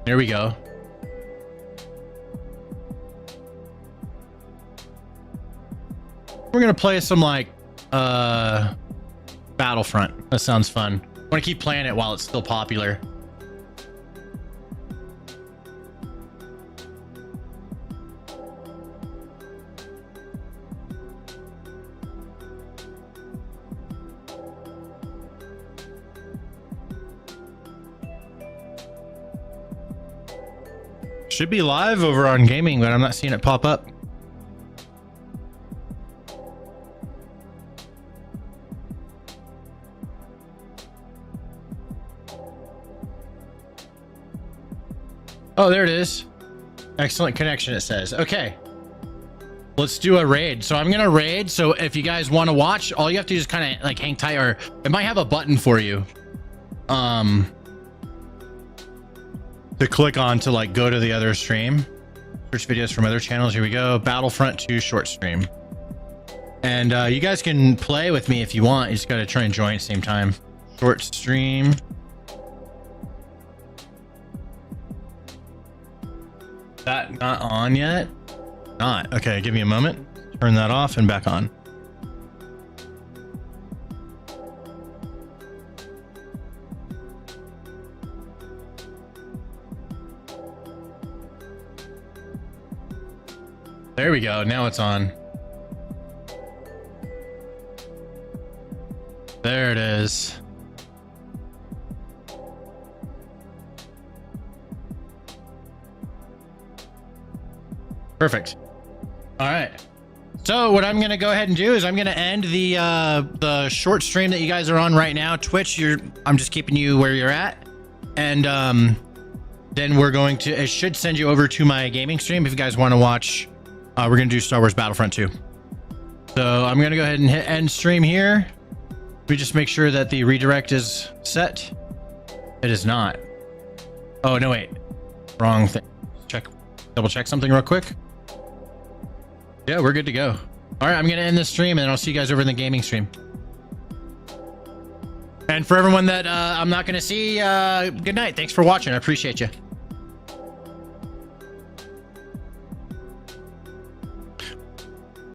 There we go. We're gonna play some like Battlefront. That sounds fun. I want to keep playing it while it's still popular. Should be live over on gaming, but I'm not seeing it pop up. Oh, there it is. Excellent connection, it says. Okay. Let's do a raid. So I'm going to raid. So if you guys want to watch, all you have to do is kind of like hang tight, or it might have a button for you. To click on to like go to the other stream. Search videos from other channels. Here we go. Battlefront 2 short stream. And you guys can play with me if you want. You just got to try and join at the same time. Short stream. That not on yet? Not. Okay, give me a moment. Turn that off and back on. There we go. Now it's on. There it is. Perfect. All right. So what I'm going to go ahead and do is I'm going to end the short stream that you guys are on right now. Twitch, I'm just keeping you where you're at. And then we're going to, it should send you over to my gaming stream if you guys want to watch. We're going to do Star Wars Battlefront 2. So I'm going to go ahead and hit end stream here. We just make sure that the redirect is set. It is not. Oh, no, wait. Wrong thing. Double check something real quick. Yeah, we're good to go. All right, I'm going to end this stream and I'll see you guys over in the gaming stream. And for everyone that I'm not going to see, good night. Thanks for watching. I appreciate you.